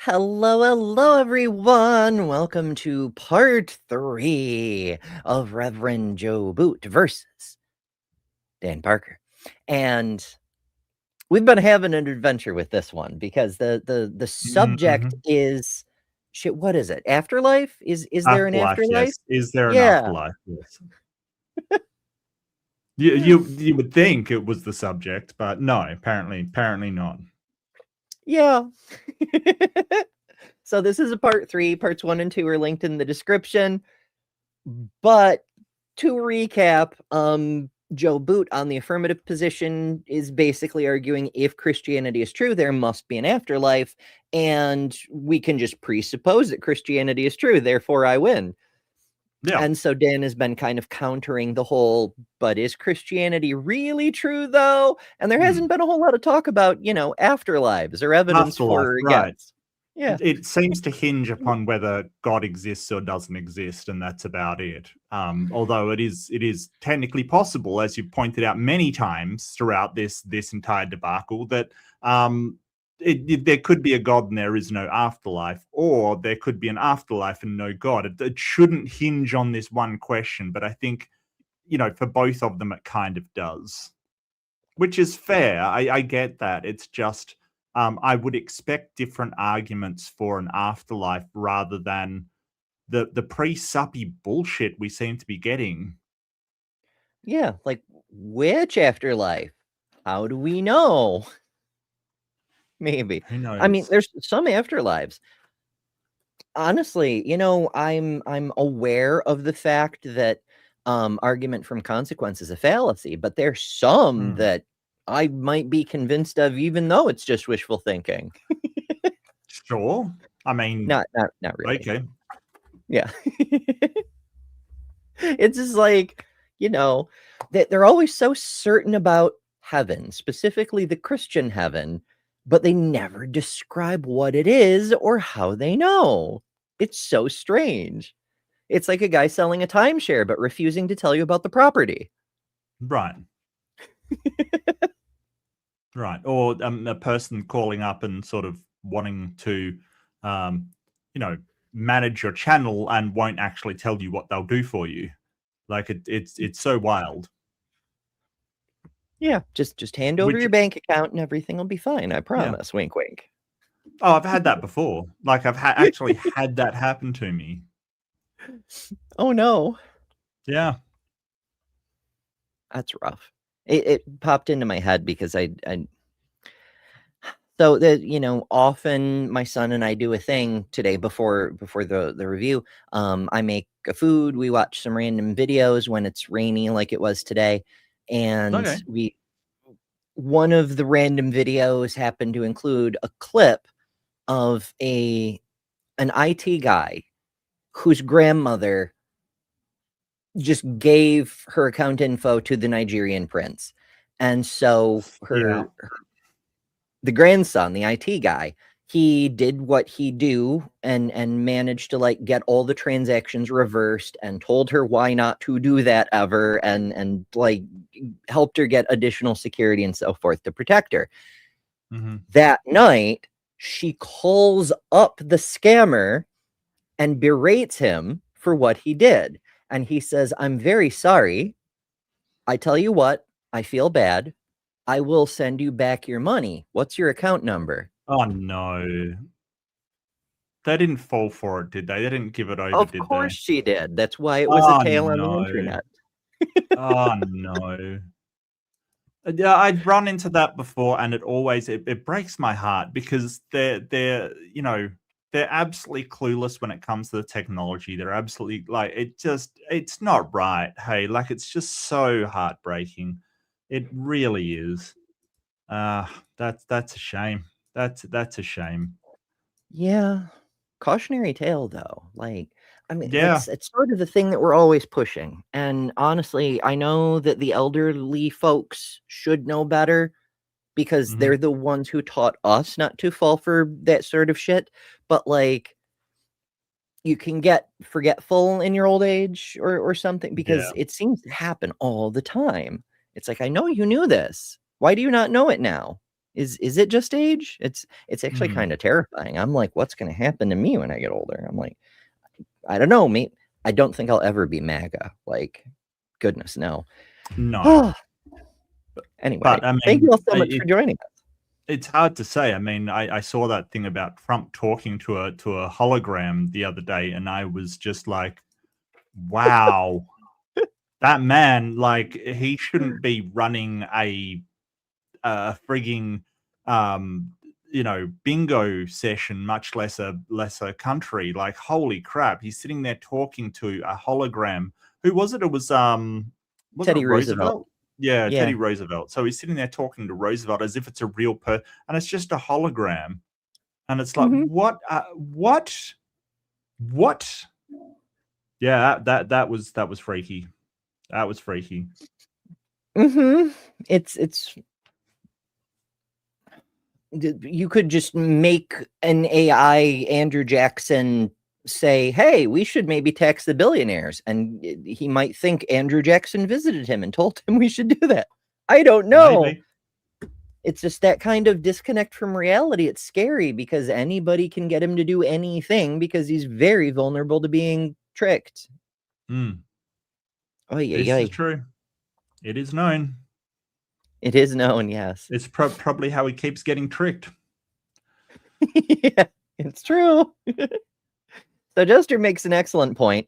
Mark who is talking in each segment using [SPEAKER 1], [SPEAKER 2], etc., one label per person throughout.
[SPEAKER 1] Hello, everyone. Welcome to part 3 of Reverend Joe Boot versus Dan Parker. And we've been having an adventure with this one because the subject
[SPEAKER 2] Mhm.
[SPEAKER 1] is shit. What is it? Afterlife? Is there an
[SPEAKER 2] Afterlife,
[SPEAKER 1] afterlife?
[SPEAKER 2] yes. Is there an
[SPEAKER 1] Yeah,
[SPEAKER 2] afterlife? Yes. You would think it was the subject, but no, apparently not.
[SPEAKER 1] yeah. So this is a part 3. Parts 1 and 2 are linked in the description. But to recap, Joe Boot on the affirmative position is basically arguing if Christianity is true, there must be an afterlife, and we can just presuppose that Christianity is true, therefore I win.
[SPEAKER 2] Yeah.
[SPEAKER 1] And so Dan has been kind of countering the whole, but is Christianity really true though? And there
[SPEAKER 2] Hmm.
[SPEAKER 1] hasn't been a whole lot of talk about, afterlives or evidence
[SPEAKER 2] Afterlife,
[SPEAKER 1] for or
[SPEAKER 2] right.
[SPEAKER 1] against. Yeah.
[SPEAKER 2] It seems to hinge upon whether God exists or doesn't exist, and that's about it. Although it is technically possible, as you've pointed out many times throughout this entire debacle, that there could be a God and there is no afterlife, or there could be an afterlife and no God. It shouldn't hinge on this one question, but I think, for both of them, it kind of does, which is fair. I get that. It's just I would expect different arguments for an afterlife rather than the pre-suppy bullshit we seem to be getting.
[SPEAKER 1] Yeah, like which afterlife? How do we know? Maybe.
[SPEAKER 2] Who
[SPEAKER 1] I mean,
[SPEAKER 2] knows?
[SPEAKER 1] there's some afterlives. Honestly, I'm aware of the fact that argument from consequence is a fallacy, but there's some
[SPEAKER 2] Hmm.
[SPEAKER 1] that I might be convinced of, even though it's just wishful thinking.
[SPEAKER 2] Sure. I mean,
[SPEAKER 1] Not really.
[SPEAKER 2] okay.
[SPEAKER 1] Yeah. It's just like, that they're always so certain about heaven, specifically the Christian heaven, but they never describe what it is or how they know. It's so strange. It's like a guy selling a timeshare but refusing to tell you about the property.
[SPEAKER 2] Right. Right. Or a person calling up and sort of wanting to, um, you know, manage your channel and won't actually tell you what they'll do for you. Like it's so wild.
[SPEAKER 1] Yeah, just hand over
[SPEAKER 2] Which
[SPEAKER 1] your bank account and everything will be fine, I
[SPEAKER 2] Yeah.
[SPEAKER 1] promise. Wink, wink.
[SPEAKER 2] Oh, I've had that before. Like I've actually had that happen to me.
[SPEAKER 1] Oh no,
[SPEAKER 2] Yeah.
[SPEAKER 1] that's rough. It popped into my head because I so that often my son and I do a thing today before the review. I make a food, we watch some random videos when it's rainy like it was today, and
[SPEAKER 2] Okay.
[SPEAKER 1] we one of the random videos happened to include a clip of an IT guy whose grandmother just gave her account info to the Nigerian prince. And so
[SPEAKER 2] Yeah.
[SPEAKER 1] the grandson, the IT guy, he did what he do and managed to like get all the transactions reversed and told her why not to do that ever and like helped her get additional security and so forth to protect her.
[SPEAKER 2] Hmm.
[SPEAKER 1] That night, she calls up the scammer and berates him for what he did. And he says, "I'm very sorry. I tell you what, I feel bad. I will send you back your money. What's your account number?"
[SPEAKER 2] Oh no. They didn't fall for it, did they? They didn't give it over,
[SPEAKER 1] Of
[SPEAKER 2] did
[SPEAKER 1] course
[SPEAKER 2] they?
[SPEAKER 1] she did. That's why it was a
[SPEAKER 2] Oh
[SPEAKER 1] tale on the
[SPEAKER 2] no.
[SPEAKER 1] internet.
[SPEAKER 2] Oh no. Yeah, I'd run into that before, and it breaks my heart because they're absolutely clueless when it comes to the technology. They're absolutely like it's not right. Hey, like it's just so heartbreaking. It really is. That's a shame. That's a shame.
[SPEAKER 1] Yeah. Cautionary tale though. Like, I mean,
[SPEAKER 2] Yeah.
[SPEAKER 1] it's sort of the thing that we're always pushing. And honestly, I know that the elderly folks should know better because
[SPEAKER 2] Hmm.
[SPEAKER 1] they're the ones who taught us not to fall for that sort of shit. But like, you can get forgetful in your old age or something because
[SPEAKER 2] Yeah.
[SPEAKER 1] it seems to happen all the time. It's like, I know you knew this. Why do you not know it now? Is it just age? It's actually
[SPEAKER 2] Hmm.
[SPEAKER 1] kind of terrifying. I'm like, what's going to happen to me when I get older? I'm like, I don't know, mate. I don't think I'll ever be MAGA. Like, goodness, no.
[SPEAKER 2] No.
[SPEAKER 1] Anyway,
[SPEAKER 2] But I
[SPEAKER 1] thank you
[SPEAKER 2] mean,
[SPEAKER 1] all so much for joining us.
[SPEAKER 2] it's hard to say. I mean, I saw that thing about Trump talking to a hologram the other day, and I was just like, wow, that man, like, he shouldn't be running a frigging bingo session, much less a country. Like, holy crap, he's sitting there talking to a hologram. Who was it? It was wasn't it
[SPEAKER 1] Teddy Roosevelt.
[SPEAKER 2] Roosevelt? Yeah,
[SPEAKER 1] Yeah.
[SPEAKER 2] Teddy Roosevelt. So he's sitting there talking to Roosevelt as if it's a real person, and it's just a hologram. And it's like, what? Yeah, that was freaky. That was freaky.
[SPEAKER 1] It's you could just make an AI Andrew Jackson say, hey, we should maybe tax the billionaires. And he might think Andrew Jackson visited him and told him we should do that. I don't know.
[SPEAKER 2] Maybe.
[SPEAKER 1] It's just that kind of disconnect from reality. It's scary because anybody can get him to do anything because he's very vulnerable to being tricked.
[SPEAKER 2] Oh, yeah, this is true. It is known.
[SPEAKER 1] It is known, yes.
[SPEAKER 2] It's probably how he keeps getting tricked.
[SPEAKER 1] Yeah, it's true. So Jester makes an excellent point.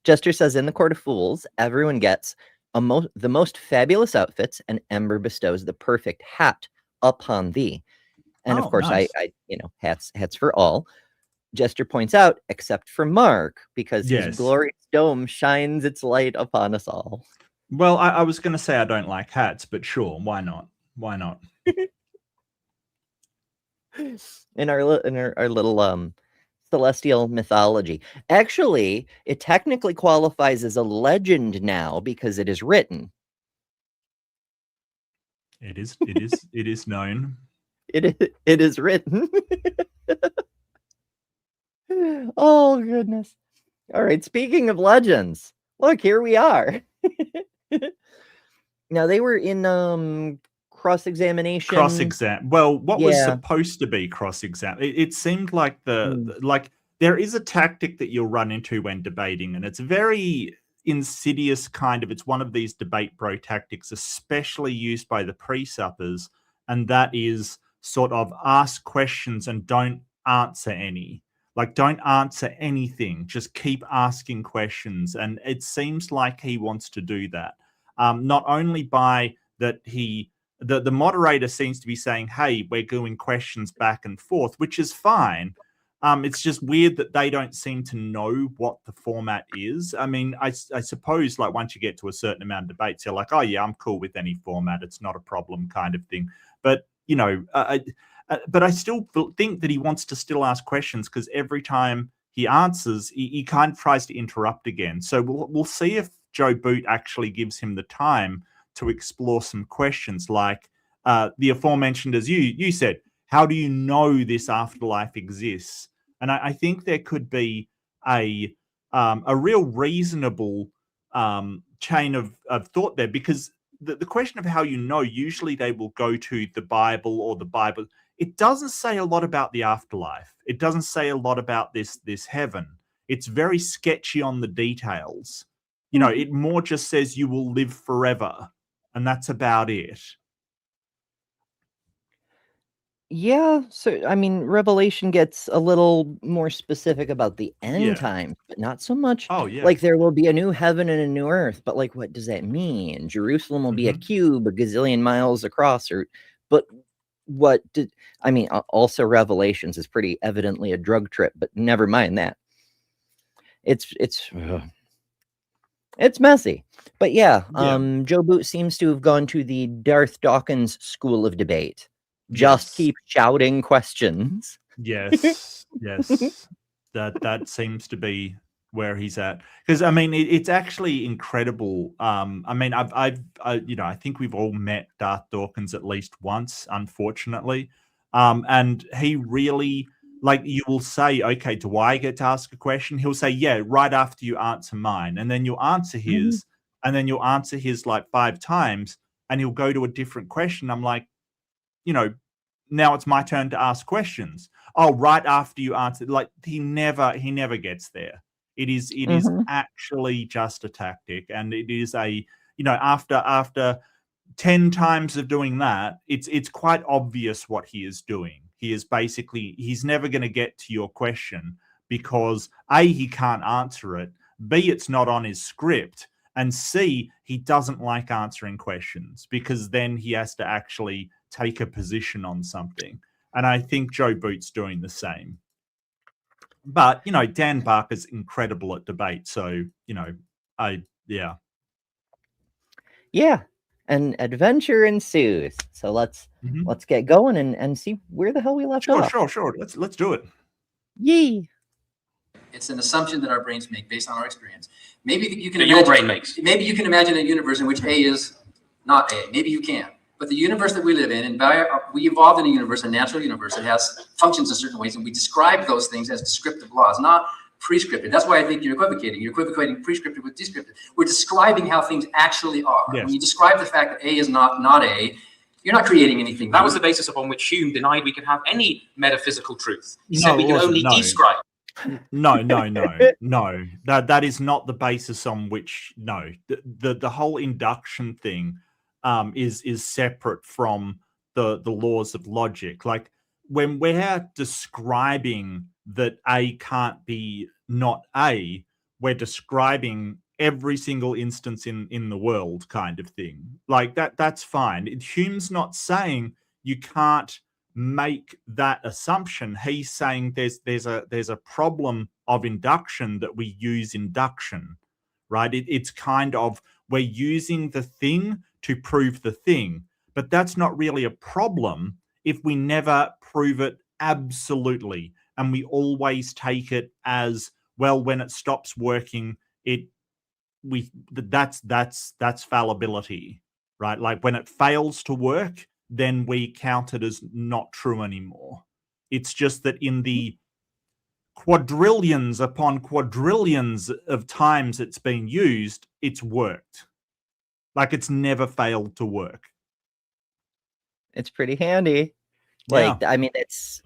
[SPEAKER 1] Jester says, in the Court of Fools, everyone gets the most fabulous outfits, and Ember bestows the perfect hat upon thee. And of course,
[SPEAKER 2] nice.
[SPEAKER 1] I hats for all. Jester points out, except for Mark, because his glorious dome shines its light upon us all.
[SPEAKER 2] Well, I was going to say I don't like hats, but sure, why not? Why not?
[SPEAKER 1] In our little celestial mythology. Actually, it technically qualifies as a legend now because it is written.
[SPEAKER 2] It is known.
[SPEAKER 1] It is written. Oh, goodness. All right, speaking of legends, look, here we are. Now, they were in cross-examination.
[SPEAKER 2] Well, what was supposed to be cross-exam? It seemed like like there is a tactic that you'll run into when debating, and it's very insidious kind of. It's one of these debate bro tactics, especially used by the pre-suppers, and that is sort of ask questions and don't answer any. Like, don't answer anything. Just keep asking questions. And it seems like he wants to do that. Not only by that the moderator seems to be saying, hey, we're doing questions back and forth, which is fine. It's just weird that they don't seem to know what the format is. I mean, I suppose, like, once you get to a certain amount of debates, you're like, oh, yeah, I'm cool with any format. It's not a problem kind of thing. But, but I still think that he wants to still ask questions because every time he answers, he kind of tries to interrupt again. So we'll see if Joe Boot actually gives him the time to explore some questions like the aforementioned, as you said, how do you know this afterlife exists? And I think there could be a real reasonable chain of thought there, because the question of how you know, usually they will go to the Bible or the Bible. It doesn't say a lot about the afterlife. It doesn't say a lot about this heaven. It's very sketchy on the details. It more just says you will live forever, and that's about it.
[SPEAKER 1] Yeah, so I mean, Revelation gets a little more specific about the end times, but not so much.
[SPEAKER 2] Oh, yeah.
[SPEAKER 1] Like, there will be a new heaven and a new earth, but like, what does that mean? Jerusalem will be a cube a gazillion miles across, but what did I mean? Also, Revelations is pretty evidently a drug trip, but never mind that. It's messy, but yeah. Joe Boot seems to have gone to the Darth Dawkins school of debate. Just keep shouting questions.
[SPEAKER 2] Yes. That seems to be where he's at, because I mean it's actually incredible. I mean I think we've all met Darth Dawkins at least once, unfortunately, and he really, like, you will say, okay, do I get to ask a question? He'll say, yeah, right after you answer mine, and then you'll answer his, and then you'll answer his like 5 times, and he'll go to a different question. I'm like, now it's my turn to ask questions. Oh, right after you answer, like he never gets there. It is actually just a tactic, and it is after 10 times of doing that, it's quite obvious what he is doing. He's never going to get to your question because A, he can't answer it, B, it's not on his script, and C, he doesn't like answering questions because then he has to actually take a position on something. And I think Joe Boot's doing the same. But, Dan Barker's incredible at debate. So, yeah.
[SPEAKER 1] Yeah. And adventure ensues. So let's get going and see where the hell we left off.
[SPEAKER 2] Sure. Let's do it.
[SPEAKER 1] Yee.
[SPEAKER 3] It's an assumption that our brains make based on our experience. Maybe you can
[SPEAKER 4] your brain makes.
[SPEAKER 3] Maybe you can imagine a universe in which A is not A. Maybe you can. But the universe that we live in, and we evolved in a universe, a natural universe that has functions in certain ways, and we describe those things as descriptive laws, not prescriptive. That's why I think you're equivocating. You're equivocating prescriptive with descriptive. We're describing how things actually are.
[SPEAKER 2] Yes.
[SPEAKER 3] When you describe the fact that A is not A, you're not creating anything.
[SPEAKER 4] That was the basis upon which Hume denied we could have any metaphysical truth. He said we can only describe.
[SPEAKER 2] No. That is not the basis on which. No, the whole induction thing is separate from the laws of logic. Like when we're describing that A can't be not A, we're describing every single instance in the world, kind of thing. Like that's fine. Hume's not saying you can't make that assumption. He's saying there's a problem of induction that we use induction, right? It's kind of we're using the thing to prove the thing, but that's not really a problem if we never prove it absolutely, and we always take it as well. When it stops working, that's fallibility, right? Like when it fails to work, then we count it as not true anymore. It's just that in the quadrillions upon quadrillions of times it's been used, it's worked. Like it's never failed to work.
[SPEAKER 1] It's pretty handy. Like, yeah. I mean, it's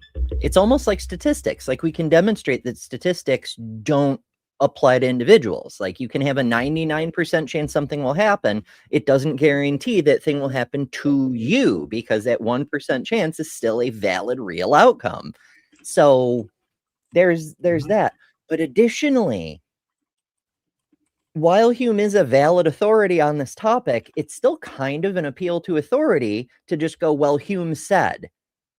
[SPEAKER 1] almost like statistics. Like we can demonstrate that statistics don't apply to individuals. Like you can have a 99% chance something will happen. It doesn't guarantee that thing will happen to you, because that 1% chance is still a valid, real outcome. So there's that. But additionally, while Hume is a valid authority on this topic, it's still kind of an appeal to authority to just go, well, Hume said.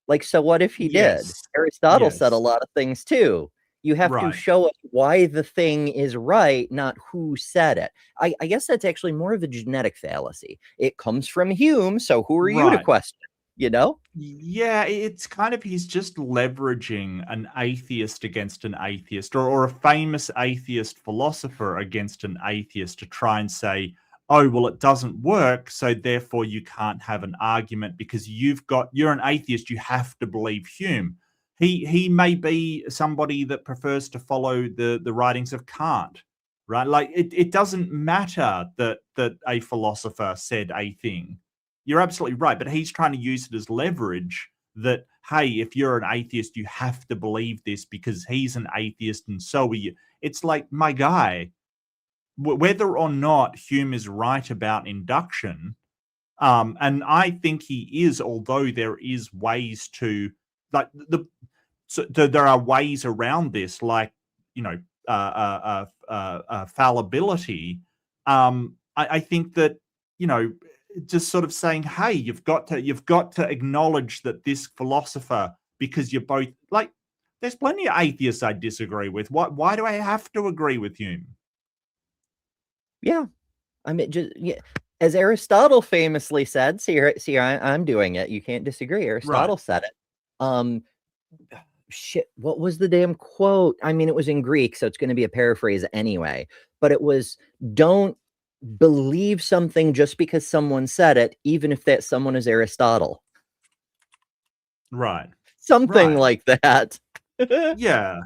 [SPEAKER 1] Like, so what if he did? Aristotle said a lot of things too. You have to show us why the thing is right, not who said it. I guess that's actually more of a genetic fallacy. It comes from Hume, so who are you to question? You know?
[SPEAKER 2] Yeah, it's kind of, he's just leveraging an atheist against an atheist, or a famous atheist philosopher against an atheist to try and say, oh, well, it doesn't work, so therefore you can't have an argument because you're an atheist, you have to believe Hume. He may be somebody that prefers to follow the writings of Kant, right? Like it doesn't matter that a philosopher said a thing. You're absolutely right, but he's trying to use it as leverage that, hey, if you're an atheist, you have to believe this because he's an atheist and so are you. It's like, my guy, whether or not Hume is right about induction, and I think he is, although there is ways to, like, there are ways around this, like, fallibility. I think that, just sort of saying, hey, you've got to acknowledge that this philosopher, because you're both, like, there's plenty of atheists I disagree with. Why do I have to agree with Hume?
[SPEAKER 1] Yeah, I mean, just as Aristotle famously said. See, I'm doing it. You can't disagree. Aristotle said it. Shit, what was the damn quote? I mean, it was in Greek, so it's going to be a paraphrase anyway. But it was, don't believe something just because someone said it, even if that someone is Aristotle.
[SPEAKER 2] Right.
[SPEAKER 1] Something like that.
[SPEAKER 2] Yeah.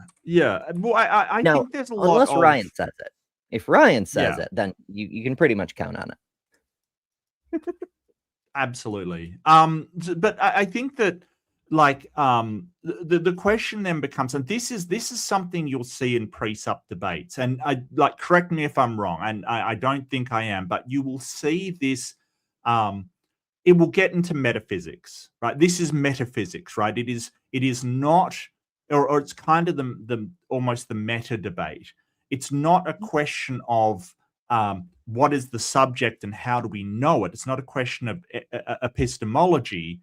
[SPEAKER 2] Well, I
[SPEAKER 1] now,
[SPEAKER 2] think there's a lot
[SPEAKER 1] unless
[SPEAKER 2] of...
[SPEAKER 1] Ryan says it. If Ryan says it, then you can pretty much count on it.
[SPEAKER 2] Absolutely. But I think that like the question then becomes, and this is something you'll see in pre-sup debates, and I like, correct me if I'm wrong, and I don't think I am, but you will see this. It will get into metaphysics, right? This is metaphysics, right? It is not, or it's kind of the almost the meta debate. It's not a question of what is the subject and how do we know it. It's not a question of epistemology.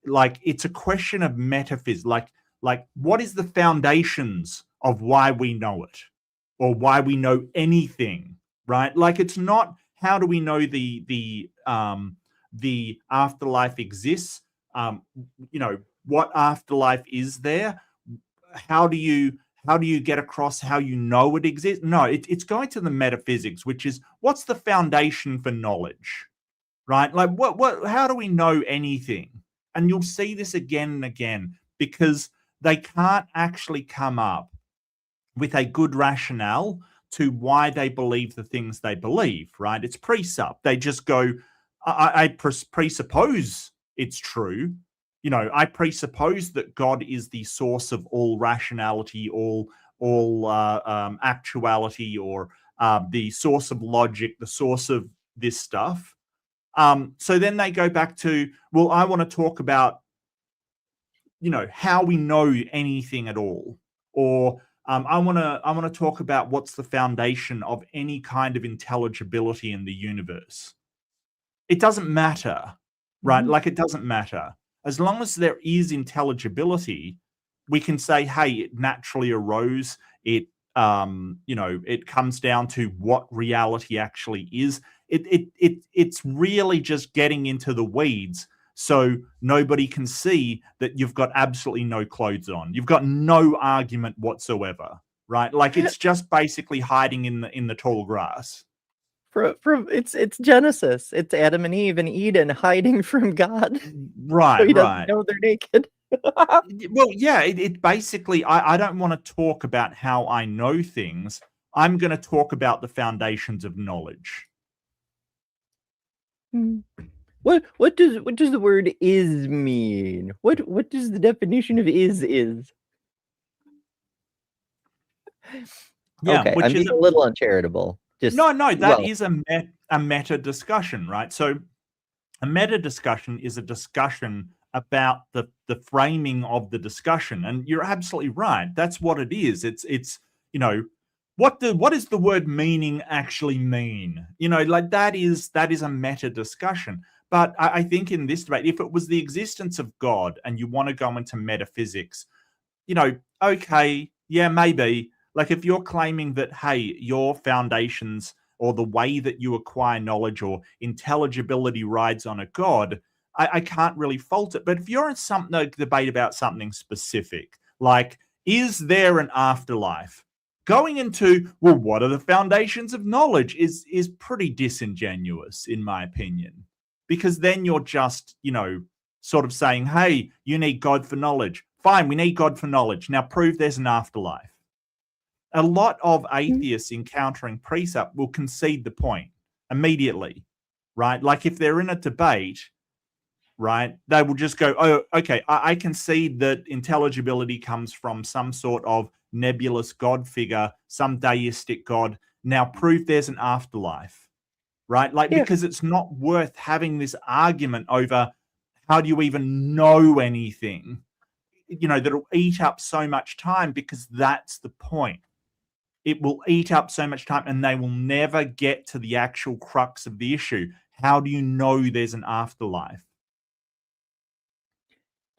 [SPEAKER 2] Like, it's a question of metaphysics. Like what is the foundations of why we know it, or why we know anything, right? Like, it's not how do we know the afterlife exists. What afterlife is there? How do you get across how you know it exists? No, it's going to the metaphysics, which is, what's the foundation for knowledge, right? Like, how do we know anything? And you'll see this again and again, because they can't actually come up with a good rationale to why they believe the things they believe, right? It's pre-sup. They just go, I presuppose it's true. I presuppose that God is the source of all rationality, all actuality, or the source of logic, the source of this stuff. So then they go back to, well, I want to talk about, how we know anything at all, or I want to talk about what's the foundation of any kind of intelligibility in the universe. It doesn't matter, right?
[SPEAKER 1] Mm-hmm.
[SPEAKER 2] Like, it doesn't matter. As long as there is intelligibility, we can say, hey, it naturally arose. It, it comes down to what reality actually is. It's really just getting into the weeds, so nobody can see that you've got absolutely no clothes on. You've got no argument whatsoever, right? Like, it's just basically hiding in the tall grass.
[SPEAKER 1] From it's Genesis. It's Adam and Eve and Eden hiding from God.
[SPEAKER 2] Right,
[SPEAKER 1] So he doesn't
[SPEAKER 2] right.
[SPEAKER 1] know they're naked.
[SPEAKER 2] Well, yeah, it basically, I don't want to talk about how I know things. I'm going to talk about the foundations of knowledge.
[SPEAKER 1] What does the word is mean? What does the definition of is?
[SPEAKER 2] Yeah,
[SPEAKER 1] Okay,
[SPEAKER 2] which
[SPEAKER 1] I'm
[SPEAKER 2] is
[SPEAKER 1] being a little uncharitable.
[SPEAKER 2] no, that is a meta discussion, right? So a meta discussion is a discussion about the framing of the discussion, and you're absolutely right. That's what it is. It's what does the word meaning actually mean? Like, that is a meta discussion. But I think in this debate, if it was the existence of God and you want to go into metaphysics, okay, yeah, maybe. Like, if you're claiming that, hey, your foundations or the way that you acquire knowledge or intelligibility rides on a God, I can't really fault it. But if you're in a debate about something specific, like, is there an afterlife? Going into, well, what are the foundations of knowledge is pretty disingenuous, in my opinion, because then you're just, sort of saying, hey, you need God for knowledge. Fine, we need God for knowledge. Now prove there's an afterlife. A lot of atheists encountering pre-sup will concede the point immediately, right? Like, if they're in a debate, right, they will just go, oh, okay, I concede that intelligibility comes from some sort of nebulous God figure, some deistic God. Now prove there's an afterlife, right? Like, because it's not worth having this argument over how do you even know anything, that'll eat up so much time, because that's the point. It will eat up so much time, and they will never get to the actual crux of the issue. How do you know there's an afterlife?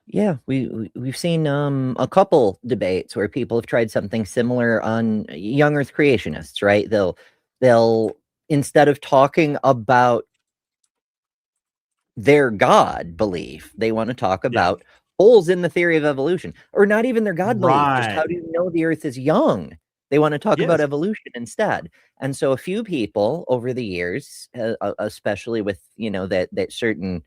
[SPEAKER 1] Yeah, we've seen a couple debates where people have tried something similar on young Earth creationists, right? They'll instead of talking about their God belief, they want to talk about holes in the theory of evolution, or not even their God belief. Just how do you know the Earth is young? They want to talk about evolution instead. And so a few people over the years, especially with, that certain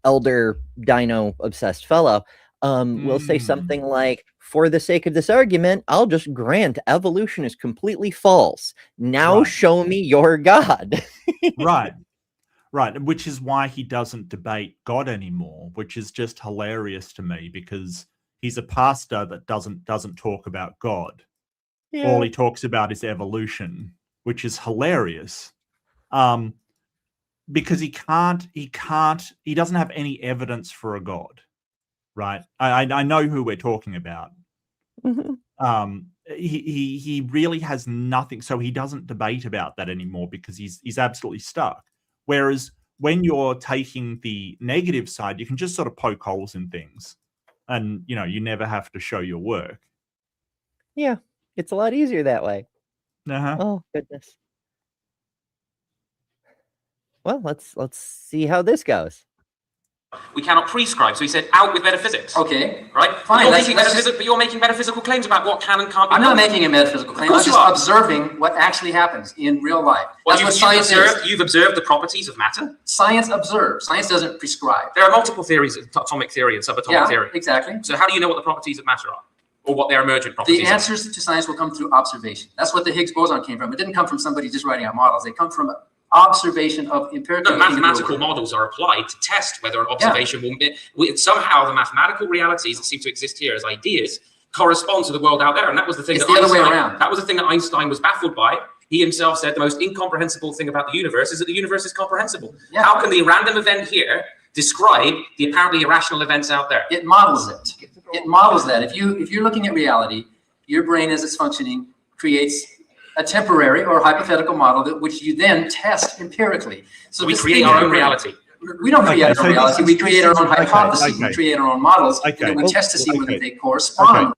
[SPEAKER 1] elder dino obsessed fellow, will say something like, for the sake of this argument, I'll just grant evolution is completely false. Now show me your God.
[SPEAKER 2] Right. Right, which is why he doesn't debate God anymore, which is just hilarious to me because he's a pastor that doesn't talk about God.
[SPEAKER 1] Yeah.
[SPEAKER 2] All he talks about is evolution, which is hilarious. Because he doesn't have any evidence for a God, right? I know who we're talking about.
[SPEAKER 1] Mhm.
[SPEAKER 2] He really has nothing, so he doesn't debate about that anymore because he's absolutely stuck. Whereas when you're taking the negative side, you can just sort of poke holes in things, and you never have to show your work.
[SPEAKER 1] Yeah, it's a lot easier that way.
[SPEAKER 2] Uh-huh.
[SPEAKER 1] Oh, goodness. Well, let's see how this goes.
[SPEAKER 4] We cannot prescribe. So he said, out with metaphysics.
[SPEAKER 3] Okay.
[SPEAKER 4] Right?
[SPEAKER 3] Fine,
[SPEAKER 4] But
[SPEAKER 3] let's
[SPEAKER 4] you're making metaphysical claims about what can and can't be
[SPEAKER 3] I'm not
[SPEAKER 4] known.
[SPEAKER 3] making a metaphysical claim. I'm
[SPEAKER 4] course you
[SPEAKER 3] just
[SPEAKER 4] are.
[SPEAKER 3] observing what actually happens in real life.
[SPEAKER 4] Well,
[SPEAKER 3] That's what science is.
[SPEAKER 4] you've observed the properties of matter.
[SPEAKER 3] Science observes. Science doesn't prescribe.
[SPEAKER 4] There are multiple theories, atomic theory and subatomic theory.
[SPEAKER 3] Exactly.
[SPEAKER 4] So how do you know what the properties of matter are? Or what their emergent properties
[SPEAKER 3] The answers to science will come through observation. That's what the Higgs boson came from. It didn't come from somebody just writing out models. They come from observation of empirical.
[SPEAKER 4] No, mathematical models are applied to test whether an observation will somehow the mathematical realities that seem to exist here as ideas correspond to the world out there. And that was the thing.
[SPEAKER 3] It's the other way around.
[SPEAKER 4] That was the thing that Einstein was baffled by. He himself said the most incomprehensible thing about the universe is that the universe is comprehensible.
[SPEAKER 3] Yeah.
[SPEAKER 4] How can the random event here describe the apparently irrational events out there?
[SPEAKER 3] It models it. It models that. If you're looking at reality, your brain as it's functioning creates a temporary or hypothetical model which you then test empirically.
[SPEAKER 4] So we create our own reality.
[SPEAKER 3] We don't create our own reality. We create our own hypotheses.
[SPEAKER 2] Okay.
[SPEAKER 3] We create our own models. And then we test to see whether they correspond.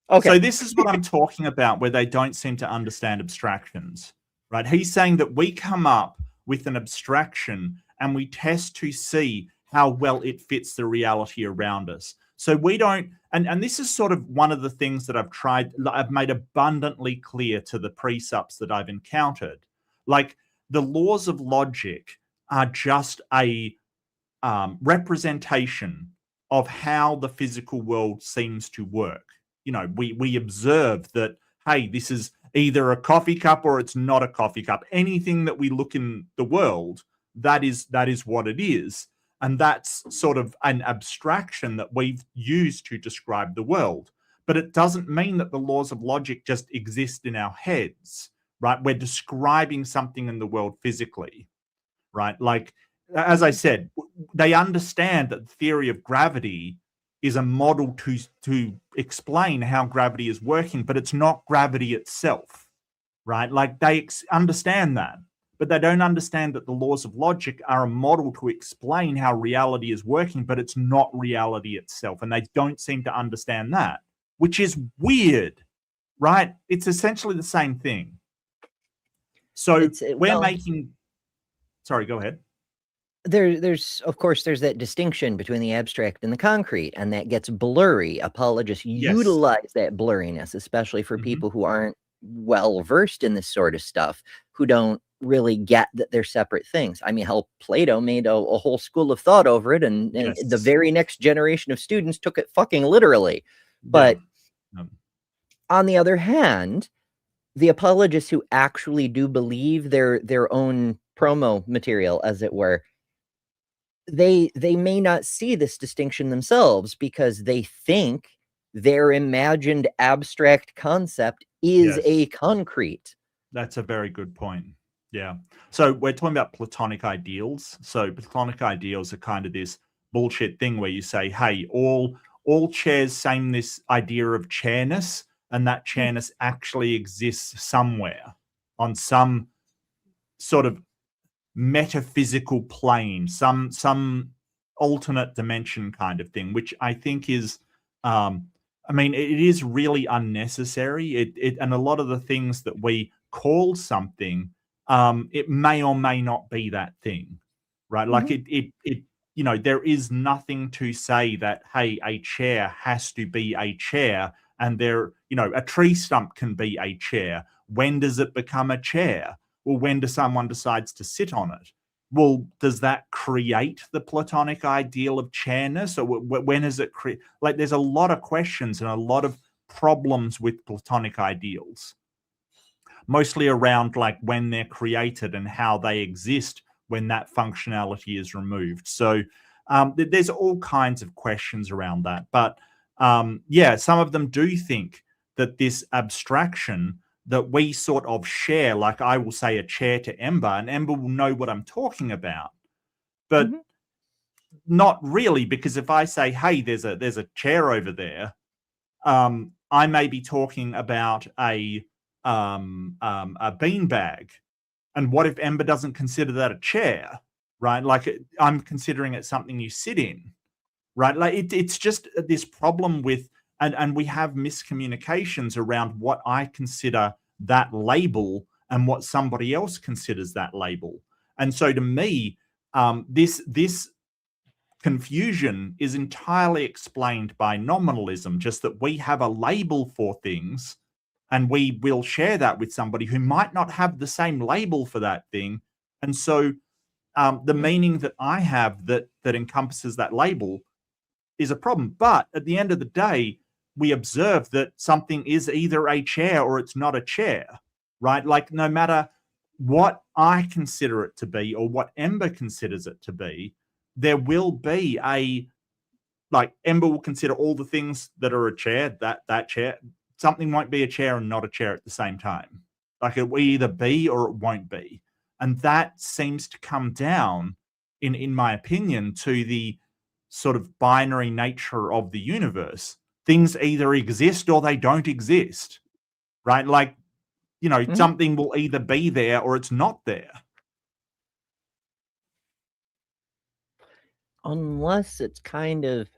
[SPEAKER 1] Okay.
[SPEAKER 2] So this is what I'm talking about, where they don't seem to understand abstractions, right? He's saying that we come up with an abstraction and we test to see how well it fits the reality around us. So we don't, and this is sort of one of the things that I've made abundantly clear to the precepts that I've encountered. Like, the laws of logic are just a representation of how the physical world seems to work. We observe that, hey, this is either a coffee cup or it's not a coffee cup. Anything that we look in the world, that is what it is. And that's sort of an abstraction that we've used to describe the world. But it doesn't mean that the laws of logic just exist in our heads, right? We're describing something in the world physically, right? Like, as I said, they understand that the theory of gravity is a model to explain how gravity is working, but it's not gravity itself, right? Like, they understand that. But they don't understand that the laws of logic are a model to explain how reality is working, but it's not reality itself. And they don't seem to understand that, which is weird, right? It's essentially the same thing. So sorry, go ahead.
[SPEAKER 1] There's of course there's that distinction between the abstract and the concrete, and that gets blurry. Apologists utilize that blurriness, especially for people who aren't well versed in this sort of stuff, who don't really get that they're separate things. I mean, hell, Plato made a whole school of thought over it, and the very next generation of students took it fucking literally. But on the other hand, the apologists who actually do believe their own promo material, as it were, they may not see this distinction themselves because they think their imagined abstract concept is a concrete.
[SPEAKER 2] That's a very good point. Yeah. So we're talking about Platonic ideals. So Platonic ideals are kind of this bullshit thing where you say, hey, all chairs same this idea of chairness, and that chairness actually exists somewhere on some sort of metaphysical plane, some alternate dimension kind of thing, which I think is it is really unnecessary. It and a lot of the things that we call something, it may or may not be that thing, right? Like there is nothing to say that, hey, a chair has to be a chair, and a tree stump can be a chair. When does it become a chair? Well, when does someone decides to sit on it? Well, does that create the Platonic ideal of chairness, or when is it create? Like, there's a lot of questions and a lot of problems with Platonic ideals, mostly around like when they're created and how they exist when that functionality is removed. So there's all kinds of questions around that. But yeah, some of them do think that this abstraction that we sort of share, like I will say a chair to Ember, and Ember will know what I'm talking about. But not really, because if I say, hey, there's a chair over there, I may be talking about a beanbag. And what if Ember doesn't consider that a chair, right? Like I'm considering it something you sit in, right? Like it's just this problem with, and we have miscommunications around what I consider that label and what somebody else considers that label. And so to me, this confusion is entirely explained by nominalism, just that we have a label for things and we will share that with somebody who might not have the same label for that thing. And so the meaning that I have that encompasses that label is a problem. But at the end of the day, we observe that something is either a chair or it's not a chair, right? Like no matter what I consider it to be or what Ember considers it to be, there will be like Ember will consider all the things that are a chair, that chair. Something won't be a chair and not a chair at the same time. Like it will either be or it won't be. And that seems to come down, in my opinion, to the sort of binary nature of the universe. Things either exist or they don't exist, right? Like, you know, something will either be there or it's not there.
[SPEAKER 1] Unless it's kind of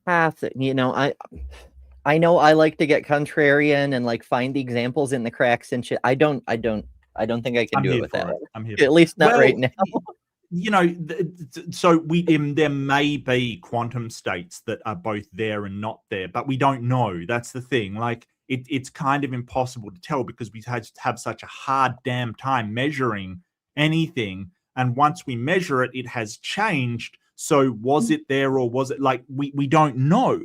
[SPEAKER 1] half that, you know, I know I like to get contrarian and like find the examples in the cracks and shit. I don't think I can do it with that.
[SPEAKER 2] I'm here.
[SPEAKER 1] At least not right now.
[SPEAKER 2] You know, so there may be quantum states that are both there and not there, but we don't know. That's the thing. Like it's kind of impossible to tell because we have such a hard damn time measuring anything. And once we measure it, it has changed. So was it there or was it like we don't know?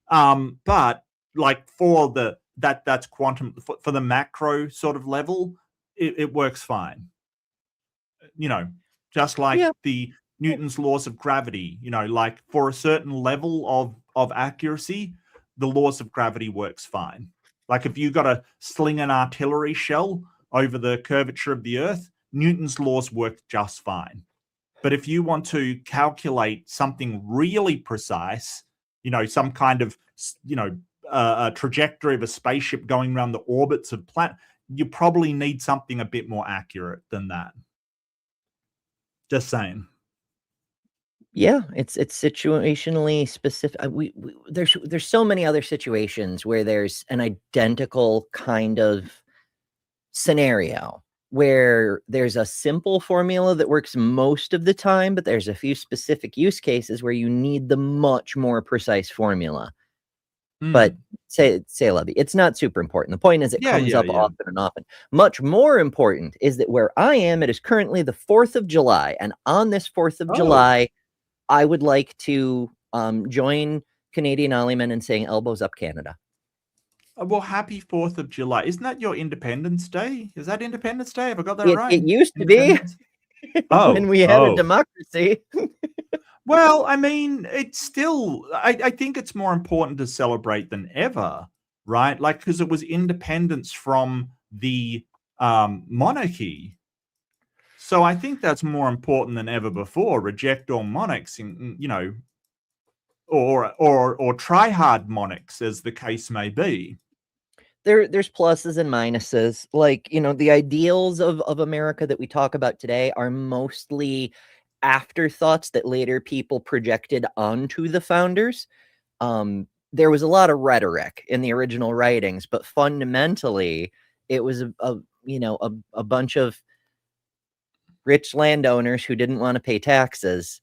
[SPEAKER 2] But like for that's quantum for the macro sort of level, it works fine. You know, just like the Newton's laws of gravity, you know, like for a certain level of accuracy, the laws of gravity works fine. Like if you got to sling an artillery shell over the curvature of the Earth, Newton's laws work just fine. But if you want to calculate something really precise, you know, some kind of, you know, a trajectory of a spaceship going around the orbits of planet, you probably need something a bit more accurate than that. Just saying.
[SPEAKER 1] Yeah, it's situationally specific. There's so many other situations where there's an identical kind of scenario where there's a simple formula that works most of the time, but there's a few specific use cases where you need the much more precise formula. But say Levy, it's not super important. The point is it comes up often and often. Much more important is that where I am, it is currently the 4th of July. And on this 4th of July, I would like to join Canadian Olliemen in saying elbows up Canada.
[SPEAKER 2] Well, happy 4th of July. Isn't that your Independence Day? Is that Independence Day? Have I got that right?
[SPEAKER 1] It used to be when we had a democracy.
[SPEAKER 2] Well, I mean, it's still, I think it's more important to celebrate than ever, right? Like, because it was independence from the monarchy. So I think that's more important than ever before. Reject all monarchs, you know, or try hard monarchs, as the case may be.
[SPEAKER 1] There's pluses and minuses. Like, you know, the ideals of America that we talk about today are mostly afterthoughts that later people projected onto the founders. There was a lot of rhetoric in the original writings, but fundamentally it was a bunch of rich landowners who didn't want to pay taxes.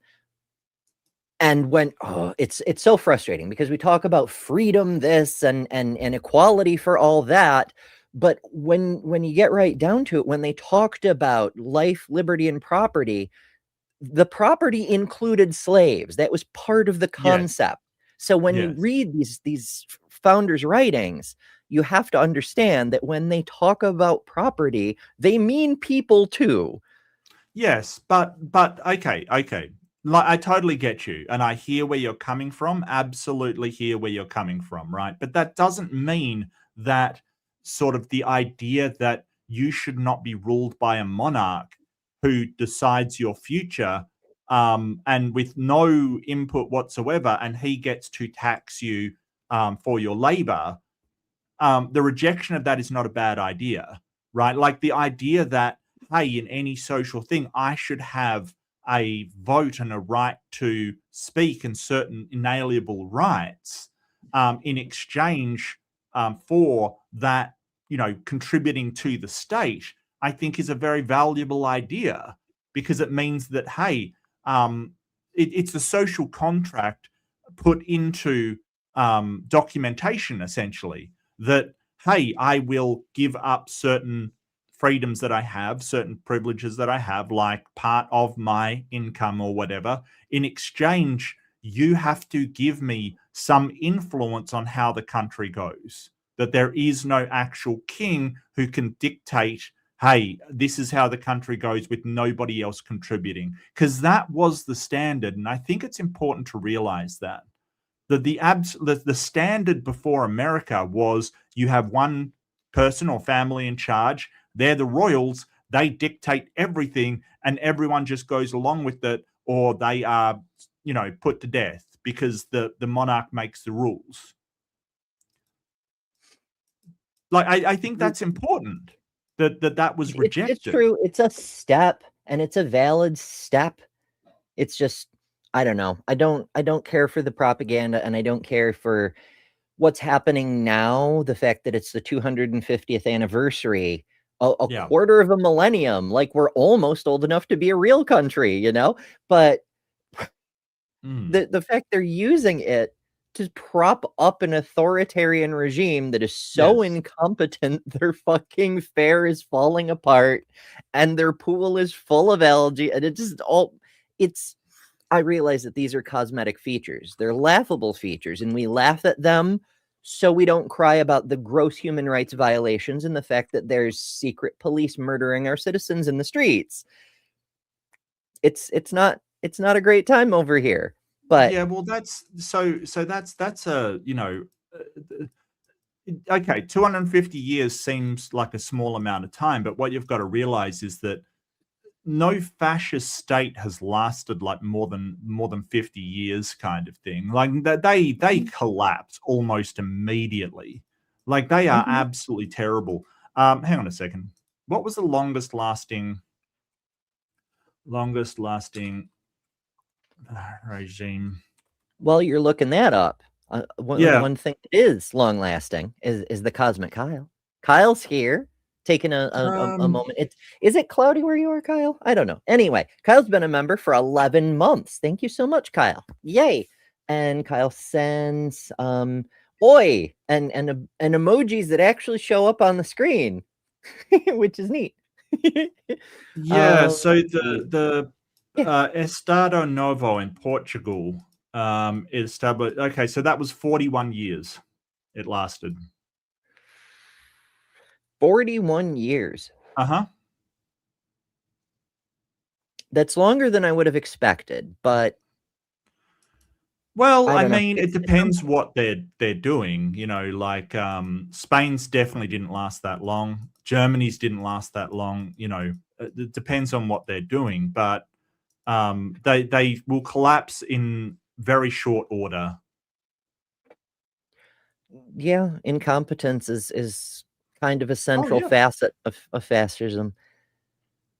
[SPEAKER 1] And when it's so frustrating because we talk about freedom, this and equality for all that, but when you get right down to it, when they talked about life, liberty, and property, the property included slaves. That was part of the concept. Yes. So when you read these founders' writings, you have to understand that when they talk about property, they mean people too.
[SPEAKER 2] Yes, but okay. Like, I totally get you, and I hear where you're coming from. Absolutely hear where you're coming from, right? But that doesn't mean that sort of the idea that you should not be ruled by a monarch who decides your future, and with no input whatsoever, and he gets to tax you for your labor. The rejection of that is not a bad idea, right? Like the idea that, hey, in any social thing, I should have a vote and a right to speak and certain inalienable rights in exchange for that, contributing to the state, I think is a very valuable idea, because it means that, hey, it's a social contract put into documentation, essentially, that, hey, I will give up certain freedoms that I have, certain privileges that I have, like part of my income or whatever. In exchange, you have to give me some influence on how the country goes. That there is no actual king who can dictate, hey, this is how the country goes, with nobody else contributing. Because that was the standard. And I think it's important to realize that. The standard before America was you have one person or family in charge. They're the royals. They dictate everything, and everyone just goes along with it, or they are, put to death because the monarch makes the rules. Like, I think that's important that was rejected.
[SPEAKER 1] It's true. It's a step, and it's a valid step. It's just, I don't know. I don't care for the propaganda, and I don't care for what's happening now. The fact that it's the 250th anniversary, a quarter of a millennium, like we're almost old enough to be a real country, But the fact they're using it to prop up an authoritarian regime that is so incompetent, their fucking fair is falling apart, and their pool is full of algae, and I realize that these are cosmetic features. They're laughable features, and we laugh at them so we don't cry about the gross human rights violations and the fact that there's secret police murdering our citizens in the streets. It's not a great time over here. But
[SPEAKER 2] yeah, well, that's a, okay, 250 years seems like a small amount of time, but what you've got to realize is that no fascist state has lasted like more than 50 years, kind of thing. Like they collapse almost immediately. Like they are absolutely terrible. Hang on a second. What was the longest lasting regime?
[SPEAKER 1] While you're looking that up, one thing that is long lasting is the Cosmic Kyle. Kyle's here, taking a moment. Is it cloudy where you are, Kyle? I don't know. Anyway, Kyle's been a member for 11 months. Thank you so much, Kyle. Yay! And Kyle sends oi and emojis that actually show up on the screen, which is neat.
[SPEAKER 2] So the Estado Novo in Portugal is established. Okay, so that was 41 years it lasted.
[SPEAKER 1] 41 years. That's longer than I would have expected, but
[SPEAKER 2] well, I mean, it depends what they're doing. Like Spain's definitely didn't last that long. Germany's didn't last that long. It depends on what they're doing, but they will collapse in very short order.
[SPEAKER 1] Yeah, incompetence is kind of a central facet of fascism.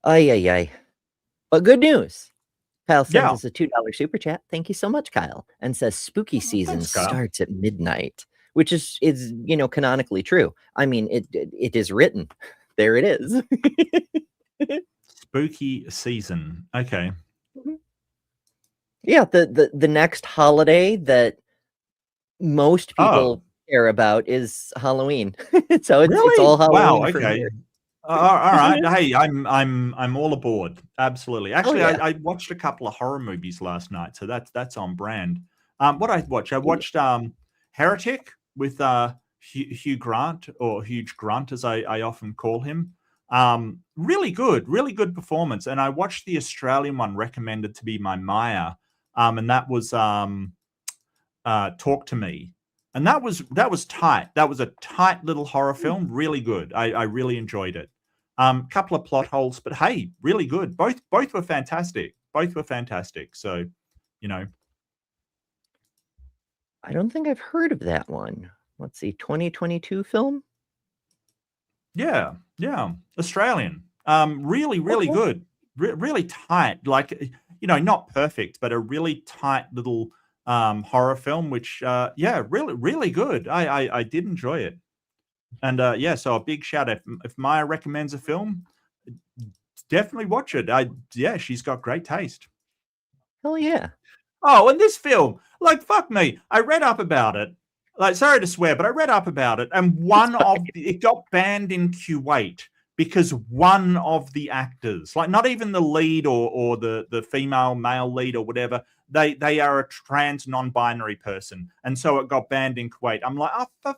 [SPEAKER 1] Ay. But good news. Kyle sends us a $2 super chat. Thank you so much, Kyle. And says spooky season starts at midnight, which is canonically true. I mean, it is written. There it is.
[SPEAKER 2] Spooky season. Okay.
[SPEAKER 1] Yeah, the next holiday that most people care about is Halloween. So it's all Halloween.
[SPEAKER 2] Wow, okay. All right. Hey, I'm all aboard. Absolutely. Actually, I watched a couple of horror movies last night, so that's on brand. What I watched? I watched Heretic with Hugh Grant, or Huge Grunt, as I often call him. Really good performance. And I watched the Australian one recommended to be my Maya, and that was Talk to Me. And that was tight. That was a tight little horror film. Really good. I really enjoyed it. Couple of plot holes, but hey, really good. Both were fantastic. So, you know.
[SPEAKER 1] I don't think I've heard of that one. Let's see, 2022 film?
[SPEAKER 2] Yeah. Australian. Really
[SPEAKER 1] Okay.
[SPEAKER 2] good. Really tight. Like, not perfect, but a really tight little horror film, which really good. I did enjoy it. And so a big shout out. If Maya recommends a film, definitely watch it. She's got great taste.
[SPEAKER 1] Hell yeah.
[SPEAKER 2] Oh, and this film, like, fuck me. I read up about it. Like, sorry to swear, but I read up about it, and it got banned in Kuwait because one of the actors, like not even the lead or the female male lead or whatever, they are a trans non-binary person, and so it got banned in Kuwait. I'm like, oh,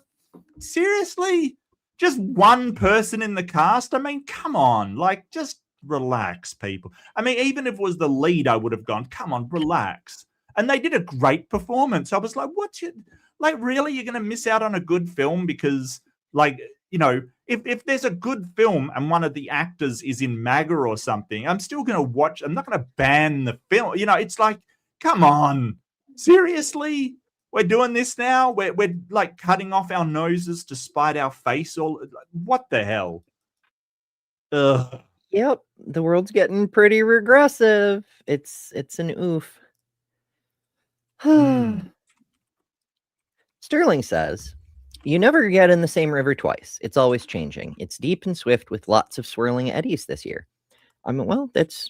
[SPEAKER 2] seriously? Just one person in the cast? I mean, come on, like, just relax, people. I mean, even if it was the lead, I would have gone, come on, relax. And they did a great performance. I was like, really, you're going to miss out on a good film because, like, if there's a good film and one of the actors is in MAGA or something, I'm still going to watch. I'm not going to ban the film. It's like, come on, seriously? We're doing this now? We're like cutting off our noses to spite our face? Or what the hell? Ugh.
[SPEAKER 1] Yep, the world's getting pretty regressive. It's an oof. Sterling says, you never get in the same river twice. It's always changing. It's deep and swift with lots of swirling eddies this year. I mean, well, that's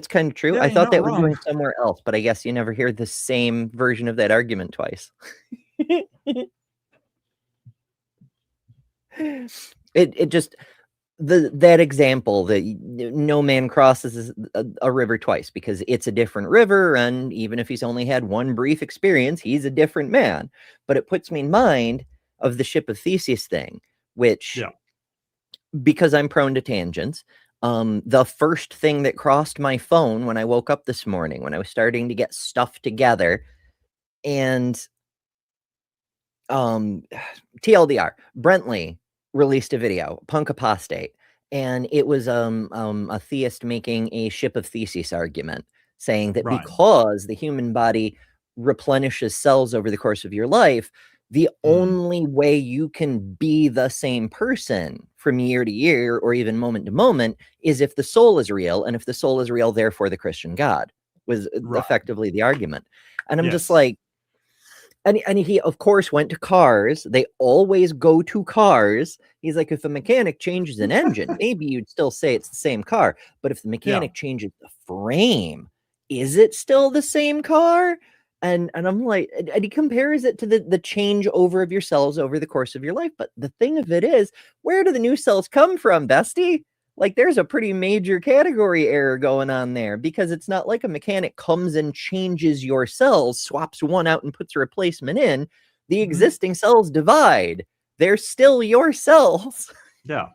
[SPEAKER 1] kind of true.
[SPEAKER 2] Yeah,
[SPEAKER 1] I thought that was
[SPEAKER 2] wrong.
[SPEAKER 1] going somewhere else, but I guess you never hear the same version of that argument twice. It just that example that no man crosses a river twice because it's a different river, and even if he's only had one brief experience, he's a different man. But it puts me in mind of the ship of Theseus thing, which, because I'm prone to tangents, the first thing that crossed my phone when I woke up this morning, when I was starting to get stuff together, and TLDR, Brentley released a video, Punk Apostate, and it was a theist making a ship of Theseus argument, saying that because the human body replenishes cells over the course of your life, the only way you can be the same person from year to year or even moment to moment is if the soul is real, and if the soul is real, therefore the Christian God was effectively the argument. And I'm just like, and he, of course, went to cars. They always go to cars. He's like, if a mechanic changes an engine, maybe you'd still say it's the same car. But if the mechanic changes the frame, is it still the same car? And I'm like, and he compares it to the change over of your cells over the course of your life. But the thing of it is, where do the new cells come from, bestie? Like, there's a pretty major category error going on there, because it's not like a mechanic comes and changes your cells, swaps one out and puts a replacement in. The existing cells divide. They're still your cells.
[SPEAKER 2] Yeah.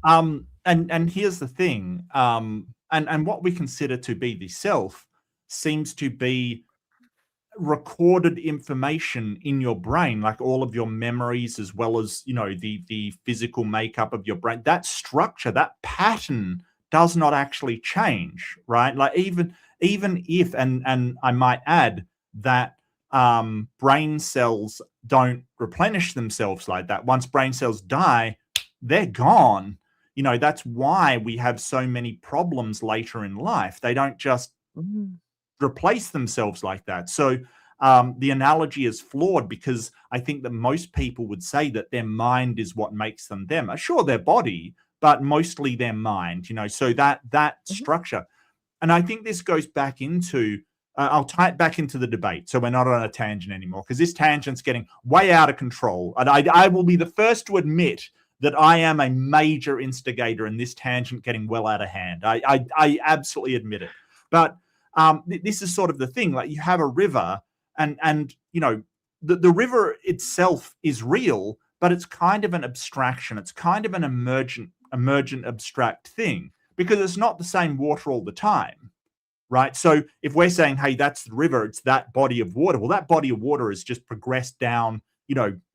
[SPEAKER 2] And here's the thing. And what we consider to be the self seems to be recorded information in your brain, like all of your memories, as well as the physical makeup of your brain. That structure, that pattern does not actually change, right? Like even if, and I might add that brain cells don't replenish themselves like that. Once brain cells die, they're gone. That's why we have so many problems later in life. They don't just replace themselves like that. So the analogy is flawed, because I think that most people would say that their mind is what makes them them. Sure, their body, but mostly their mind, so that structure. And I think this goes back into, I'll tie it back into the debate, so we're not on a tangent anymore, because this tangent's getting way out of control. And I will be the first to admit that I am a major instigator in this tangent getting well out of hand. I absolutely admit it. But this is sort of the thing. Like, you have a river, and the river itself is real, but it's kind of an abstraction. It's kind of an emergent abstract thing, because it's not the same water all the time, right? So if we're saying, hey, that's the river, it's that body of water, well, that body of water has just progressed down,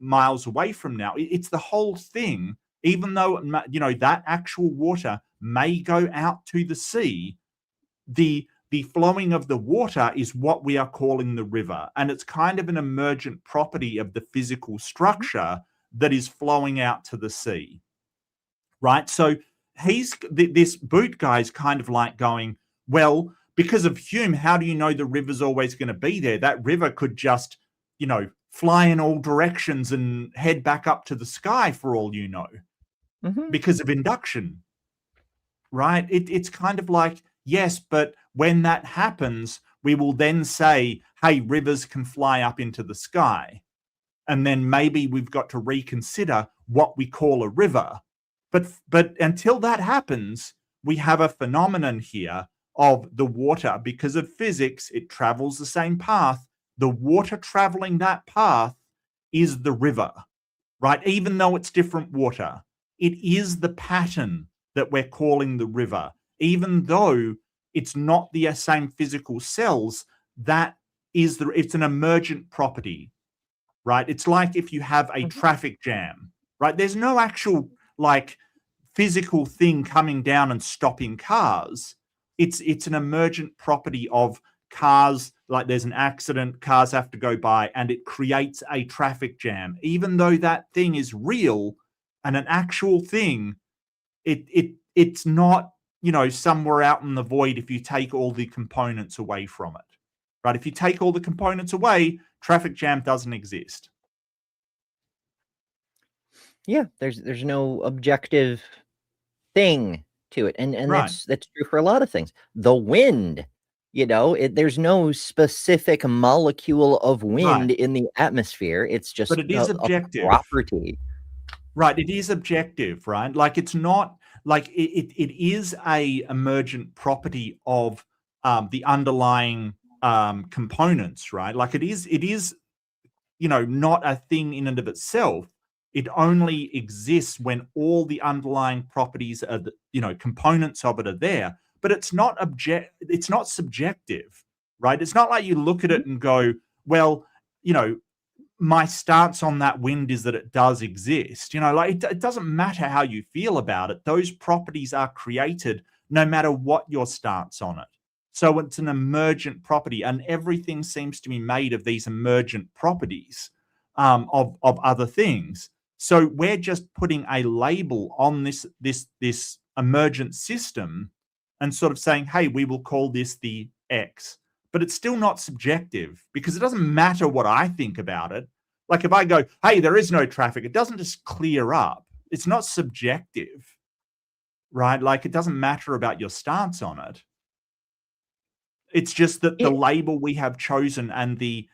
[SPEAKER 2] miles away from now. It's the whole thing, even though, that actual water may go out to the sea, the flowing of the water is what we are calling the river. And it's kind of an emergent property of the physical structure that is flowing out to the sea, right? So this Boot guy is kind of like going, well, because of Hume, how do you know the river's always going to be there? That river could just, fly in all directions and head back up to the sky for all you know, because of induction, right? It's kind of like, yes, but when that happens, we will then say, hey, rivers can fly up into the sky. And then maybe we've got to reconsider what we call a river. But until that happens, we have a phenomenon here of the water. Because of physics, it travels the same path. The water traveling that path is the river, right? Even though it's different water, it is the pattern that we're calling the river. Even though it's not the same physical cells, it's an emergent property, right? It's like if you have a traffic jam, right? There's no actual physical thing coming down and stopping cars. It's an emergent property of cars. Like there's an accident, cars have to go by, and it creates a traffic jam. Even though that thing is real and an actual thing, it's not, somewhere out in the void if you take all the components away from it, right? If you take all the components away, traffic jam doesn't exist.
[SPEAKER 1] Yeah, there's no objective thing to it, and
[SPEAKER 2] Right.
[SPEAKER 1] that's true for a lot of things. The wind, there's no specific molecule of wind in the atmosphere. It's just
[SPEAKER 2] But it is
[SPEAKER 1] a
[SPEAKER 2] objective.
[SPEAKER 1] property.
[SPEAKER 2] Right, it is objective, right? Like it's not like it is a emergent property of the underlying components, right? Like it is not a thing in and of itself. It only exists when all the underlying properties are components of it are there. But it's not subjective, right? It's not like you look at it and go, well, my stance on that wind is that it does exist. It doesn't matter how you feel about it. Those properties are created no matter what your stance on it. So it's an emergent property, and everything seems to be made of these emergent properties of other things. So we're just putting a label on this emergent system and sort of saying, hey, we will call this the X. But it's still not subjective, because it doesn't matter what I think about it. Like if I go, hey, there is no traffic, it doesn't just clear up. It's not subjective, right? Like it doesn't matter about your stance on it. It's just that the label we have chosen and the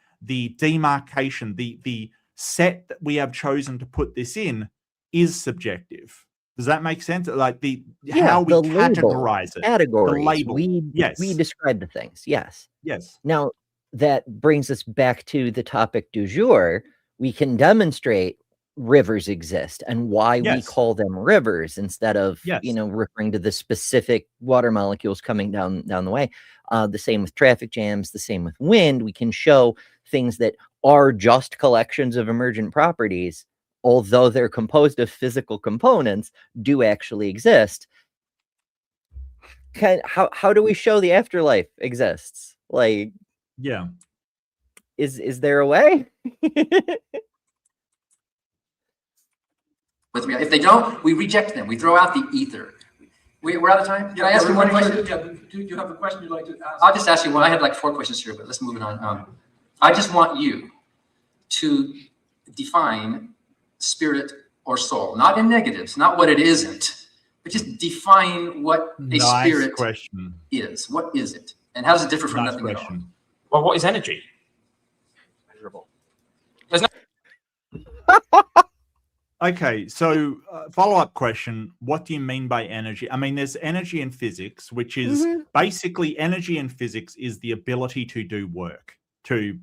[SPEAKER 2] demarcation, the set that we have chosen to put this in is subjective. Does that make sense? Like how we categorize it.
[SPEAKER 1] Categories.
[SPEAKER 2] The label.
[SPEAKER 1] We describe the things. Yes.
[SPEAKER 2] Yes.
[SPEAKER 1] Now, that brings us back to the topic du jour. We can demonstrate rivers exist and why we call them rivers instead of, referring to the specific water molecules coming down the way. The same with traffic jams, the same with wind. We can show things that are just collections of emergent properties, although they're composed of physical components, do actually exist. How do we show the afterlife exists? Like,
[SPEAKER 2] yeah,
[SPEAKER 1] is there a way?
[SPEAKER 3] If they don't, we reject them. We throw out the ether. We're out of time. Can I ask you one question?
[SPEAKER 5] Do you have a question you'd like to ask?
[SPEAKER 3] I'll just ask you one. I had like 4 questions here, but let's move it on. I just want you to define spirit or soul, not in negatives, not what it isn't, but just define what a spirit is. What is it? And how does it differ from nothing at all?
[SPEAKER 4] Well, what is energy? Measurable.
[SPEAKER 2] Okay, so follow-up question, what do you mean by energy? I mean, there's energy in physics, which is basically energy in physics is the ability to do work, to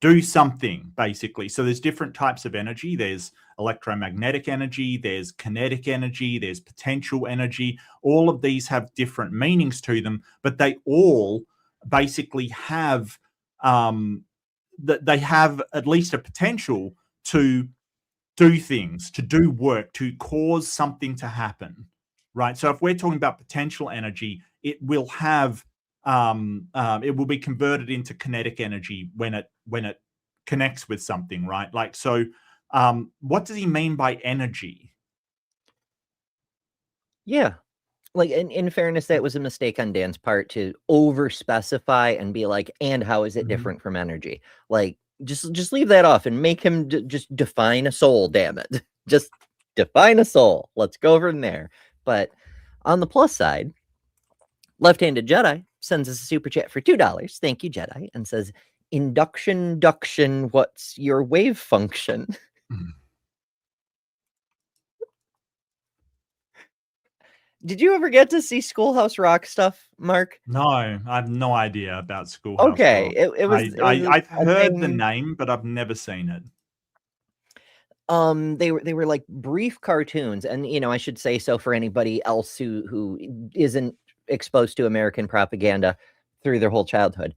[SPEAKER 2] do something, basically. So there's different types of energy. There's electromagnetic energy, there's kinetic energy, there's potential energy. All of these have different meanings to them, but they all basically have they have at least a potential to do things, to do work, to cause something to happen, right? So if we're talking about potential energy, it will have it will be converted into kinetic energy when it connects with something, right? Like, so what does he mean by energy?
[SPEAKER 1] Yeah. Like, in fairness, that was a mistake on Dan's part to over specify and be like, and how is it different from energy? Like, just leave that off and make him just define a soul, damn it. Just define a soul. Let's go from there. But on the plus side, Left-Handed Jedi sends us a super chat for $2. Thank you, Jedi, and says, induction, what's your wave function? Did you ever get to see Schoolhouse Rock stuff, Mark?
[SPEAKER 2] No, I have no idea about Schoolhouse
[SPEAKER 1] Okay,
[SPEAKER 2] Rock. I've heard the
[SPEAKER 1] thing.
[SPEAKER 2] name, but I've never seen it.
[SPEAKER 1] They were like brief cartoons, and I should say so for anybody else who isn't exposed to American propaganda through their whole childhood.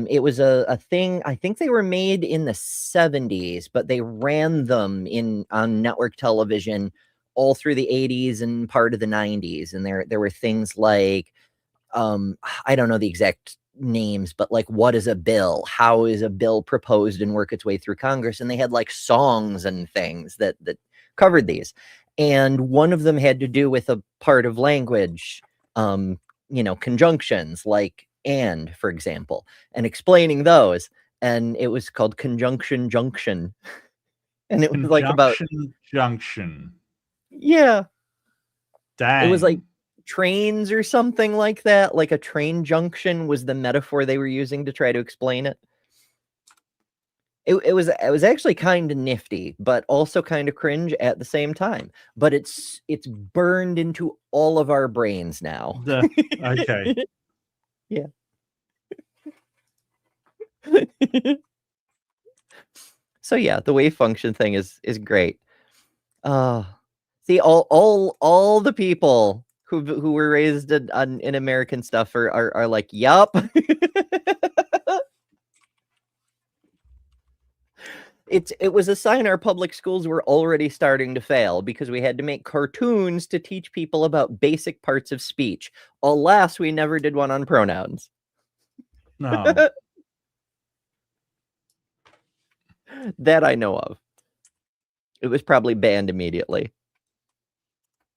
[SPEAKER 1] It was a thing. I think they were made in the 70s, but they ran them on network television all through the 80s and part of the 90s. And there were things like, I don't know the exact names, but like, what is a bill? How is a bill proposed and work its way through Congress? And they had like songs and things that covered these. And one of them had to do with a part of language, conjunctions like and, for example, and explaining those. And it was called Conjunction Junction. And it was like about
[SPEAKER 2] junction.
[SPEAKER 1] Yeah.
[SPEAKER 2] Dang.
[SPEAKER 1] It was like trains or something like that. Like a train junction was the metaphor they were using to try to explain it. It was actually kind of nifty, but also kind of cringe at the same time. But it's burned into all of our brains now.
[SPEAKER 2] Okay.
[SPEAKER 1] Yeah. So yeah, the wave function thing is great. See, all the people who were raised in American stuff are like, yup. It was a sign our public schools were already starting to fail because we had to make cartoons to teach people about basic parts of speech. Alas, we never did one on pronouns.
[SPEAKER 2] No.
[SPEAKER 1] That I know of. It was probably banned immediately.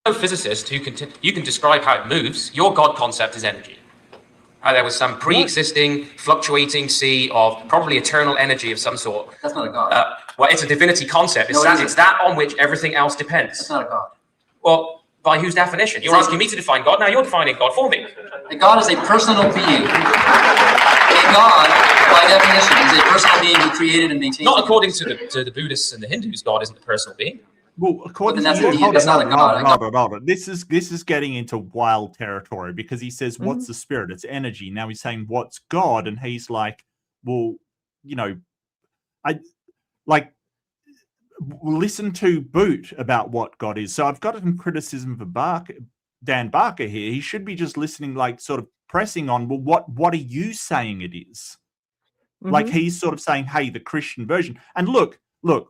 [SPEAKER 4] No physicist who you can describe how it moves. Your God concept is energy. There was some pre-existing fluctuating sea of probably eternal energy of some sort.
[SPEAKER 3] That's not a God.
[SPEAKER 4] Well, it's a divinity concept. It's that on which everything else depends.
[SPEAKER 3] That's not a God.
[SPEAKER 4] Well, by whose definition? You're asking me to define God. Now you're defining God for me.
[SPEAKER 3] A God is a personal being. A God, by definition, is a personal being who created and maintains.
[SPEAKER 4] Not according to the Buddhists and the Hindus, God isn't a personal being.
[SPEAKER 2] Well, according
[SPEAKER 3] Well,
[SPEAKER 2] to
[SPEAKER 3] then
[SPEAKER 2] you,
[SPEAKER 3] that's not a God.
[SPEAKER 2] hold on. This is getting into wild territory because he says, "What's the spirit? It's energy." Now he's saying, "What's God?" And he's like, "Well, listen to Boot about what God is." So I've got some criticism for Dan Barker here. He should be just listening, like sort of pressing on. Well, what are you saying it is? Like he's sort of saying, "Hey, the Christian version." And look,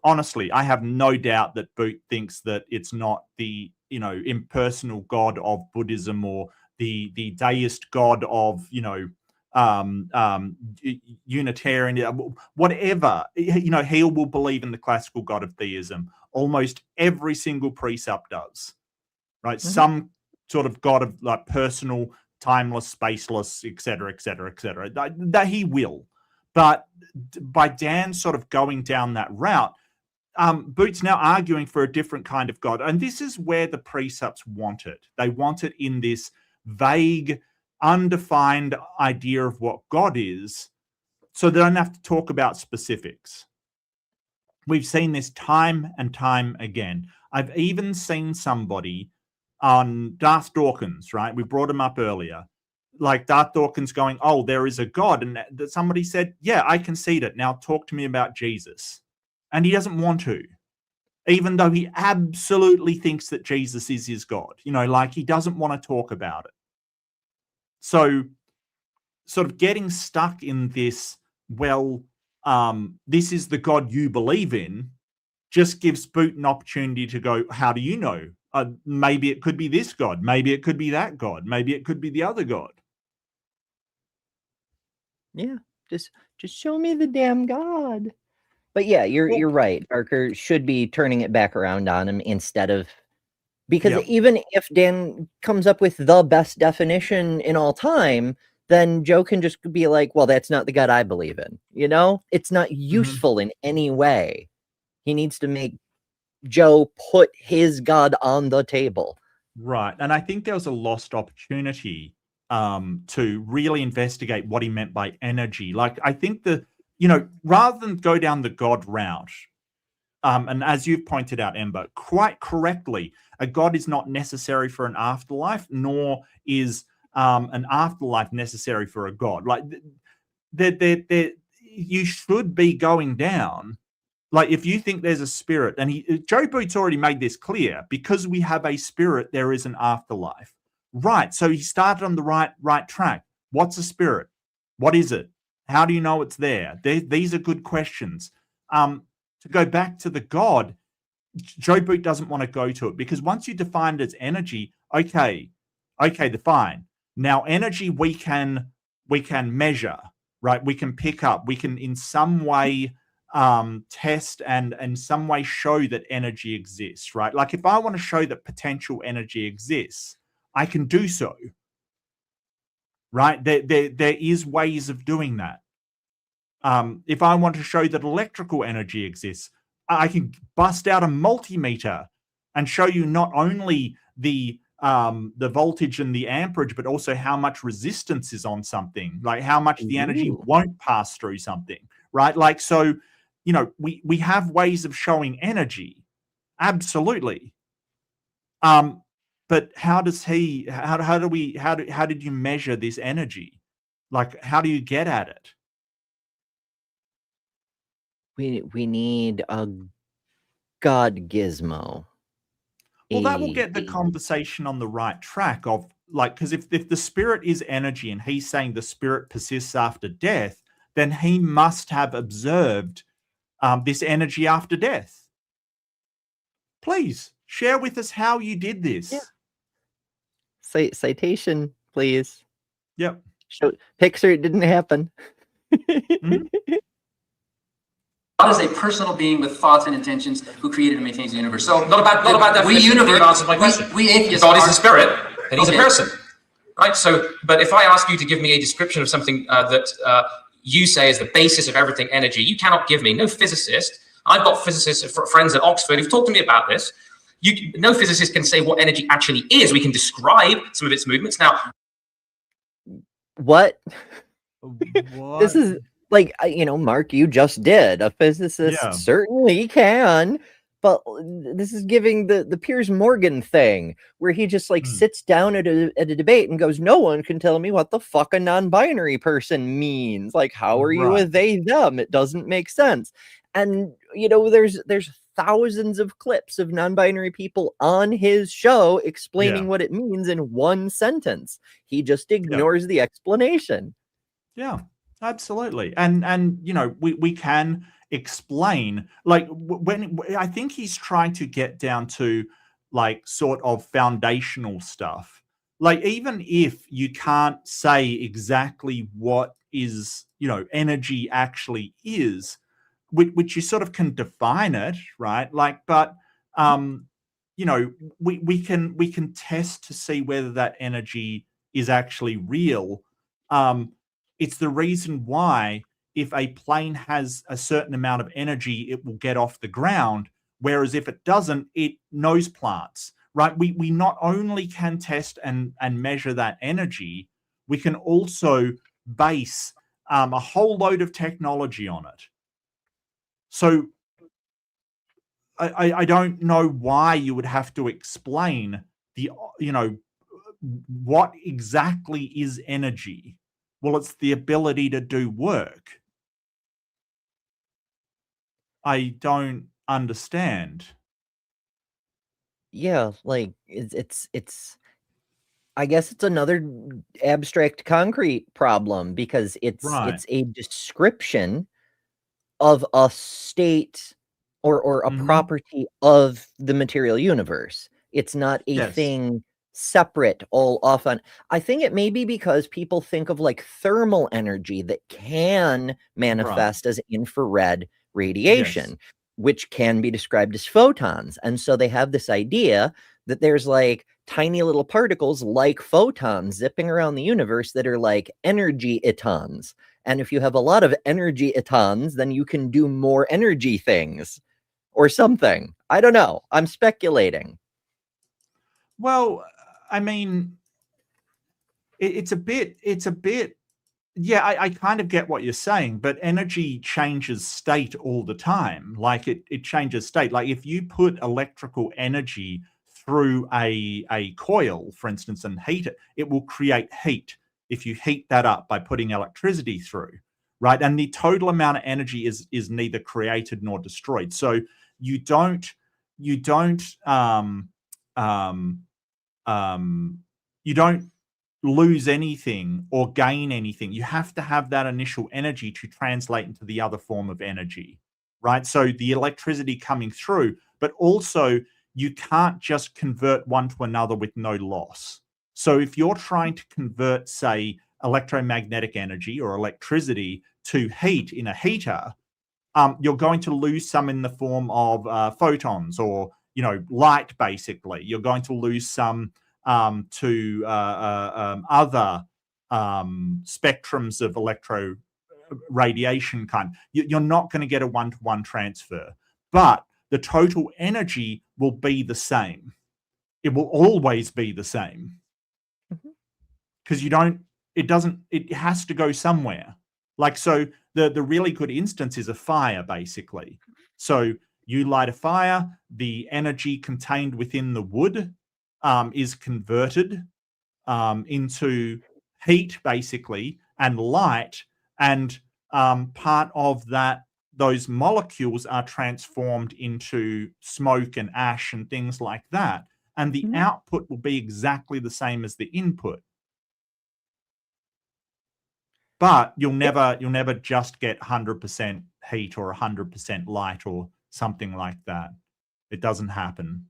[SPEAKER 2] honestly, I have no doubt that Boot thinks that it's not the, impersonal God of Buddhism or the deist God of, Unitarian, whatever. He will believe in the classical God of theism. Almost every single precept does, right? Some sort of God of like personal, timeless, spaceless, et cetera, et cetera, et cetera. That he will. But by Dan sort of going down that route, Boot's now arguing for a different kind of God. And this is where the precepts want it. They want it in this vague, undefined idea of what God is, so they don't have to talk about specifics. We've seen this time and time again. I've even seen somebody on Darth Dawkins, right? We brought him up earlier. Like Darth Dawkins going, "Oh, there is a God." And that somebody said, "Yeah, I concede it. Now talk to me about Jesus." And he doesn't want to. even though he absolutely thinks that Jesus is his God. You know, like he doesn't want to talk about it. So sort of getting stuck in this, well, this is the God you believe in, just gives Boot an opportunity to go, how do you know? Maybe it could be this God. Maybe it could be that God. Maybe it could be the other God.
[SPEAKER 1] Yeah, just show me the damn God. But yeah, you're right. Parker should be turning it back around on him instead of, because
[SPEAKER 2] Yep.
[SPEAKER 1] even if Dan comes up with the best definition in all time, then Joe can just be like, well, that's not the God I believe in. You know, it's not useful in any way. He needs to make Joe put his God on the table.
[SPEAKER 2] Right. And I think there was a lost opportunity to really investigate what he meant by energy. Like, I think rather than go down the God route, and as you've pointed out, Ember, quite correctly, a God is not necessary for an afterlife, nor is an afterlife necessary for a God. Like, you should be going down. Like, if you think there's a spirit, and Joe Boot's already made this clear, because we have a spirit, there is an afterlife. Right. So he started on the right track. What's a spirit? What is it? How do you know it's there? These are good questions. To go back to the God, Joe Boot doesn't want to go to it, because once you define it as energy, okay, fine. Now, energy we can measure, right? We can pick up. We can in some way test and in some way show that energy exists, right? Like, if I want to show that potential energy exists, I can do so, right? There is ways of doing that. If I want to show that electrical energy exists, I can bust out a multimeter and show you not only the voltage and the amperage, but also how much resistance is on something, like how much the energy won't pass through something, right? Like, so, you know, we have ways of showing energy, absolutely. But how did you measure this energy? Like, how do you get at it?
[SPEAKER 1] We need a God gizmo.
[SPEAKER 2] Well, that will get the conversation on the right track of, like, because if the spirit is energy and he's saying the spirit persists after death, then he must have observed this energy after death. Please share with us how you did this.
[SPEAKER 1] Yeah. Citation, please.
[SPEAKER 2] Yep.
[SPEAKER 1] Picture it didn't happen.
[SPEAKER 2] Mm-hmm.
[SPEAKER 3] God is a personal being with thoughts and intentions who created and maintains the universe. So
[SPEAKER 4] Not a bad definition. You've answered my question.
[SPEAKER 3] We atheists.
[SPEAKER 4] God is a spirit, and he's a person, right? So, but if I ask you to give me a description of something that you say is the basis of everything, energy, you cannot give me. No physicist. I've got physicists, friends at Oxford who've talked to me about this. No physicist can say what energy actually is. We can describe some of its movements. Now,
[SPEAKER 1] what? This is like, Mark, you just did. A physicist certainly can, but this is giving the Piers Morgan thing, where he just sits down at a debate and goes, no one can tell me what the fuck a non-binary person means. Like, how are you a they, them? It doesn't make sense. And, there's thousands of clips of non-binary people on his show explaining what it means in one sentence. He just ignores the explanation.
[SPEAKER 2] Yeah, absolutely. And we can explain, like, when I think he's trying to get down to, like, sort of foundational stuff. Like, even if you can't say exactly what is, energy actually is, which you sort of can define it, right? Like, but we can test to see whether that energy is actually real. It's the reason why, if a plane has a certain amount of energy, it will get off the ground, whereas if it doesn't, it nose plants, right? We not only can test and measure that energy, we can also base a whole load of technology on it. So I don't know why you would have to explain what exactly is energy. Well, it's the ability to do work. I don't understand.
[SPEAKER 1] Yeah, like it's I guess it's another abstract concrete problem because
[SPEAKER 2] Right.
[SPEAKER 1] it's a description of a state or a
[SPEAKER 2] Hmm.
[SPEAKER 1] property of the material universe. It's not a
[SPEAKER 2] Yes.
[SPEAKER 1] thing separate all off on. I think it may be because people think of like thermal energy that can
[SPEAKER 2] Right.
[SPEAKER 1] manifest as infrared
[SPEAKER 2] Yes.
[SPEAKER 1] radiation, which can be described as photons. And so they have this idea that there's like tiny little particles like photons zipping around the universe that are like energy itons. And if you have a lot of energy itons, then you can do more energy things or something. I don't know. I'm speculating.
[SPEAKER 2] Well, I mean, it's a bit, yeah, I kind of get what you're saying, but energy changes state all the time. Like it changes state. Like if you put electrical energy through a coil, for instance, and heat it, it will create heat if you heat that up by putting electricity through, right? And the total amount of energy is neither created nor destroyed. So you don't you don't um, um, you don't lose anything or gain anything. You have to have that initial energy to translate into the other form of energy, right? So the electricity coming through, but also you can't just convert one to another with no loss. So if you're trying to convert, say, electromagnetic energy or electricity to heat in a heater, you're going to lose some in the form of photons or light. Basically, you're going to lose some to other spectrums of electro radiation kind. You're not going to get a one-to-one transfer, but the total energy will be the same. It will always be the same
[SPEAKER 1] Mhm.
[SPEAKER 2] because it has to go somewhere. Like, so the really good instance is a fire, basically. So you light a fire, the energy contained within the wood is converted into heat, basically, and light, and part of that, those molecules are transformed into smoke and ash and things like that, and the
[SPEAKER 1] Mhm.
[SPEAKER 2] output will be exactly the same as the input. But you'll never just get 100% heat or 100% light or something like that. It doesn't happen.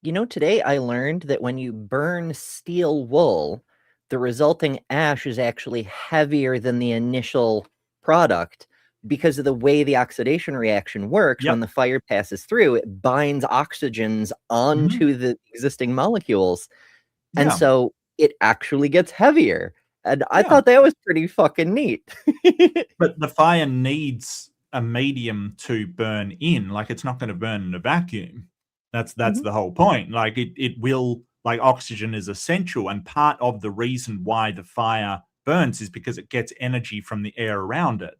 [SPEAKER 1] Today I learned that when you burn steel wool, the resulting ash is actually heavier than the initial product because of the way the oxidation reaction works. When
[SPEAKER 2] Yep.
[SPEAKER 1] the fire passes through, it binds oxygens
[SPEAKER 2] Mhm.
[SPEAKER 1] onto the existing molecules. And
[SPEAKER 2] Yeah.
[SPEAKER 1] so it actually gets heavier. And I
[SPEAKER 2] Yeah.
[SPEAKER 1] thought that was pretty fucking neat.
[SPEAKER 2] But the fire needs a medium to burn in. Like, it's not gonna burn in a vacuum. That's
[SPEAKER 1] Mhm.
[SPEAKER 2] the whole point. Like, it will, like, oxygen is essential, and part of the reason why the fire burns is because it gets energy from the air around it.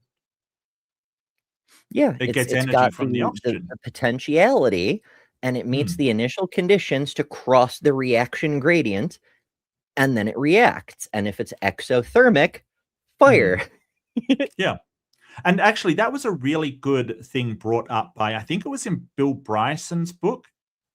[SPEAKER 1] Yeah,
[SPEAKER 2] It gets
[SPEAKER 1] it's
[SPEAKER 2] energy
[SPEAKER 1] got
[SPEAKER 2] from the
[SPEAKER 1] the
[SPEAKER 2] oxygen.
[SPEAKER 1] potentiality, and it meets
[SPEAKER 2] Mm.
[SPEAKER 1] the initial conditions to cross the reaction gradient, and then it reacts. And if it's exothermic,
[SPEAKER 2] Mhm.
[SPEAKER 1] fire.
[SPEAKER 2] Yeah. And actually, that was a really good thing brought up by, I think it was in Bill Bryson's book,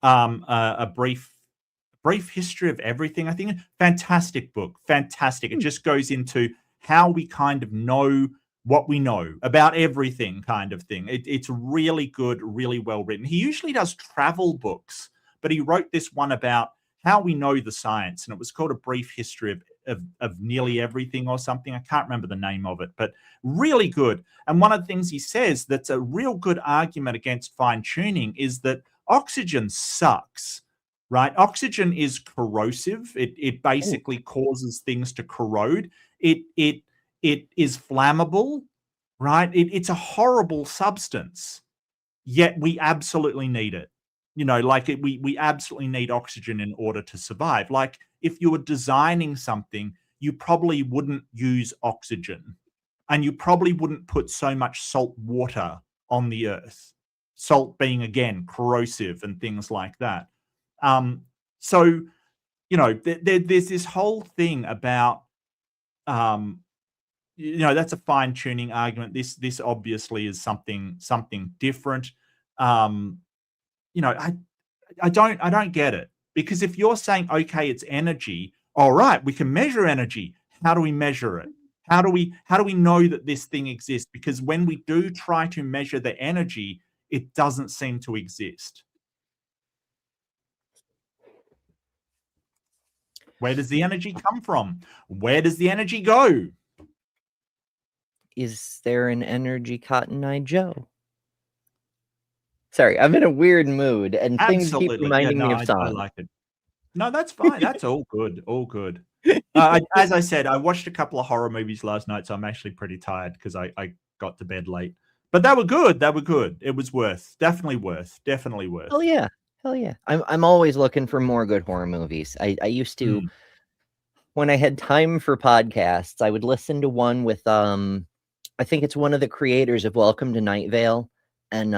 [SPEAKER 2] a brief history of everything. I think fantastic book, fantastic. It
[SPEAKER 1] Hmm.
[SPEAKER 2] just goes into how we kind of know what we know about everything, kind of thing. It's really good, really well written. He usually does travel books, but he wrote this one about how we know the science, and it was called A Brief History of Nearly Everything or something. I can't remember the name of it, but really good. And one of the things he says that's a real good argument against fine tuning is that oxygen sucks, right? Oxygen is corrosive. It
[SPEAKER 1] Oh,
[SPEAKER 2] basically causes things to corrode. It is flammable, right? It's a horrible substance, yet we absolutely need it. Like, we absolutely need oxygen in order to survive. Like, if you were designing something, you probably wouldn't use oxygen, and you probably wouldn't put so much salt water on the earth. Salt being, again, corrosive and things like that. So there's this whole thing about um, that's a fine tuning argument. This obviously is something different. Um, I I don't get it, because if you're saying, okay, it's energy, all right, we can measure energy. How do we measure it? How do we know that this thing exists? Because when we do try to measure the energy, it doesn't seem to exist. Where does the energy come from? Where does the energy go?
[SPEAKER 1] Is there an energy Cotton Eye Joe? Sorry, I'm in a weird mood, and things keep
[SPEAKER 2] Absolutely.
[SPEAKER 1] reminding me of
[SPEAKER 2] I
[SPEAKER 1] songs.
[SPEAKER 2] like it. No, that's fine. That's all good. All good. As I said, I watched a couple of horror movies last night, so I'm actually pretty tired because I got to bed late. But they were good. They were good. It was worth. Definitely worth. Definitely worth.
[SPEAKER 1] Hell yeah. Hell yeah. I'm always looking for more good horror movies. I used to, when I had time for podcasts, I would listen to one with I think it's one of the creators of Welcome to Night Vale, and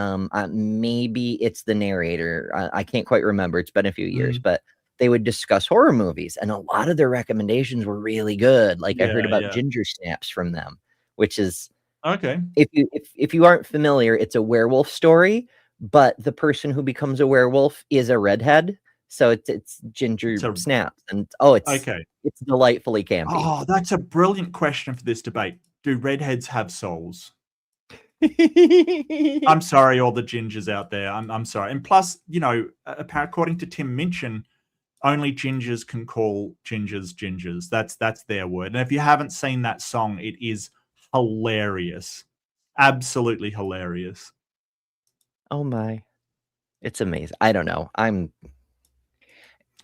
[SPEAKER 1] maybe it's the narrator. I can't quite remember. It's been a few years, but they would discuss horror movies, and a lot of their recommendations were really good. Like I heard about Ginger Snaps from them, which is
[SPEAKER 2] okay.
[SPEAKER 1] If you aren't familiar, it's a werewolf story, but the person who becomes a werewolf is a redhead. So it's Ginger Snaps, and it's delightfully campy.
[SPEAKER 2] Oh, that's a brilliant question for this debate. Do redheads have souls? I'm sorry, all the gingers out there. I'm sorry. And plus, you know, according to Tim Minchin, only gingers can call gingers gingers. That's their word. And if you haven't seen that song, it is hilarious. Absolutely hilarious.
[SPEAKER 1] Oh my. It's amazing. I don't know.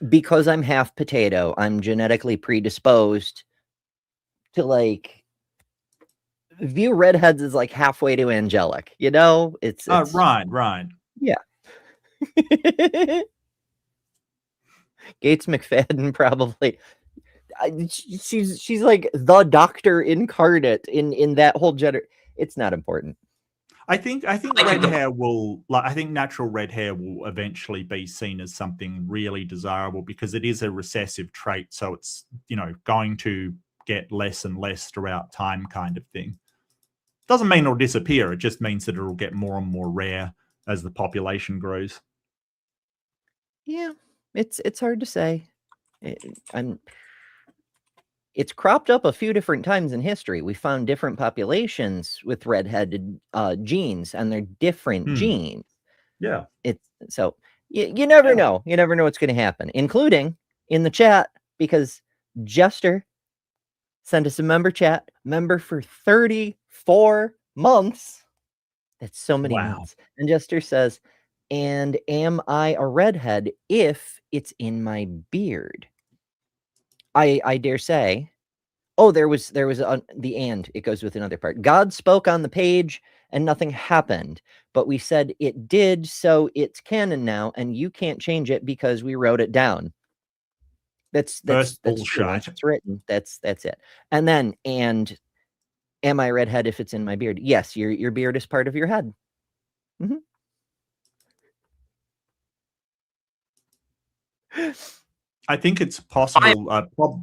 [SPEAKER 1] Because I'm half potato, I'm genetically predisposed to like view redheads as like halfway to angelic, you know? It's
[SPEAKER 2] right.
[SPEAKER 1] Yeah. Gates McFadden probably she's like the doctor incarnate in that whole gender. It's not important.
[SPEAKER 2] I think red hair will, like, I think natural red hair will eventually be seen as something really desirable because it is a recessive trait. So it's, you know, going to get less and less throughout time, kind of thing. Doesn't mean it'll disappear. It just means that it'll get more and more rare as the population grows.
[SPEAKER 1] Yeah, it's hard to say. It's cropped up a few different times in history. We found different populations with redheaded genes, and they're different genes.
[SPEAKER 2] Yeah.
[SPEAKER 1] So you never know. You never know what's going to happen, including in the chat, because Jester sent us a member for 34 months. That's so many months. And Jester says, and am I a redhead if it's in my beard? I dare say. Oh, there was the and. It goes with another part. God spoke on the page and nothing happened, but we said it did, so it's canon now, and you can't change it because we wrote it down. That's
[SPEAKER 2] bullshit.
[SPEAKER 1] It's written. That's it. And then, and am I redhead if it's in my beard? Yes, your beard is part of your head. Mm-hmm.
[SPEAKER 2] I think it's possible.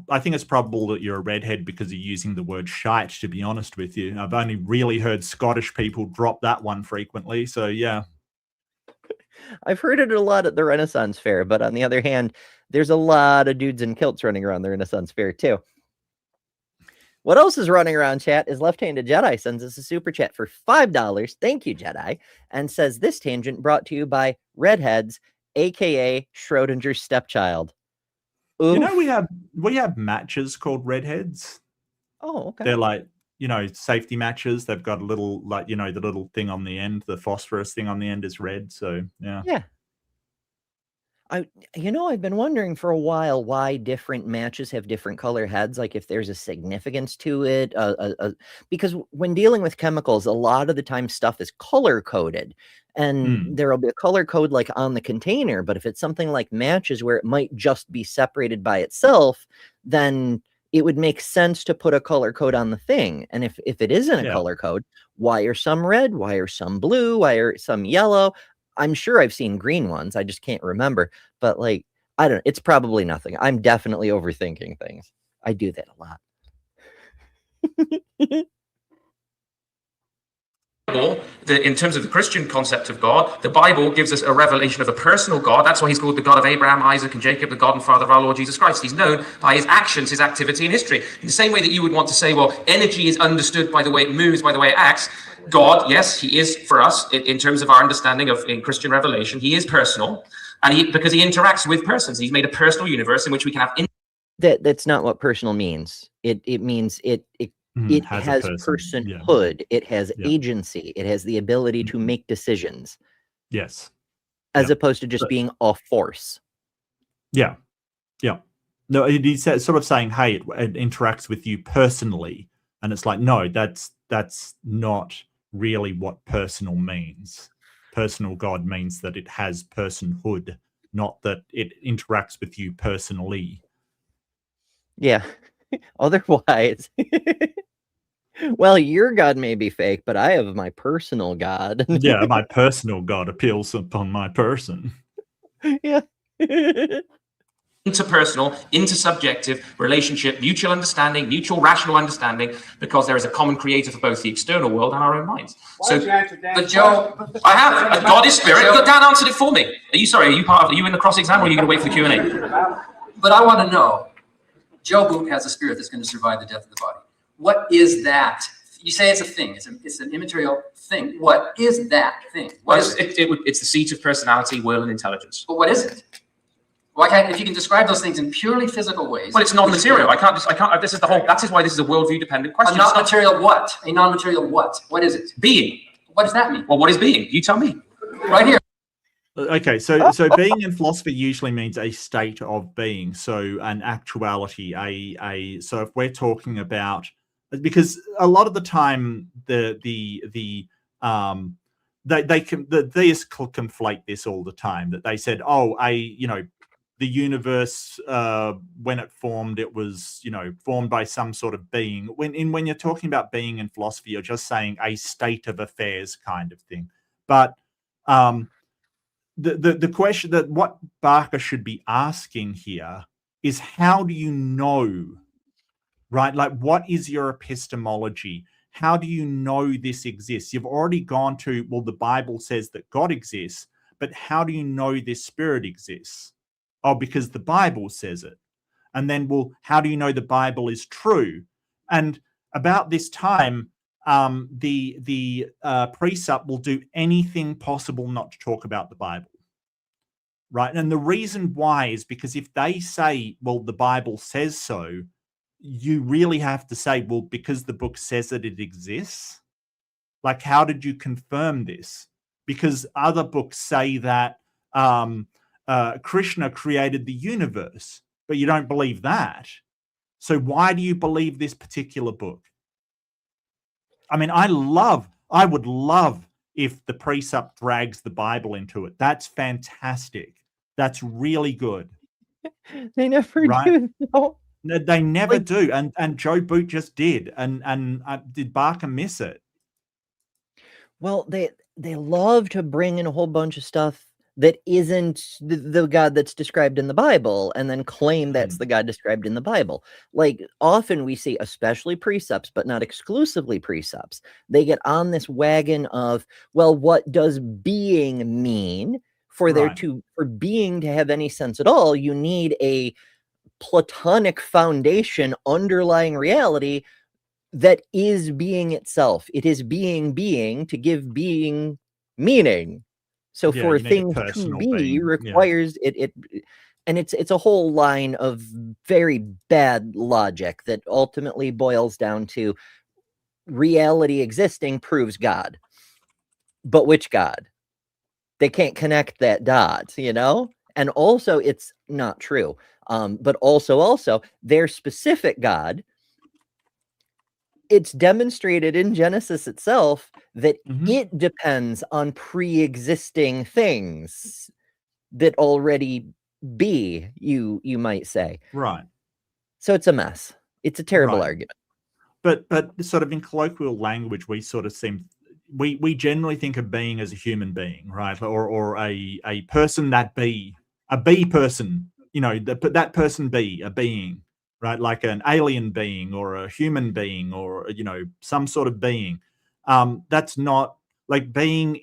[SPEAKER 2] I think it's probable that you're a redhead because you're using the word shite, to be honest with you. I've only really heard Scottish people drop that one frequently. So, yeah.
[SPEAKER 1] I've heard it a lot at the Renaissance Fair, but on the other hand, there's a lot of dudes in kilts running around the Renaissance Fair, too. What else is running around, chat, is Left-Handed Jedi sends us a super chat for $5. Thank you, Jedi. And says, this tangent brought to you by Redheads, a.k.a. Schrodinger's stepchild. Oof.
[SPEAKER 2] You know, we have matches called Redheads.
[SPEAKER 1] Oh, okay.
[SPEAKER 2] They're like, you know, safety matches. They've got a little, like, you know, the little thing on the end, the phosphorus thing on the end is red. So, yeah.
[SPEAKER 1] Yeah. I've been wondering for a while why different matches have different color heads, like if there's a significance to it, because when dealing with chemicals, a lot of the time stuff is color coded, and there'll be a color code like on the container, but if it's something like matches where it might just be separated by itself, then it would make sense to put a color code on the thing. And if it isn't a color code, why are some red? Why are some blue? Why are some yellow? I'm sure I've seen green ones. I just can't remember. But like, I don't know. It's probably nothing. I'm definitely overthinking things. I do that a lot.
[SPEAKER 4] in terms of the Christian concept of God, the Bible gives us a revelation of a personal God. That's why he's called the God of Abraham, Isaac, and Jacob, the God and Father of our Lord Jesus Christ. He's known by his actions, his activity, and history. In the same way that you would want to say, well, energy is understood by the way it moves, by the way it acts. God, yes, he is for us in terms of our understanding of in Christian revelation. He is personal, and because he interacts with persons. He's made a personal universe in which we can have.
[SPEAKER 1] That's not what personal means. It means it has personhood. Yeah. It has agency. It has the ability to make decisions.
[SPEAKER 2] Yes.
[SPEAKER 1] As opposed to just being a force.
[SPEAKER 2] Yeah. Yeah. No, it is sort of saying, hey, it interacts with you personally. And it's like, no, that's not really what personal means. Personal God means that it has personhood, not that it interacts with you personally.
[SPEAKER 1] Yeah. Otherwise, well, your God may be fake, but I have my personal God.
[SPEAKER 2] Yeah, my personal God appeals upon my person.
[SPEAKER 1] Yeah.
[SPEAKER 4] Interpersonal, intersubjective relationship, mutual understanding, mutual rational understanding, because there is a common creator for both the external world and our own minds. So,
[SPEAKER 3] but Joe,
[SPEAKER 4] I have. God is spirit. Dan answered it for me. Are you in the cross-exam, or are you going to wait for the Q&A?
[SPEAKER 3] But I want to know, Joe Boot has a spirit that's going to survive the death of the body. What is that? You say it's a thing. It's an immaterial thing. What is that thing?
[SPEAKER 4] It's the seat of personality, will, and intelligence.
[SPEAKER 3] But what is it? Why can't, if you can describe those things in purely physical ways?
[SPEAKER 4] Well, it's non-material. I can't. This is the whole. That is why this is a worldview-dependent question.
[SPEAKER 3] A non-material what? A non-material what? What is it?
[SPEAKER 4] Being.
[SPEAKER 3] What does that mean?
[SPEAKER 4] Well, what is being? You tell me.
[SPEAKER 3] Right here.
[SPEAKER 2] Okay, so being in philosophy usually means a state of being, so an actuality. So if we're talking about, because a lot of the time the theists conflate this all the time, that they said, the universe, when it formed, it was, formed by some sort of being. When you're talking about being in philosophy, you're just saying a state of affairs kind of thing. But the question that what Barker should be asking here is, how do you know, right? Like, what is your epistemology? How do you know this exists? You've already gone to, well, the Bible says that God exists, but how do you know this spirit exists? Oh, because the Bible says it. And then, well, how do you know the Bible is true? And about this time, the precept will do anything possible not to talk about the Bible, right? And the reason why is because if they say, well, the Bible says so, you really have to say, well, because the book says that it exists. Like, how did you confirm this? Because other books say that Krishna created the universe, but you don't believe that. So why do you believe this particular book? I mean, I would love if the precept drags the Bible into it. That's fantastic. That's really good.
[SPEAKER 1] They never do. No.
[SPEAKER 2] No, they never do. And Joe Boot just did. And did Barker miss it?
[SPEAKER 1] Well, they love to bring in a whole bunch of stuff that isn't the God that's described in the Bible, and then claim that's the God described in the Bible. Like, often we see, especially precepts, but not exclusively precepts, they get on this wagon of, well, what does being mean? For being to have any sense at all, you need a Platonic foundation underlying reality that is being itself. It is being to give being meaning. So for things to be requires it, and it's a whole line of very bad logic that ultimately boils down to reality existing proves God. But which God? They can't connect that dot, And also it's not true. But also their specific God, it's demonstrated in Genesis itself that it depends on pre-existing things that already be, you might say.
[SPEAKER 2] Right.
[SPEAKER 1] So it's a mess. It's a terrible argument.
[SPEAKER 2] But sort of in colloquial language, we sort of we generally think of being as a human being, right? Or a person that be, a bee person, that person be a being, right? Like an alien being or a human being or, some sort of being. That's not Like being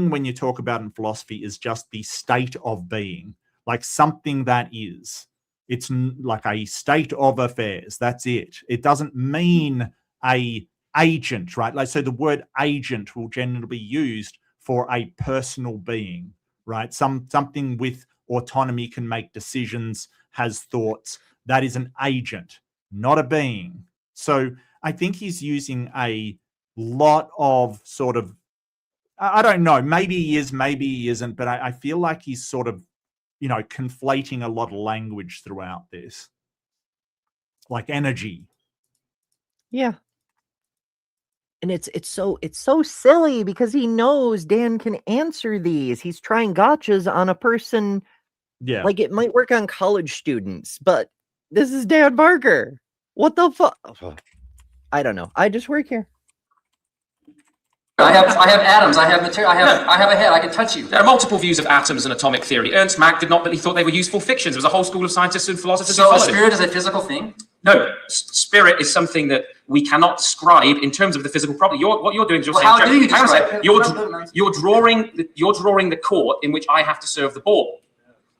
[SPEAKER 2] when you talk about in philosophy is just the state of being, like something that is. It's like a state of affairs. That's it. It doesn't mean a agent, right? Like, so the word agent will generally be used for a personal being, right? Something with autonomy, can make decisions, has thoughts. That is an agent, not a being. So I think he's using a lot of sort of, I don't know, maybe he is, maybe he isn't, but I feel like he's sort of, you know, conflating a lot of language throughout this, like energy.
[SPEAKER 1] Yeah. And it's so silly because he knows Dan can answer these. He's trying gotchas on a person.
[SPEAKER 2] Yeah.
[SPEAKER 1] Like, it might work on college students, but this is Dan Barker. What the fuck? I don't know. I just work here.
[SPEAKER 3] I have atoms. I have material. I have a head. I can touch you.
[SPEAKER 4] There are multiple views of atoms and atomic theory. Ernst Mach did not, but he thought they were useful fictions. There was a whole school of scientists and philosophers who
[SPEAKER 3] So a
[SPEAKER 4] followed him.
[SPEAKER 3] spirit is a physical thing?
[SPEAKER 4] No, spirit is something that we cannot describe in terms of the physical property. What you're doing is you're
[SPEAKER 3] Well,
[SPEAKER 4] saying,
[SPEAKER 3] how do you
[SPEAKER 4] hang on a
[SPEAKER 3] describe
[SPEAKER 4] second.
[SPEAKER 3] it?
[SPEAKER 4] You're drawing the court in which I have to serve the ball.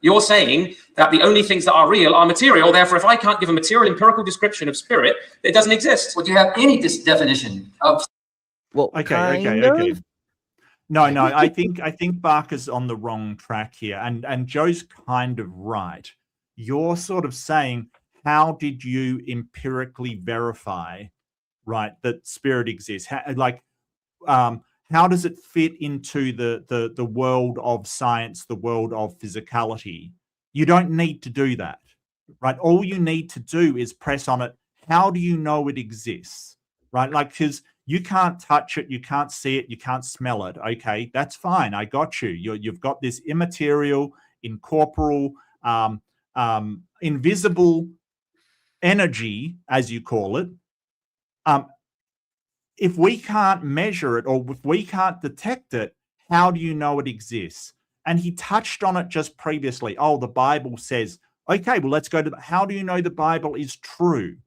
[SPEAKER 4] You're saying that the only things that are real are material. Therefore, if I can't give a material empirical description of spirit, it doesn't exist.
[SPEAKER 3] Well, do you have any definition of?
[SPEAKER 1] Well,
[SPEAKER 2] Okay. No, I think Barker's on the wrong track here, and Joe's kind of right. You're sort of saying, how did you empirically verify, right, that spirit exists? How does it fit into the world of science, the world of physicality? You don't need to do that, right? All you need to do is press on it. How do you know it exists, right? Like, because you can't touch it, you can't see it, you can't smell it. Okay, that's fine. I got you. You've got this immaterial, incorporeal, invisible energy, as you call it. If we can't measure it, or if we can't detect it, how do you know it exists? And he touched on it just previously. Oh, the Bible says, okay, well, let's go to how do you know the Bible is true?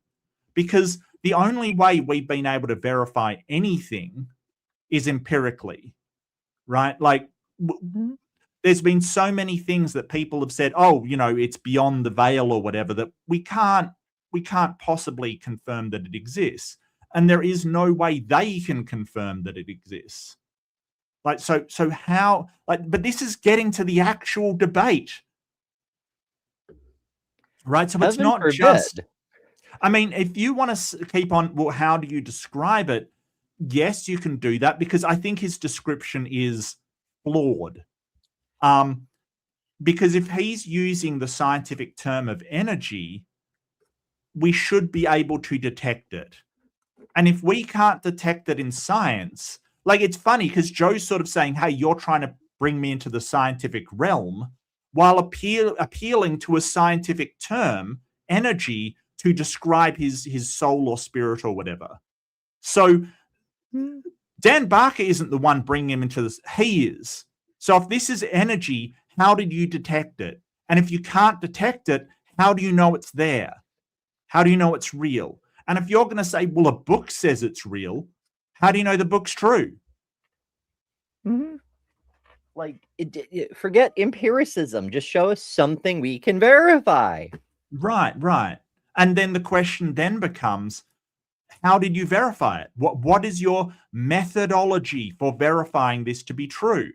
[SPEAKER 2] Because the only way we've been able to verify anything is empirically, right? Like, there's been so many things that people have said, oh, you know, it's beyond the veil or whatever, that we can't possibly confirm that it exists. And there is no way they can confirm that it exists. Like, so how, like, but this is getting to the actual debate, right? So it's not just, I mean, if you want to keep on, well, how do you describe it? Yes, you can do that, because I think his description is flawed. Because if he's using the scientific term of energy, we should be able to detect it. And if we can't detect it in science, like, it's funny because Joe's sort of saying, hey, you're trying to bring me into the scientific realm, while appealing to a scientific term, energy, to describe his soul or spirit or whatever. So Dan Barker isn't the one bringing him into this. He is. So if this is energy, how did you detect it? And if you can't detect it, how do you know it's there? How do you know it's real? And if you're going to say, well, a book says it's real, how do you know the book's true?
[SPEAKER 1] Mm-hmm. Like, forget empiricism. Just show us something we can verify.
[SPEAKER 2] Right. And then the question then becomes, how did you verify it? What is your methodology for verifying this to be true?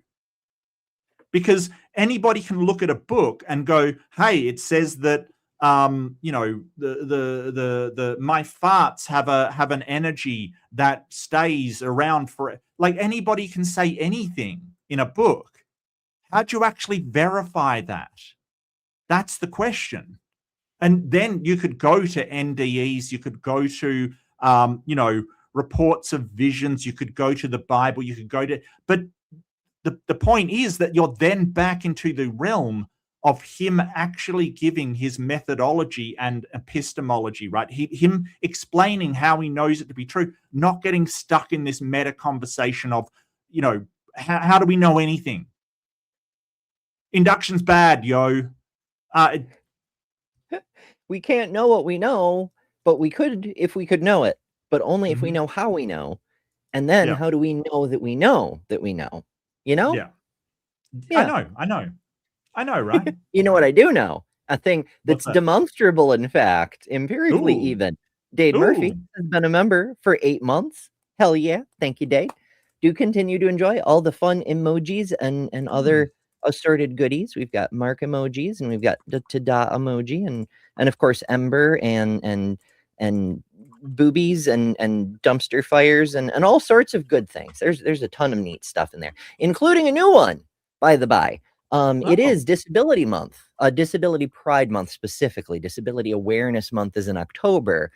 [SPEAKER 2] Because anybody can look at a book and go, hey, it says that you know, the my farts have an energy that stays around for, like, anybody can say anything in a book. How'd you actually verify that? That's the question. And then you could go to NDEs, you could go to you know, reports of visions, you could go to the Bible, you could go to, but the point is that you're then back into the realm of him actually giving his methodology and epistemology, right? Him explaining how he knows it to be true, not getting stuck in this meta conversation of, you know, how do we know anything? Induction's bad, yo.
[SPEAKER 1] We can't know what we know, but we could if we could know it, but only if we know how we know. And then
[SPEAKER 2] Yeah.
[SPEAKER 1] how do we know that we know that we know? You know?
[SPEAKER 2] Yeah.
[SPEAKER 1] Yeah.
[SPEAKER 2] I know, right?
[SPEAKER 1] You know what I do know? A thing that's
[SPEAKER 2] What's that?
[SPEAKER 1] demonstrable, in fact, empirically
[SPEAKER 2] Ooh.
[SPEAKER 1] even. Dade Murphy
[SPEAKER 2] Ooh.
[SPEAKER 1] has been a member for 8 months. Hell yeah. Thank you, Dade. Do continue to enjoy all the fun emojis and other assorted goodies. We've got mark emojis, and we've got the ta-da emoji, and of course Ember and boobies and dumpster fires and all sorts of good things. There's a ton of neat stuff in there, including a new one, by the by. It
[SPEAKER 2] Oh.
[SPEAKER 1] is Disability Month, Disability Pride Month specifically. Disability Awareness Month is in October.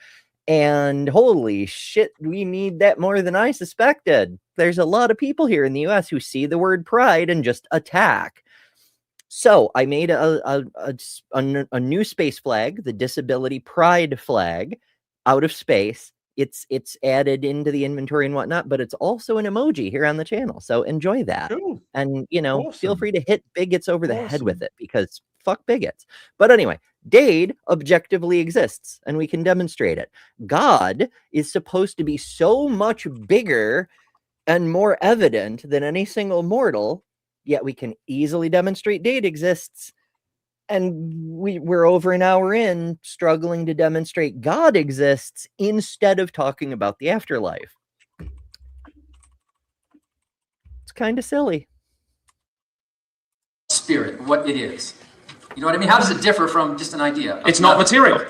[SPEAKER 1] And holy shit, we need that more than I suspected. There's a lot of people here in the US who see the word pride and just attack. So I made a new space flag, the Disability Pride flag, out of space. It's added into the inventory and whatnot, but it's also an emoji here on the channel. So enjoy that.
[SPEAKER 2] Cool.
[SPEAKER 1] And, you know, feel
[SPEAKER 2] Awesome.
[SPEAKER 1] free to hit bigots over the head with
[SPEAKER 2] Awesome.
[SPEAKER 1] it, because fuck bigots. But anyway, Dade objectively exists, and we can demonstrate it. God is supposed to be so much bigger and more evident than any single mortal, yet we can easily demonstrate Dade exists. And we're over an hour in struggling to demonstrate God exists instead of talking about the afterlife. It's kind of silly.
[SPEAKER 3] Spirit, what it is. You know what I mean? How does it differ from just an idea?
[SPEAKER 4] It's not material.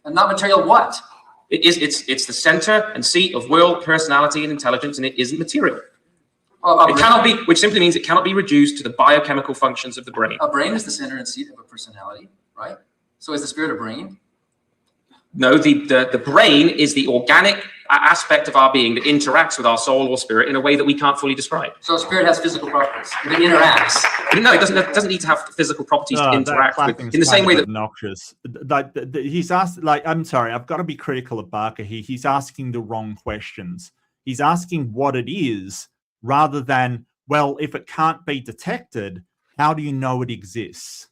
[SPEAKER 3] And not material what?
[SPEAKER 4] It's the center and seat of will, personality, and intelligence, and it isn't material.
[SPEAKER 3] Well,
[SPEAKER 4] It cannot be, which simply means it cannot be reduced to the biochemical functions of the brain.
[SPEAKER 3] a brain is the center and seat of a personality, right? So is the spirit a brain?
[SPEAKER 4] No, the brain is the organic aspect of our being that interacts with our soul or spirit in a way that we can't fully describe.
[SPEAKER 3] So spirit has physical properties. It interacts.
[SPEAKER 4] No, it doesn't need to have physical properties to interact with, in the same way that
[SPEAKER 2] obnoxious. He's asked, like, I'm sorry, I've got to be critical of Barker here. He's asking the wrong questions. He's asking what it is rather than, well, if it can't be detected, how do you know it exists?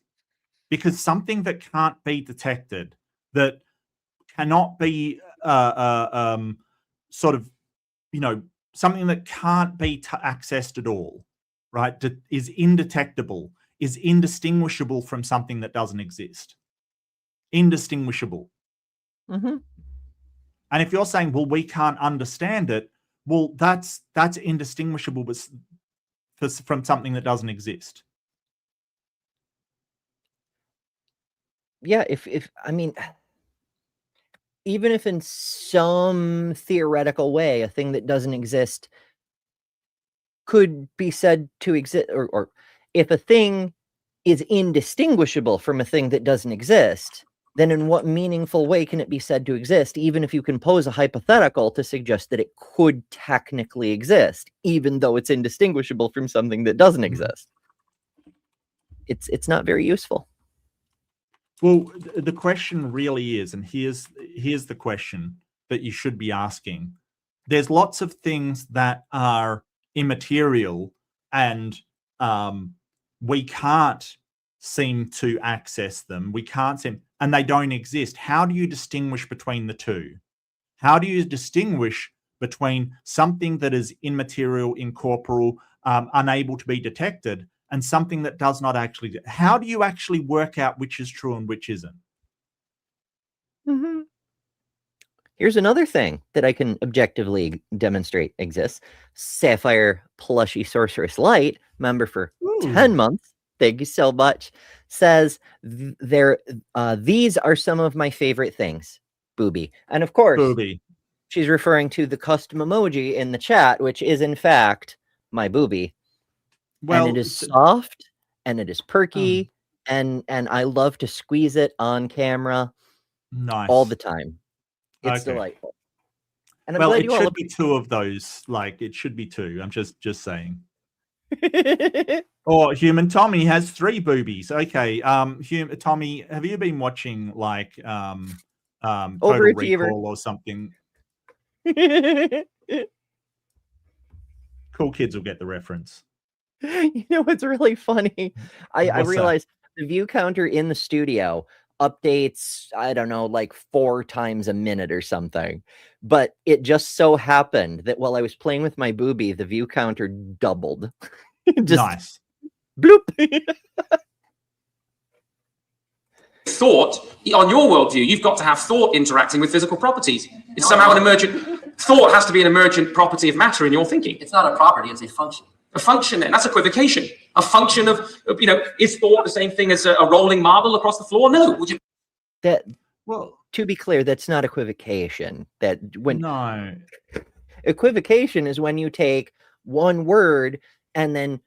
[SPEAKER 2] Because something that can't be detected, that cannot be sort of, you know, something that can't be accessed at all, right, that is indetectable, is indistinguishable from something that doesn't exist. Indistinguishable.
[SPEAKER 1] Mm-hmm.
[SPEAKER 2] And if you're saying, well, we can't understand it, well, that's indistinguishable from something that doesn't exist.
[SPEAKER 1] Yeah, if I mean, even if in some theoretical way a thing that doesn't exist could be said to exist, or if a thing is indistinguishable from a thing that doesn't exist, then in what meaningful way can it be said to exist, even if you can pose a hypothetical to suggest that it could technically exist, even though it's indistinguishable from something that doesn't exist? It's not very useful.
[SPEAKER 2] Well, the question really is, and here's the question that you should be asking. There's lots of things that are immaterial and we can't seem to access them. We can't seem, and they don't exist. How do you distinguish between the two? How do you distinguish between something that is immaterial, incorporeal, unable to be detected, and something that does not actually? How do you actually work out which is true and which isn't?
[SPEAKER 1] Mm-hmm. Here's another thing that I can objectively demonstrate exists. Sapphire Plushy Sorceress Light, member for 10 months, thank you so much, says these are some of my favorite things, Booby. And of course,
[SPEAKER 2] Booby.
[SPEAKER 1] She's referring to the custom emoji in the chat, which is in fact my Booby. Well, and it is soft and it is perky, and I love to squeeze it on camera all the time. It's delightful. And I'm glad
[SPEAKER 2] it should be two of those. Like, it should be two. I'm just saying. Or Human Tommy has 3 boobies. Okay. Tommy, have you been watching like Total Recall or something? Cool kids will get the reference.
[SPEAKER 1] You know what's really funny? I realized the view counter in the studio updates, I don't know, like 4 times a minute or something. But it just so happened that while I was playing with my boobie, the view counter doubled. Just
[SPEAKER 2] Nice.
[SPEAKER 1] bloop.
[SPEAKER 4] Thought, on your worldview, you've got to have thought interacting with physical properties. It's somehow an emergent, thought has to be an emergent property of matter in your thinking.
[SPEAKER 3] It's not a property, it's a function.
[SPEAKER 4] A function, then, that's equivocation. A function of, is thought the same thing as a rolling marble across the floor? No. Would you?
[SPEAKER 2] Well,
[SPEAKER 1] To be clear, that's not equivocation.
[SPEAKER 2] no.
[SPEAKER 1] Equivocation is when you take one word and then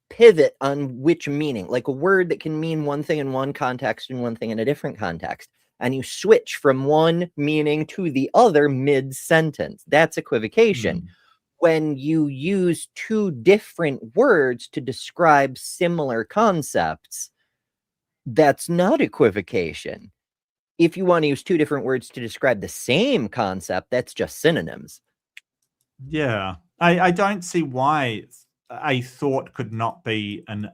[SPEAKER 1] pivot on which meaning, like a word that can mean one thing in one context and one thing in a different context, and you switch from one meaning to the other mid-sentence. That's equivocation. When you use 2 different words to describe similar concepts, that's not equivocation. If you want to use 2 different words to describe the same concept, that's just synonyms.
[SPEAKER 2] Yeah. I don't see why a thought could not be an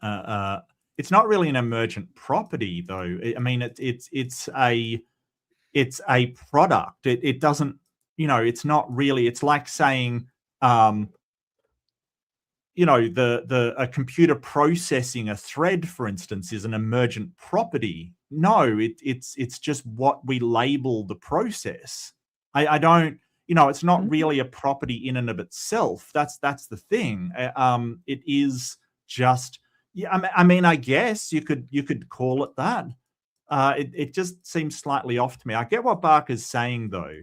[SPEAKER 2] it's not really an emergent property, though. I mean, it's a product. It doesn't, it's not really. It's like saying, a computer processing a thread, for instance, is an emergent property. No, it's just what we label the process. I don't. It's not really a property in and of itself. That's the thing. It is just. Yeah, I mean, I guess you could call it that. It just seems slightly off to me. I get what Barker's saying, though.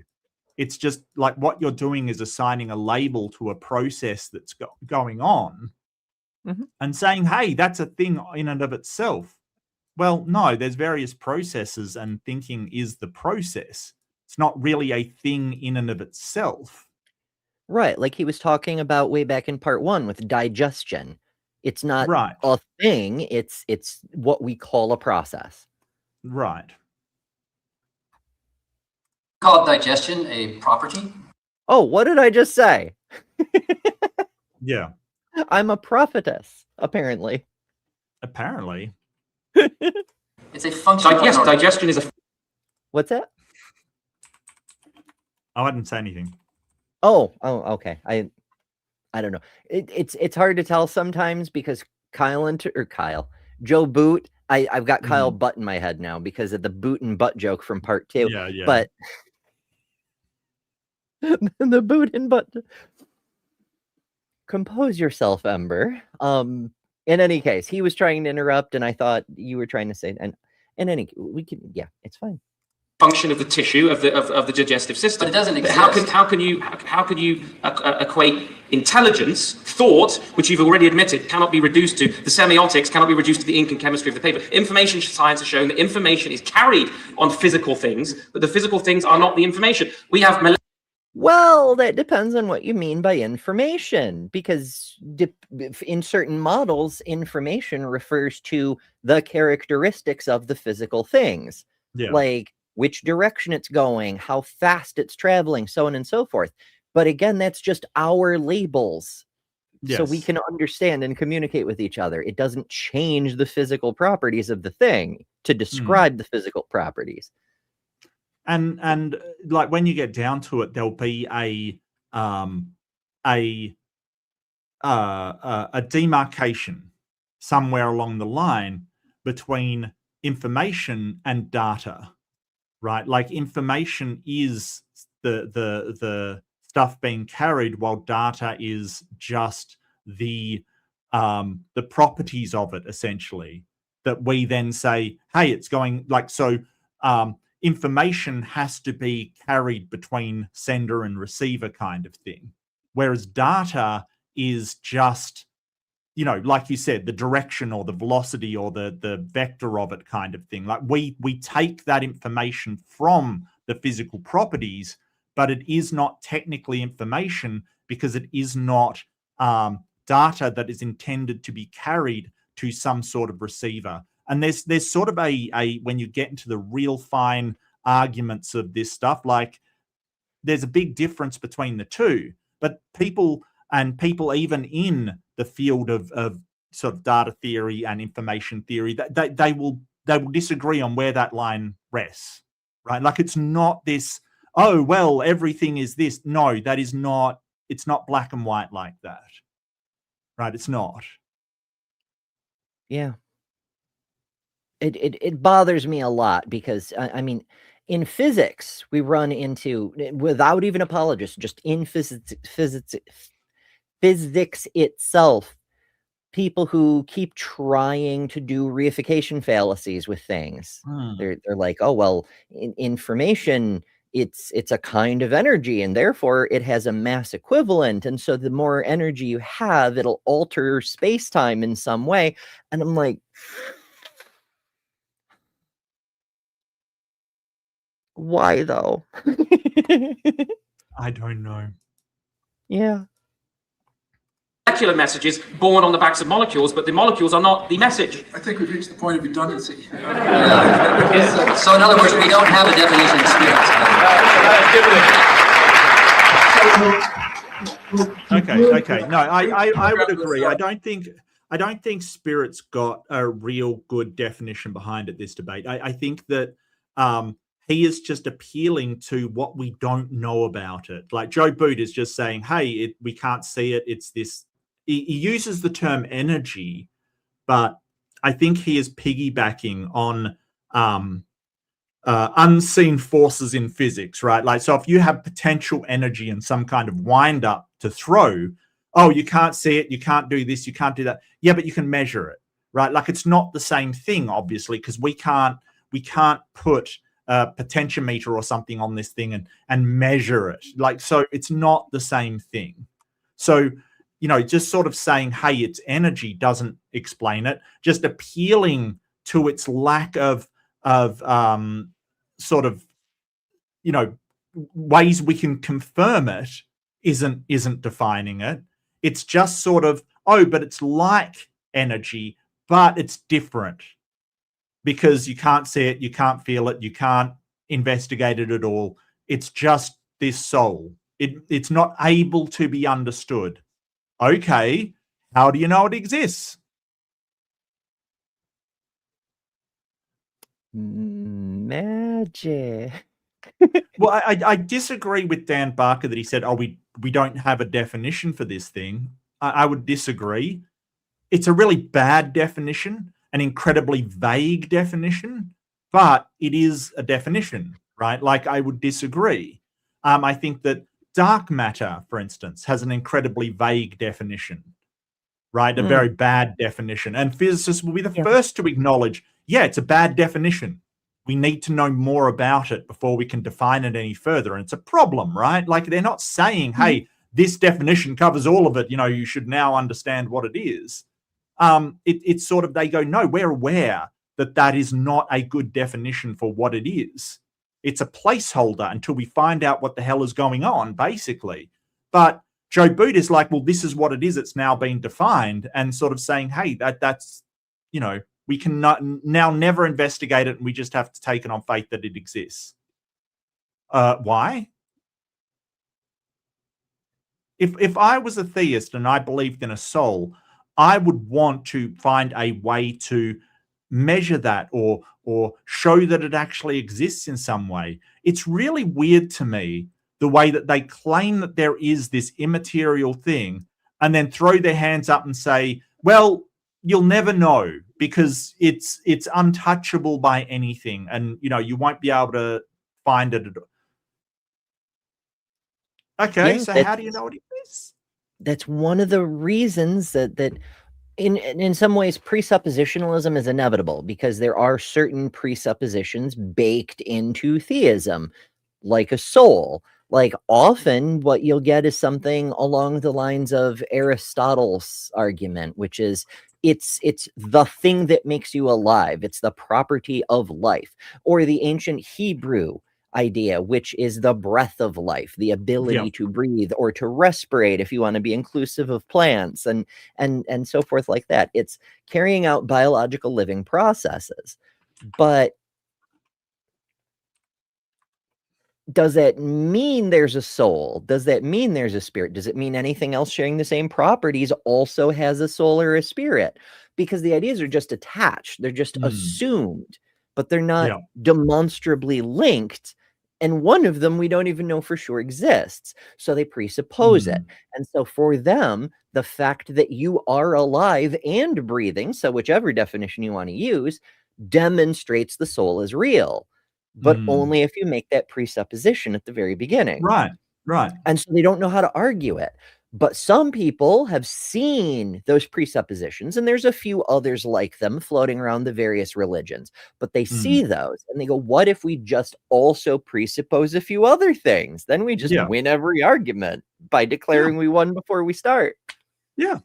[SPEAKER 2] It's just like what you're doing is assigning a label to a process that's going on, and saying, "Hey, that's a thing in and of itself." Well, no, there's various processes, and thinking is the process. It's not really a thing in and of itself.
[SPEAKER 1] Right, like he was talking about way back in part 1 with digestion. It's not
[SPEAKER 2] Right.
[SPEAKER 1] a thing, it's what we call a process.
[SPEAKER 2] Right.
[SPEAKER 3] Call digestion a property?
[SPEAKER 1] Oh, what did I just say?
[SPEAKER 2] Yeah.
[SPEAKER 1] I'm a prophetess, apparently.
[SPEAKER 2] Apparently.
[SPEAKER 3] It's a function.
[SPEAKER 4] Digestion is a.
[SPEAKER 1] What's that?
[SPEAKER 2] I didn't say anything.
[SPEAKER 1] Oh, okay. I don't know. It's hard to tell sometimes because Joe Boot. I've got Kyle Butt in my head now because of the boot and butt joke from part 2.
[SPEAKER 2] Yeah.
[SPEAKER 1] But the boot and butt. Compose yourself, Ember. In any case, he was trying to interrupt, and I thought you were trying to say. And in any, we can. Yeah, it's fine.
[SPEAKER 4] Function of the tissue of the digestive system.
[SPEAKER 3] But it doesn't exist.
[SPEAKER 4] How can you equate intelligence, thought, which you've already admitted cannot be reduced to the semiotics, cannot be reduced to the ink and chemistry of the paper. Information science has shown that information is carried on physical things, but the physical things are not the information. We have.
[SPEAKER 1] Well, that depends on what you mean by information, because in certain models, information refers to the characteristics of the physical things.
[SPEAKER 2] Yeah.
[SPEAKER 1] Like which direction it's going, how fast it's traveling, so on and so forth. But again, that's just our labels.
[SPEAKER 2] Yes.
[SPEAKER 1] So we can understand and communicate with each other. It doesn't change the physical properties of the thing to describe the physical properties.
[SPEAKER 2] And like when you get down to it, there'll be a demarcation somewhere along the line between information and data, right? Like information is the stuff being carried, while data is just the properties of it, essentially, that we then say, hey, it's going like so. Information has to be carried between sender and receiver kind of thing. Whereas data is just, like you said, the direction or the velocity or the vector of it kind of thing. Like we take that information from the physical properties, but it is not technically information because it is not data that is intended to be carried to some sort of receiver. And there's sort of a when you get into the real fine arguments of this stuff, like there's a big difference between the two. But people even in the field of sort of data theory and information theory, they will they will disagree on where that line rests, right? Like it's not this, oh, well, everything is this. No, that is not, it's not black and white like that, right? It's not.
[SPEAKER 1] Yeah. It bothers me a lot because, I mean, in physics, we run into, without even apologists, just in physics itself, people who keep trying to do reification fallacies with things. They're like, oh, well, information, it's a kind of energy, and therefore it has a mass equivalent. And so the more energy you have, it'll alter space-time in some way. And I'm like, why though?
[SPEAKER 2] I don't know.
[SPEAKER 1] Yeah.
[SPEAKER 4] Molecular messages born on the backs of molecules, but the molecules are not the message.
[SPEAKER 5] I think we've reached the point of redundancy.
[SPEAKER 3] Yeah. So in other words, we don't have a definition of spirits.
[SPEAKER 2] Okay. No, I would agree. I don't think spirits got a real good definition behind it, this debate. I think that he is just appealing to what we don't know about it. Like Joe Boot is just saying, hey, we can't see it. It's this. He uses the term energy, but I think he is piggybacking on unseen forces in physics, right? Like, so if you have potential energy and some kind of wind up to throw, oh, you can't see it, you can't do this, you can't do that. Yeah, but you can measure it, right? Like it's not the same thing, obviously, because we can't put a potentiometer or something on this thing and measure it. Like, so it's not the same thing. So, you know, just sort of saying, hey, it's energy doesn't explain it. Just appealing to its lack of sort of, you know, ways we can confirm it isn't defining it. It's just sort of, oh, but it's like energy, but it's different because you can't see it, you can't feel it, you can't investigate it at all. It's just this soul. It's not able to be understood. Okay, how do you know it exists?
[SPEAKER 1] Magic.
[SPEAKER 2] Well, I disagree with Dan Barker that he said, oh, we don't have a definition for this thing. I would disagree. It's a really bad definition, an incredibly vague definition, but it is a definition, right? Like I would disagree. I think that dark matter, for instance, has an incredibly vague definition, right? A very bad definition. And physicists will be the first to acknowledge, yeah, it's a bad definition. We need to know more about it before we can define it any further. And it's a problem, right? Like they're not saying, hey, this definition covers all of it. You know, you should now understand what it is. It's sort of, they go, no, we're aware that is not a good definition for what it is. It's a placeholder until we find out what the hell is going on, basically. But Joe Boot is like, well, this is what it is. It's now been defined, and sort of saying, hey, that's, you know, we can now never investigate it, and we just have to take it on faith that it exists. Why? If I was a theist and I believed in a soul, I would want to find a way to measure that or show that it actually exists in some way. It's really weird to me the way that they claim that there is this immaterial thing and then throw their hands up and say, well, you'll never know because it's untouchable by anything, and you know you won't be able to find it at all. Okay, yeah, so how do you know what it is?
[SPEAKER 1] That's one of the reasons that in some ways presuppositionalism is inevitable, because there are certain presuppositions baked into theism, like a soul. Like often what you'll get is something along the lines of Aristotle's argument, which is it's the thing that makes you alive. It's the property of life. Or the ancient Hebrew idea, which is the breath of life, the ability to breathe or to respirate, if you want to be inclusive of plants and so forth like that. It's carrying out biological living processes. But does that mean there's a soul? Does that mean there's a spirit? Does it mean anything else sharing the same properties also has a soul or a spirit? because the ideas are just attached. They're just assumed, but they're not
[SPEAKER 2] Yeah.
[SPEAKER 1] demonstrably linked. And one of them we don't even know for sure exists. So they presuppose it. And so for them, the fact that you are alive and breathing, so whichever definition you want to use, demonstrates the soul is real, but only if you make that presupposition at the very beginning.
[SPEAKER 2] Right.
[SPEAKER 1] And so they don't know how to argue it. But some people have seen those presuppositions, and there's a few others like them floating around the various religions, but they see those and they go, what if we just also presuppose a few other things? Then we just win every argument by declaring we won before we start.
[SPEAKER 2] Yeah.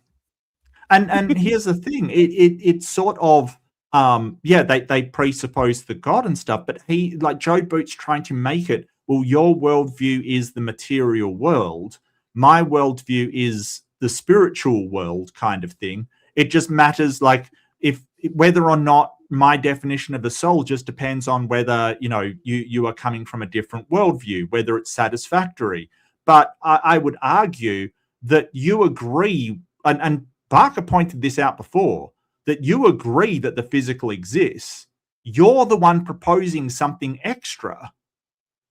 [SPEAKER 2] And here's the thing, it's sort of they presuppose the God and stuff, but he, like Joe Boot's trying to make it, well, your worldview is the material world, my worldview is the spiritual world, kind of thing. It just matters, like, if whether or not my definition of the soul just depends on whether, you know, you are coming from a different worldview, whether it's satisfactory. But I would argue that you agree, and Barker pointed this out before, that you agree that the physical exists. You're the one proposing something extra.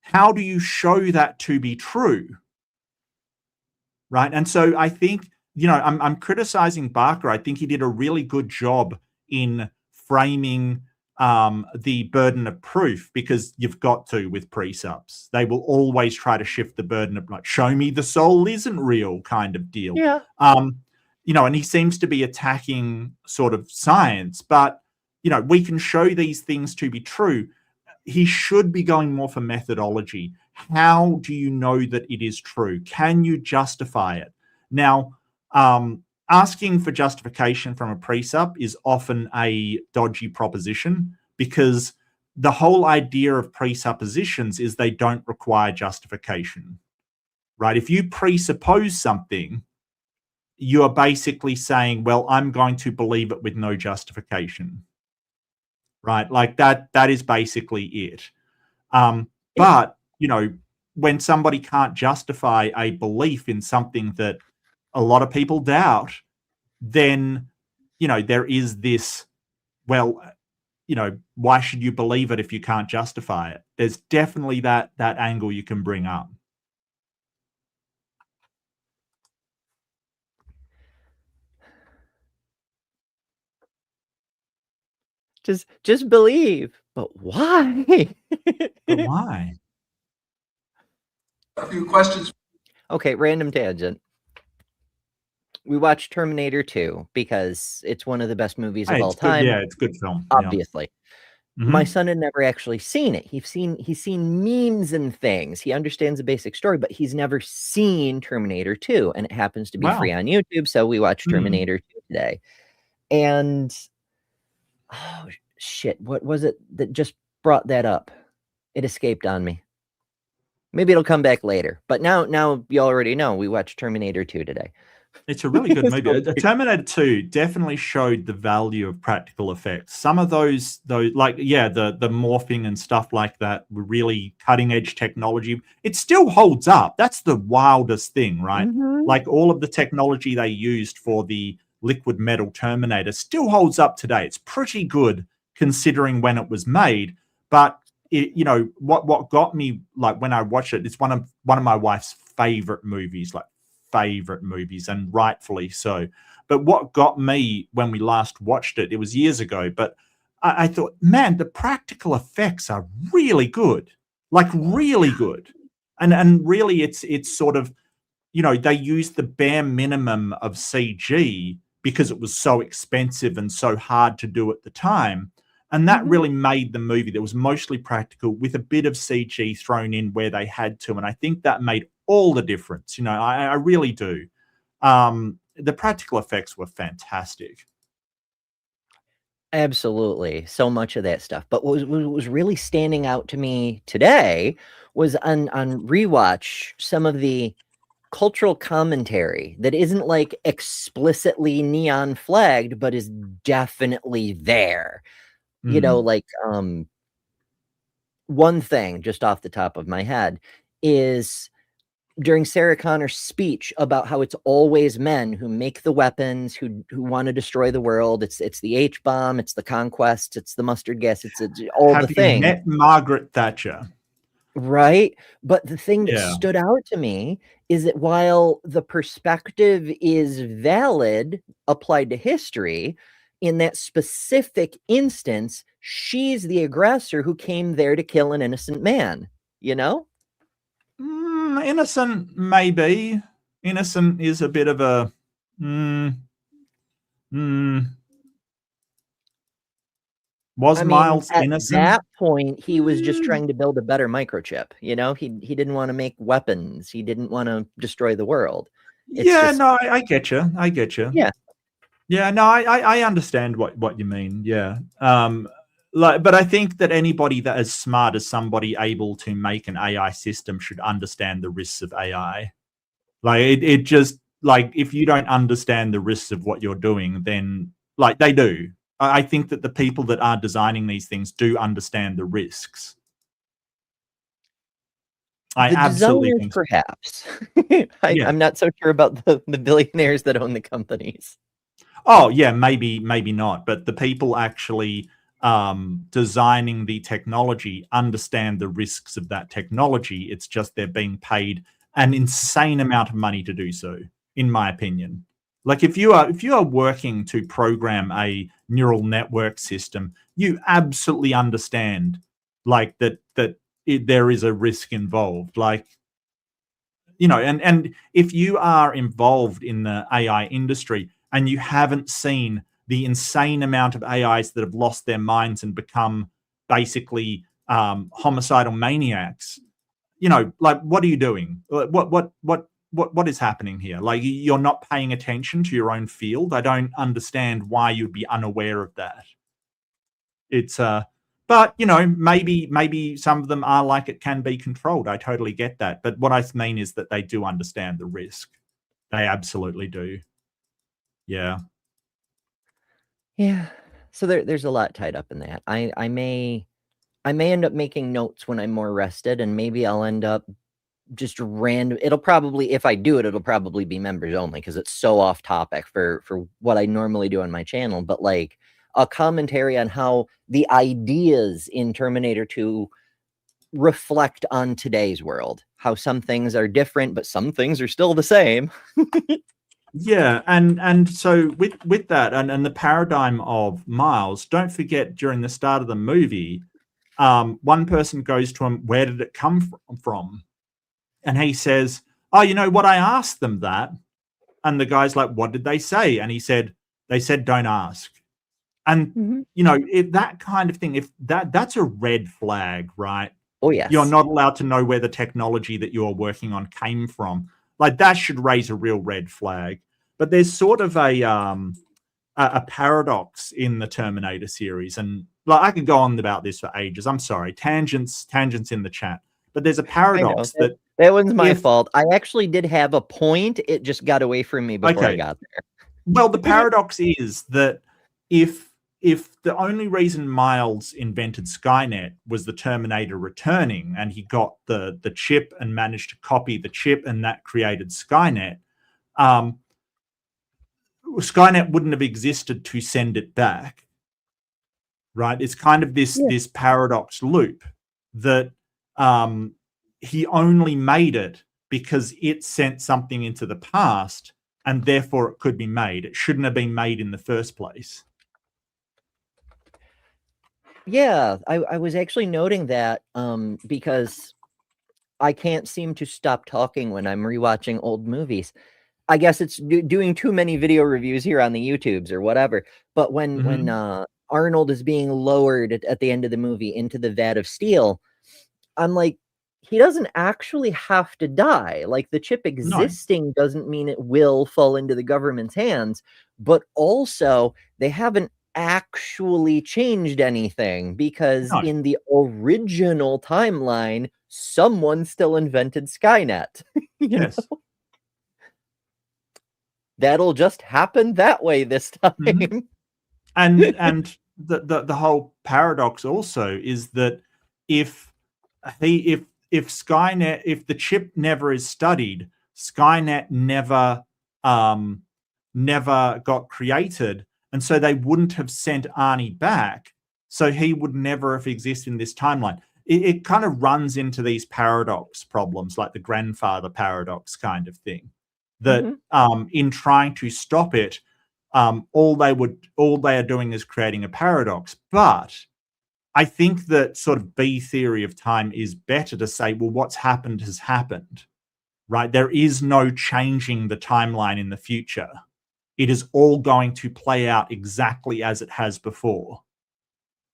[SPEAKER 2] How do you show that to be true? Right. And so I think, you know, I'm criticizing Barker. I think he did a really good job in framing the burden of proof, because you've got to with presups. They will always try to shift the burden of, like, show me the soul isn't real kind of deal.
[SPEAKER 1] Yeah.
[SPEAKER 2] You know, and he seems to be attacking sort of science, but, you know, we can show these things to be true. He should be going more for methodology. How do you know that it is true? Can you justify it? Now, asking for justification from a presup is often a dodgy proposition, because the whole idea of presuppositions is they don't require justification, right? If you presuppose something, you are basically saying, well, I'm going to believe it with no justification, right? Like that is basically it. But, you know, when somebody can't justify a belief in something that a lot of people doubt, then, you know, there is this, well, you know, why should you believe it if you can't justify it? There's definitely that angle you can bring up.
[SPEAKER 1] Just believe. But why?
[SPEAKER 2] But why?
[SPEAKER 5] A few questions.
[SPEAKER 1] Okay, random tangent. We watched Terminator 2 because it's one of the best movies of all time.
[SPEAKER 2] Yeah, it's a good film.
[SPEAKER 1] Obviously.
[SPEAKER 2] Yeah.
[SPEAKER 1] My son had never actually seen it. He's seen memes and things. He understands the basic story, but he's never seen Terminator 2, and it happens to be free on YouTube, so we watched Terminator 2 today. And oh shit, what was it that just brought that up? It escaped on me. Maybe it'll come back later. But now you already know we watched Terminator 2 today.
[SPEAKER 2] It's a really good movie. Terminator 2 definitely showed the value of practical effects. Some of those like, yeah, the morphing and stuff like that were really cutting edge technology. It still holds up. That's the wildest thing, right? Like all of the technology they used for the liquid metal Terminator still holds up today. It's pretty good considering when it was made. But it, you know, what got me, like, when I watched it, it's one of my wife's favorite movies, and rightfully so. But what got me when we last watched it, it was years ago, but I thought, man, the practical effects are really good, like really good. And really it's sort of, you know, they used the bare minimum of CG because it was so expensive and so hard to do at the time. And that really made the movie that was mostly practical with a bit of CG thrown in where they had to. And I think that made all the difference. You know, I really do. The practical effects were fantastic.
[SPEAKER 1] Absolutely. So much of that stuff. But what was really standing out to me today was on rewatch some of the cultural commentary that isn't like explicitly neon flagged, but is definitely there. You know, like one thing just off the top of my head is during Sarah Connor's speech about how it's always men who make the weapons, who want to destroy the world. It's the H-bomb, it's the conquest, it's the mustard gas, it's all
[SPEAKER 2] Have
[SPEAKER 1] the
[SPEAKER 2] you
[SPEAKER 1] things.
[SPEAKER 2] met Margaret Thatcher?
[SPEAKER 1] Right. But the thing that
[SPEAKER 2] Yeah.
[SPEAKER 1] stood out to me is that while the perspective is valid, applied to history, in that specific instance, she's the aggressor who came there to kill an innocent man, you know?
[SPEAKER 2] Innocent, maybe. Innocent is a bit of a... Was Miles innocent?
[SPEAKER 1] At that point, he was just trying to build a better microchip. You know, he didn't want to make weapons. He didn't want to destroy the world.
[SPEAKER 2] No, I get you. I get you.
[SPEAKER 1] Yeah.
[SPEAKER 2] Yeah, no, I understand what you mean. Yeah. But I think that anybody that is smart as somebody able to make an AI system should understand the risks of AI. Like it just, like, if you don't understand the risks of what you're doing, then like they do. I think that the people that are designing these things do understand the risks. I absolutely think so.
[SPEAKER 1] Perhaps. I'm not so sure about the billionaires that own the companies.
[SPEAKER 2] Oh, yeah, maybe not. But the people actually designing the technology understand the risks of that technology. It's just they're being paid an insane amount of money to do so, in my opinion. Like if you are working to program a neural network system, you absolutely understand like that there is a risk involved. Like, you know, and if you are involved in the AI industry and you haven't seen the insane amount of AIs that have lost their minds and become basically homicidal maniacs, you know, like, what are you doing? What is happening here? Like, you're not paying attention to your own field. I don't understand why you'd be unaware of that. It's but you know, maybe some of them are like it can be controlled. I totally get that. But what I mean is that they do understand the risk. They absolutely do. Yeah.
[SPEAKER 1] Yeah. So there's a lot tied up in that. I may end up making notes when I'm more rested, and maybe I'll end up just random. It'll probably, if I do it, it'll probably be members only because it's so off topic for what I normally do on my channel. But like a commentary on how the ideas in Terminator 2 reflect on today's world, how some things are different, but some things are still the same.
[SPEAKER 2] Yeah, and so with that and the paradigm of Miles, don't forget during the start of the movie, one person goes to him, where did it come from? And he says, oh, you know what, I asked them that. And the guy's like, what did they say? And he said, they said, don't ask. And, you know, if that kind of thing, if that's a red flag, right?
[SPEAKER 1] Oh, yes.
[SPEAKER 2] You're not allowed to know where the technology that you're working on came from. Like, that should raise a real red flag. But there's sort of a paradox in the Terminator series. And like, I could go on about this for ages. I'm sorry. Tangents in the chat. But there's a paradox that
[SPEAKER 1] one's my fault. I actually did have a point. It just got away from me before I got there.
[SPEAKER 2] Well, the paradox is that if the only reason Miles invented Skynet was the Terminator returning and he got the chip and managed to copy the chip and that created Skynet, Skynet wouldn't have existed to send it back, right? It's kind of this paradox loop that he only made it because it sent something into the past and therefore it could be made. It shouldn't have been made in the first place.
[SPEAKER 1] Yeah, I was actually noting that because I can't seem to stop talking when I'm rewatching old movies. I guess it's doing too many video reviews here on the YouTubes or whatever. But when Arnold is being lowered at the end of the movie into the vat of steel, I'm like, he doesn't actually have to die. Like, the chip existing doesn't mean it will fall into the government's hands, but also they haven't actually changed anything because in the original timeline, someone still invented Skynet. Yes. That'll just happen that way this time.
[SPEAKER 2] And the whole paradox also is that if Skynet, if the chip never is studied, Skynet never got created, and so they wouldn't have sent Arnie back, so he would never have existed in this timeline. It kind of runs into these paradox problems, like the grandfather paradox kind of thing, that in trying to stop it, all they are doing is creating a paradox. But I think that sort of B theory of time is better to say, well, what's happened has happened, right? There is no changing the timeline in the future. It is all going to play out exactly as it has before.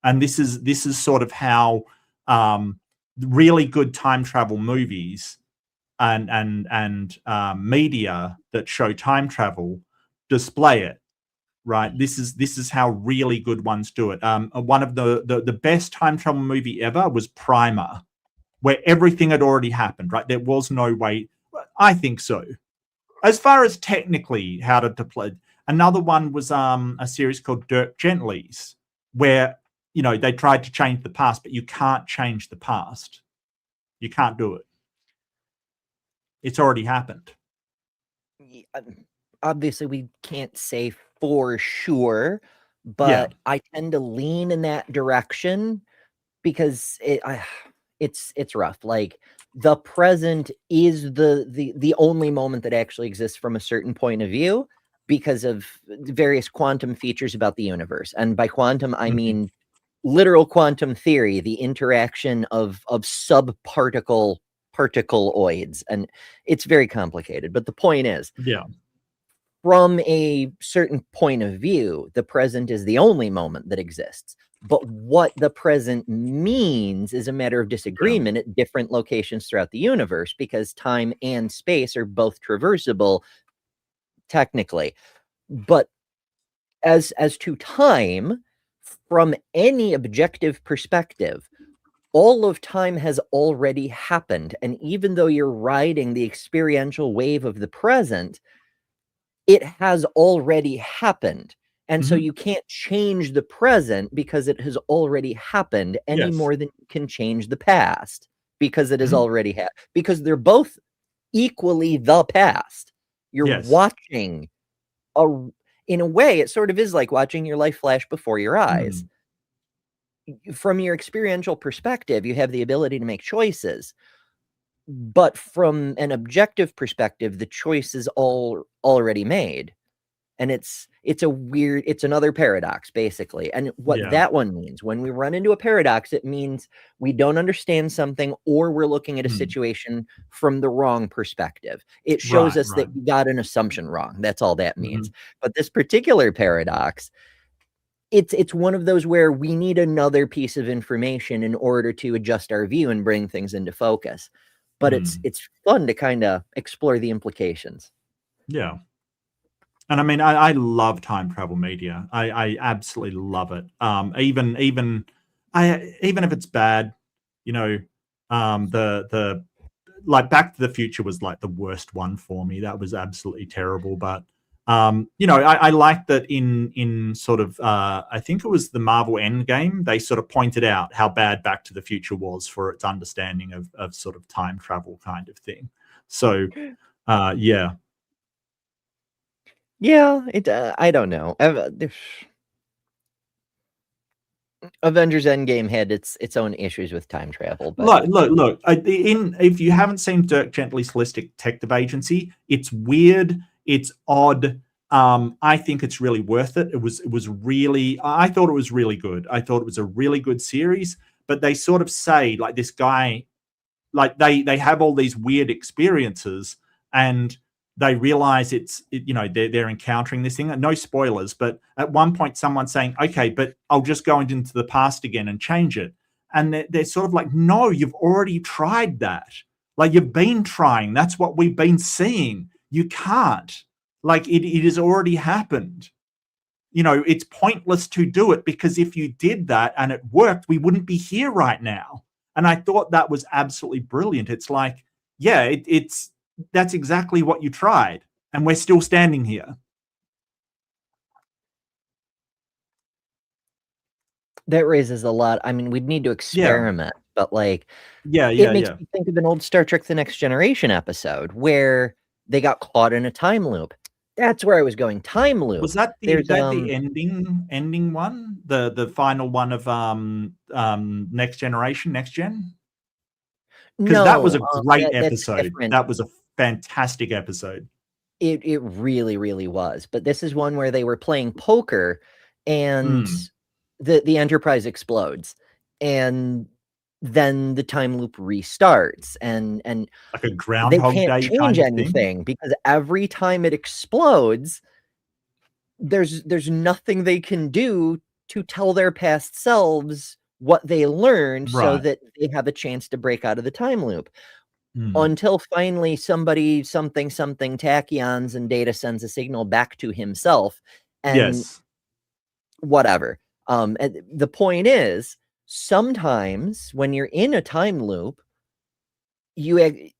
[SPEAKER 2] And this is sort of how really good time travel movies and media that show time travel display it. Right, this is how really good ones do it. One of the best time travel movie ever was Primer, where everything had already happened. Right, there was no way. I think so. As far as technically how to play, another one was a series called Dirk Gently's, where they tried to change the past, but you can't change the past. You can't do it. It's already happened.
[SPEAKER 1] Obviously, we can't say for sure, but I tend to lean in that direction because it's rough. Like, the present is the only moment that actually exists from a certain point of view because of various quantum features about the universe. And by quantum, I mean literal quantum theory, the interaction of particleoids, and it's very complicated. But the point is, from a certain point of view, the present is the only moment that exists. But what the present means is a matter of disagreement at different locations throughout the universe, because time and space are both traversable technically. But as to time, from any objective perspective, all of time has already happened. And even though you're riding the experiential wave of the present, it has already happened. And so you can't change the present because it has already happened any more than you can change the past because it has already happened. Because they're both equally the past. You're watching in a way, it sort of is like watching your life flash before your eyes. From your experiential perspective, you have the ability to make choices. But from an objective perspective, the choice is already made. And it's another paradox, basically. And what that one means, when we run into a paradox, it means we don't understand something, or we're looking at a situation from the wrong perspective. It shows us that we got an assumption wrong. That's all that means. But this particular paradox, it's one of those where we need another piece of information in order to adjust our view and bring things into focus. But it's fun to kind of explore the implications.
[SPEAKER 2] Yeah. And I mean, I love time travel media. I absolutely love it. Even if it's bad, the like Back to the Future was like the worst one for me. That was absolutely terrible. But I like that in sort of I think it was the Marvel Endgame, they sort of pointed out how bad Back to the Future was for its understanding of sort of time travel kind of thing. So
[SPEAKER 1] Yeah, I don't know. Avengers Endgame had its own issues with time travel. But
[SPEAKER 2] look. If you haven't seen Dirk Gently's Holistic Detective Agency, it's weird, it's odd. I think it's really worth it. It was really. I thought it was really good. I thought it was a really good series. But they sort of say, like, this guy, like they have all these weird experiences, and they realize they're encountering this thing. No spoilers, but at one point someone's saying, okay, but I'll just go into the past again and change it. And they're sort of like, no, you've already tried that. Like, you've been trying. That's what we've been seeing. You can't. Like, it has already happened. It's pointless to do it, because if you did that and it worked, we wouldn't be here right now. And I thought that was absolutely brilliant. It's like, that's exactly what you tried, and we're still standing here.
[SPEAKER 1] That raises a lot. I mean, we'd need to experiment, but like,
[SPEAKER 2] Yeah,
[SPEAKER 1] it makes me think of an old Star Trek The Next Generation episode where they got caught in a time loop. That's where I was going. Time loop.
[SPEAKER 2] Was that the
[SPEAKER 1] There's,
[SPEAKER 2] the ending one? The final one of Next Generation, Next Gen? Because that was a great episode.
[SPEAKER 1] Different.
[SPEAKER 2] That was a fantastic episode.
[SPEAKER 1] It really, really was. But this is one where they were playing poker and the Enterprise explodes. And then the time loop restarts. And
[SPEAKER 2] like a Groundhog
[SPEAKER 1] Day
[SPEAKER 2] Day
[SPEAKER 1] change
[SPEAKER 2] kind of
[SPEAKER 1] anything
[SPEAKER 2] thing?
[SPEAKER 1] Because every time it explodes, there's nothing they can do to tell their past selves what they learned so that they have a chance to break out of the time loop. Until finally something tachyons and Data sends a signal back to himself and whatever. And the point is, sometimes when you're in a time loop, it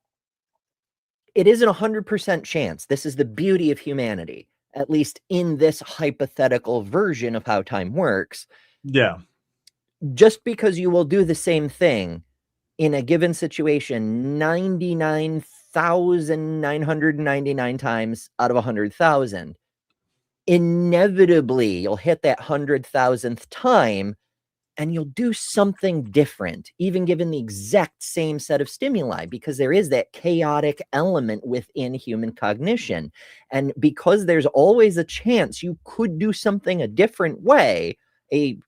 [SPEAKER 1] isn't 100% chance. This is the beauty of humanity, at least in this hypothetical version of how time works.
[SPEAKER 2] Yeah.
[SPEAKER 1] Just because you will do the same thing in a given situation 99,999 times out of 100,000, inevitably you'll hit that 100,000th time and you'll do something different, even given the exact same set of stimuli, because there is that chaotic element within human cognition. And because there's always a chance you could do something a different way, a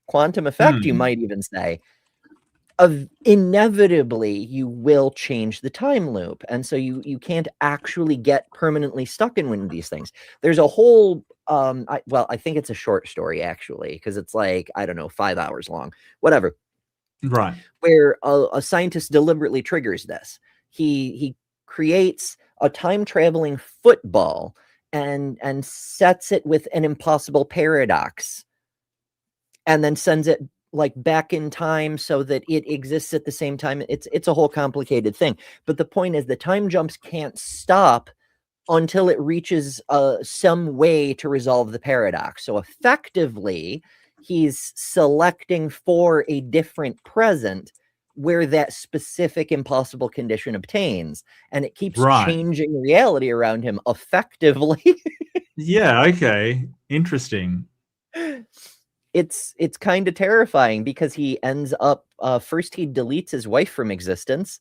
[SPEAKER 1] quantum effect, you might even say, inevitably you will change the time loop. And so you can't actually get permanently stuck in one of these things. There's a whole I think it's a short story actually, because it's like, I don't know, 5 hours long, whatever,
[SPEAKER 2] right,
[SPEAKER 1] where a scientist deliberately triggers this. He creates a time traveling football and sets it with an impossible paradox and then sends it like back in time so that it exists at the same time. It's a whole complicated thing. But the point is the time jumps can't stop until it reaches some way to resolve the paradox. So effectively, he's selecting for a different present where that specific impossible condition obtains. And it keeps changing reality around him effectively.
[SPEAKER 2] Yeah, okay. Interesting.
[SPEAKER 1] It's kind of terrifying because he ends up first he deletes his wife from existence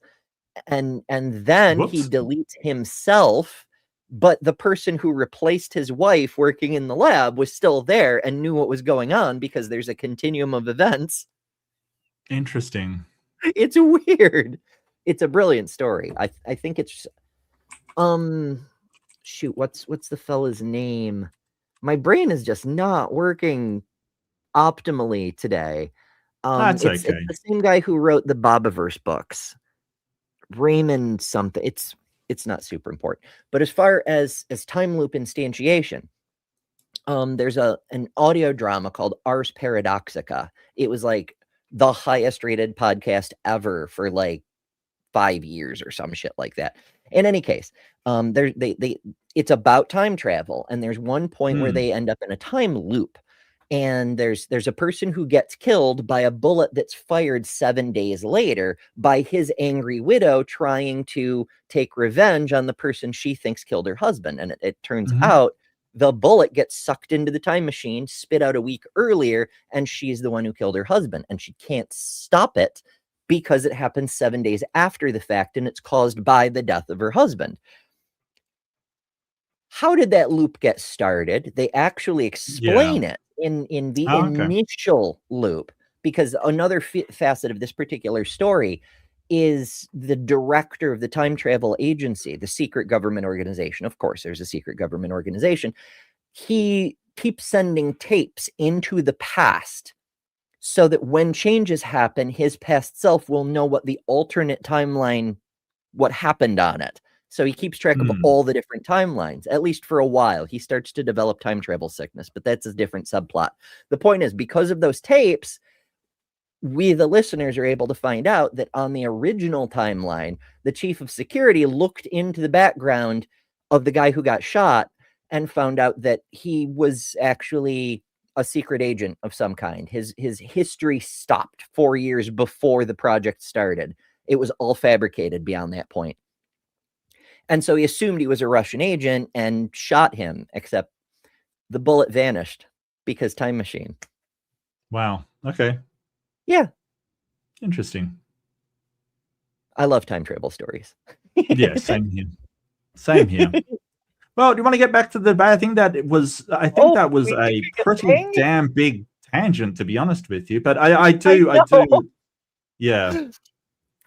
[SPEAKER 1] and then he deletes himself, but the person who replaced his wife working in the lab was still there and knew what was going on because there's a continuum of events.
[SPEAKER 2] Interesting.
[SPEAKER 1] It's weird. It's a brilliant story. I think it's shoot, what's the fella's name? My brain is just not working optimally today.
[SPEAKER 2] That's
[SPEAKER 1] it's
[SPEAKER 2] okay.
[SPEAKER 1] It's the same guy who wrote the Bobaverse books. Raymond something. It's not super important. But as far as time loop instantiation, there's an audio drama called Ars Paradoxica. It was like the highest rated podcast ever for like 5 years or some shit like that. In any case, it's about time travel, and there's one point where they end up in a time loop. And there's a person who gets killed by a bullet that's fired 7 days later by his angry widow trying to take revenge on the person she thinks killed her husband. And it turns out the bullet gets sucked into the time machine, spit out a week earlier, and she's the one who killed her husband. And she can't stop it because it happened 7 days after the fact, and it's caused by the death of her husband. How did that loop get started? They actually explain it in the initial loop, because another facet of this particular story is the director of the time travel agency, the secret government organization. Of course, there's a secret government organization. He keeps sending tapes into the past so that when changes happen, his past self will know what the alternate timeline, what happened on it. So he keeps track of all the different timelines, at least for a while. He starts to develop time travel sickness, but that's a different subplot. The point is, because of those tapes, we, the listeners, are able to find out that on the original timeline, the chief of security looked into the background of the guy who got shot and found out that he was actually a secret agent of some kind. His history stopped 4 years before the project started. It was all fabricated beyond that point. And so he assumed he was a Russian agent and shot him, except the bullet vanished because time machine.
[SPEAKER 2] Wow. Okay.
[SPEAKER 1] Yeah.
[SPEAKER 2] Interesting.
[SPEAKER 1] I love time travel stories.
[SPEAKER 2] Yeah, same here. Same here. Well, do you want to get back to the debate? I think that was a pretty damn big tangent, to be honest with you. But I do, yeah.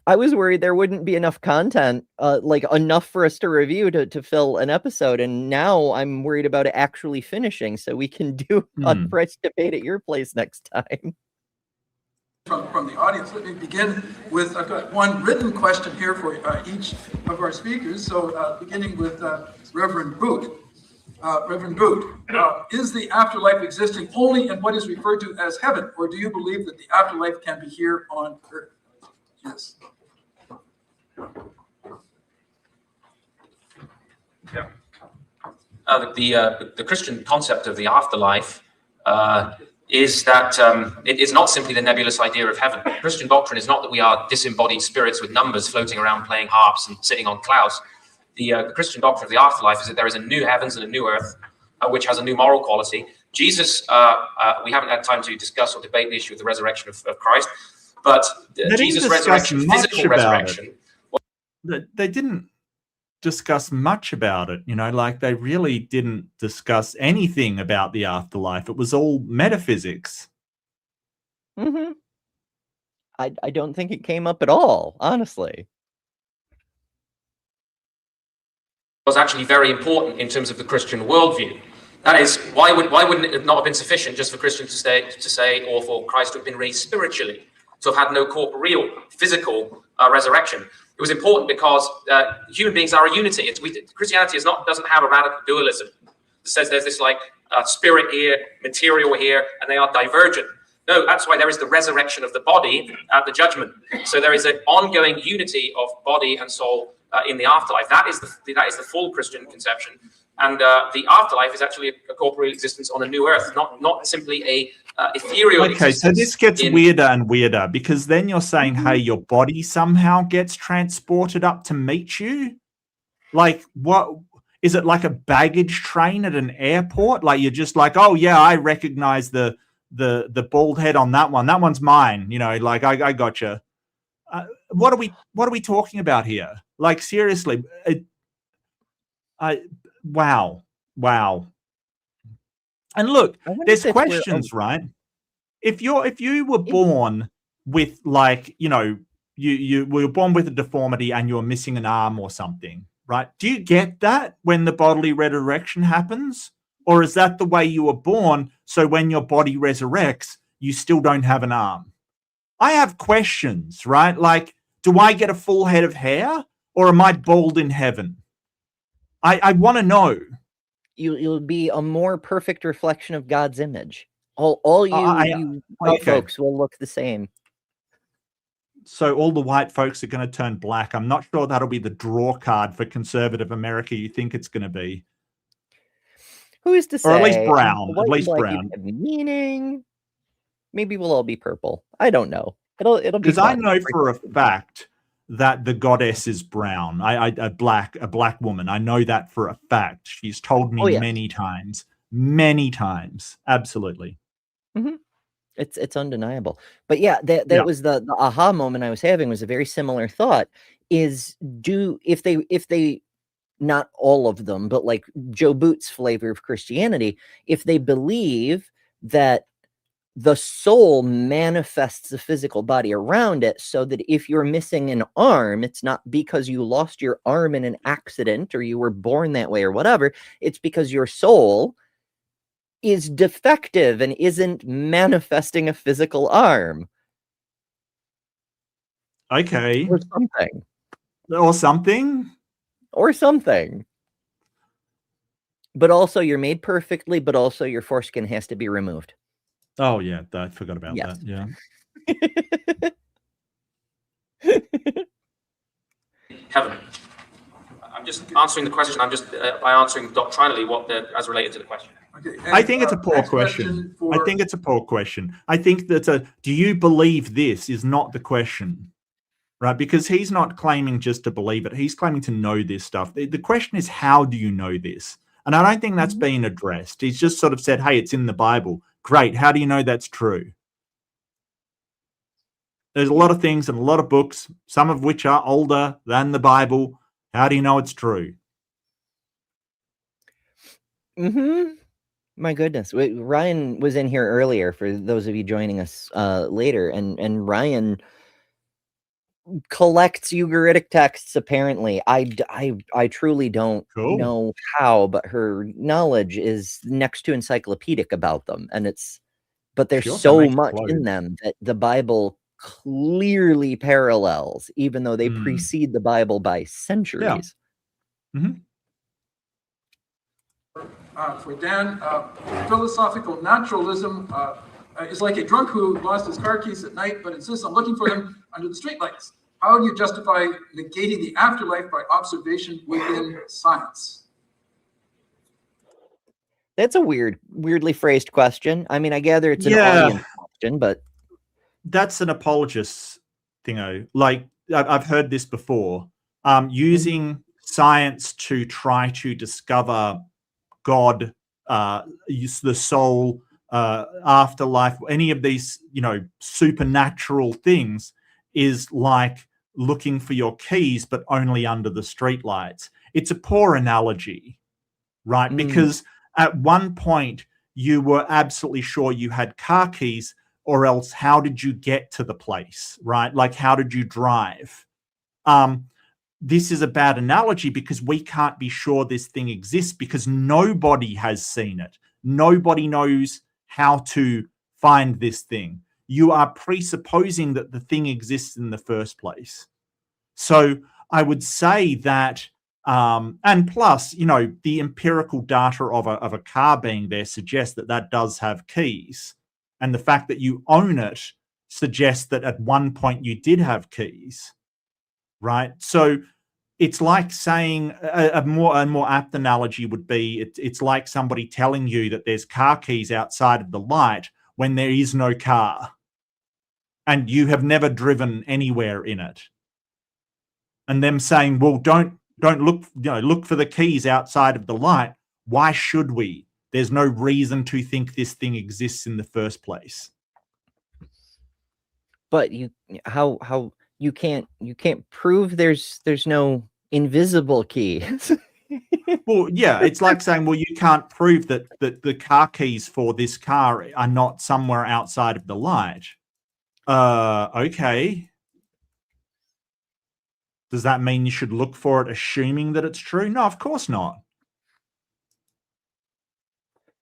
[SPEAKER 1] I was worried there wouldn't be enough content, like enough for us to review to fill an episode. And now I'm worried about it actually finishing so we can do a fresh debate at your place next time.
[SPEAKER 5] From the audience, let me begin with, I've got one written question here for each of our speakers. So beginning with Reverend Boot. Reverend Boot, is the afterlife existing only in what is referred to as heaven, or do you believe that the afterlife can be here on earth? Yes.
[SPEAKER 4] Yeah. The Christian concept of the afterlife is that it is not simply the nebulous idea of heaven. Christian doctrine is not that we are disembodied spirits with numbers floating around playing harps and sitting on clouds. The Christian doctrine of the afterlife is that there is a new heavens and a new earth, which has a new moral quality. Jesus, we haven't had time to discuss or debate the issue of the resurrection of Christ, but Jesus' resurrection, physical resurrection.
[SPEAKER 2] They didn't discuss much about it, like they really didn't discuss anything about the afterlife. It was all metaphysics.
[SPEAKER 1] Mm-hmm. I don't think it came up at all, honestly.
[SPEAKER 4] Was actually very important in terms of the Christian worldview. That is, why wouldn't it not have been sufficient just for Christians to say, or for Christ to have been raised spiritually, to have had no corporeal, physical resurrection? It was important because human beings are a unity. Christianity doesn't have a radical dualism. It says there's this spirit here, material here, and they are divergent. No, that's why there is the resurrection of the body at the judgment. So there is an ongoing unity of body and soul in the afterlife. That is the full Christian conception. And the afterlife is actually a corporeal existence on a new earth, not simply a ethereal existence.
[SPEAKER 2] So this gets weirder and weirder, because then you're saying, hey, your body somehow gets transported up to meet you? Like, what? Is it like a baggage train at an airport? Like, you're just like, oh, yeah, I recognize the bald head on that one. That one's mine. Like, I gotcha. What are we talking about here? Like, seriously, wow. And look, there's questions, right? If you were born with, like, you were born with a deformity and you're missing an arm or something, right? Do you get that when the bodily resurrection happens? Or is that the way you were born, so when your body resurrects, you still don't have an arm? I have questions, right? Like, do I get a full head of hair, or am I bald in heaven? I want to know.
[SPEAKER 1] You'll be a more perfect reflection of God's image. All you white folks will look the same.
[SPEAKER 2] So all the white folks are going to turn black. I'm not sure that'll be the draw card for conservative America you think it's going to be.
[SPEAKER 1] Who is to say?
[SPEAKER 2] Or at least brown. At least brown.
[SPEAKER 1] Meaning, maybe we'll all be purple. I don't know. It'll be
[SPEAKER 2] because I know for a fact that the goddess is brown. A black woman. I know that for a fact. She's told me many times. Absolutely.
[SPEAKER 1] Mm-hmm. It's undeniable. But yeah, that was the aha moment I was having. Was a very similar thought. Is if they not all of them, but like Joe Boot's flavor of Christianity, if they believe that the soul manifests the physical body around it, so that if you're missing an arm, it's not because you lost your arm in an accident or you were born that way or whatever. It's because your soul is defective and isn't manifesting a physical arm.
[SPEAKER 2] Okay.
[SPEAKER 1] Or something. But also you're made perfectly, but also your foreskin has to be removed.
[SPEAKER 2] Oh, yeah. I forgot about that. Yeah.
[SPEAKER 4] Heaven. I'm just answering the question. I'm just by answering doctrinally as related to the question.
[SPEAKER 5] Okay.
[SPEAKER 2] I think it's a poor
[SPEAKER 5] next
[SPEAKER 2] question.
[SPEAKER 5] for-
[SPEAKER 2] I think it's a poor question. I think that do you believe this is not the question, right? Because he's not claiming just to believe it. He's claiming to know this stuff. The question is, how do you know this? And I don't think that's been addressed. He's just sort of said, hey, it's in the Bible. Great. How do you know that's true? There's a lot of things and a lot of books, some of which are older than the Bible. How do you know it's true?
[SPEAKER 1] My goodness. Ryan was in here earlier for those of you joining us later, and Ryan collects Ugaritic texts apparently. I truly don't know how, but her knowledge is next to encyclopedic about them, and but there's so much in them that the Bible clearly parallels, even though they precede the Bible by centuries.
[SPEAKER 5] For Dan, philosophical naturalism is like a drunk who lost his car keys at night but insists on looking for them under the streetlights. How do you justify negating the afterlife by observation within science?
[SPEAKER 1] That's a weirdly phrased question. I mean, I gather it's an audience question, but
[SPEAKER 2] that's an apologist thing. Like I've heard this before. Using science to try to discover God, the soul, afterlife, any of these, supernatural things is like looking for your keys, but only under the streetlights. It's a poor analogy, right? Because at one point you were absolutely sure you had car keys, or else how did you get to the place, right? Like, how did you drive? This is a bad analogy because we can't be sure this thing exists because nobody has seen it. Nobody knows how to find this thing. You are presupposing that the thing exists in the first place. So I would say that, and plus, the empirical data of a car being there suggests that does have keys. And the fact that you own it suggests that at one point you did have keys, right? So it's like saying a more apt analogy would be it's like somebody telling you that there's car keys outside of the light when there is no car and you have never driven anywhere in it. And them saying, well, don't look, look for the keys outside of the light. Why should we? There's no reason to think this thing exists in the first place.
[SPEAKER 1] But you can't prove there's no invisible key.
[SPEAKER 2] Well, yeah, it's like saying, well, you can't prove that the car keys for this car are not somewhere outside of the light. Okay. Does that mean you should look for it assuming that it's true? No, of course not.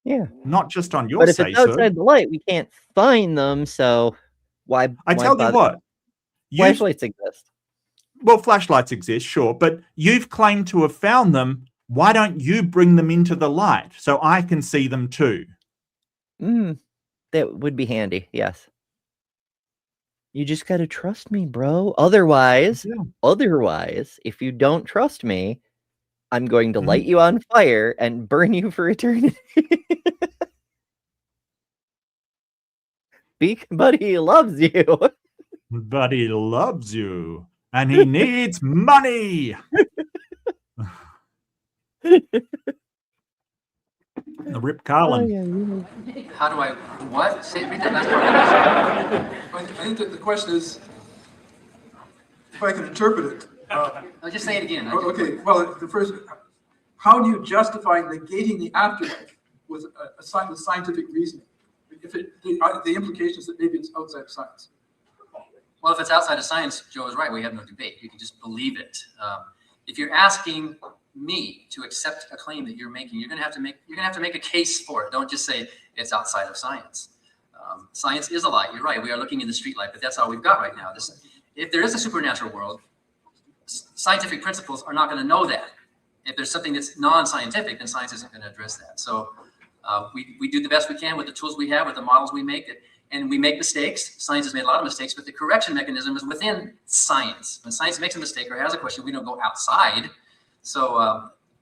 [SPEAKER 1] Yeah.
[SPEAKER 2] Not just on your
[SPEAKER 1] But if it's outside the light, we can't find them, so why
[SPEAKER 2] tell you what.
[SPEAKER 1] Flashlights exist.
[SPEAKER 2] Well, flashlights exist, sure, but you've claimed to have found them. Why don't you bring them into the light so I can see them too?
[SPEAKER 1] That would be handy, yes. You just got to trust me, bro. Otherwise, if you don't trust me, I'm going to light you on fire and burn you for eternity. But he loves you.
[SPEAKER 2] But he loves you. And he needs money. Rip Carlin.
[SPEAKER 3] How do I, what? Read that last part.
[SPEAKER 5] I think that the question is, if I can interpret it.
[SPEAKER 3] I'll just say it again.
[SPEAKER 5] Okay, well, the first, how do you justify negating the afterlife with scientific reasoning? If the implications that maybe it's outside of science.
[SPEAKER 3] Well, if it's outside of science, Joe is right. We have no debate. You can just believe it. If you're asking me to accept a claim that you're making, you're gonna have to make a case for it. Don't just say it's outside of science. Science is a lie. You're right. We are looking in the streetlight, but that's all we've got right now. If there is a supernatural world, scientific principles are not going to know that. If there's something that's non-scientific, then science isn't going to address that. So we do the best we can with the tools we have, with the models we make, and we make mistakes. Science has made a lot of mistakes, but the correction mechanism is within science. When science makes a mistake or has a question, we don't go outside. So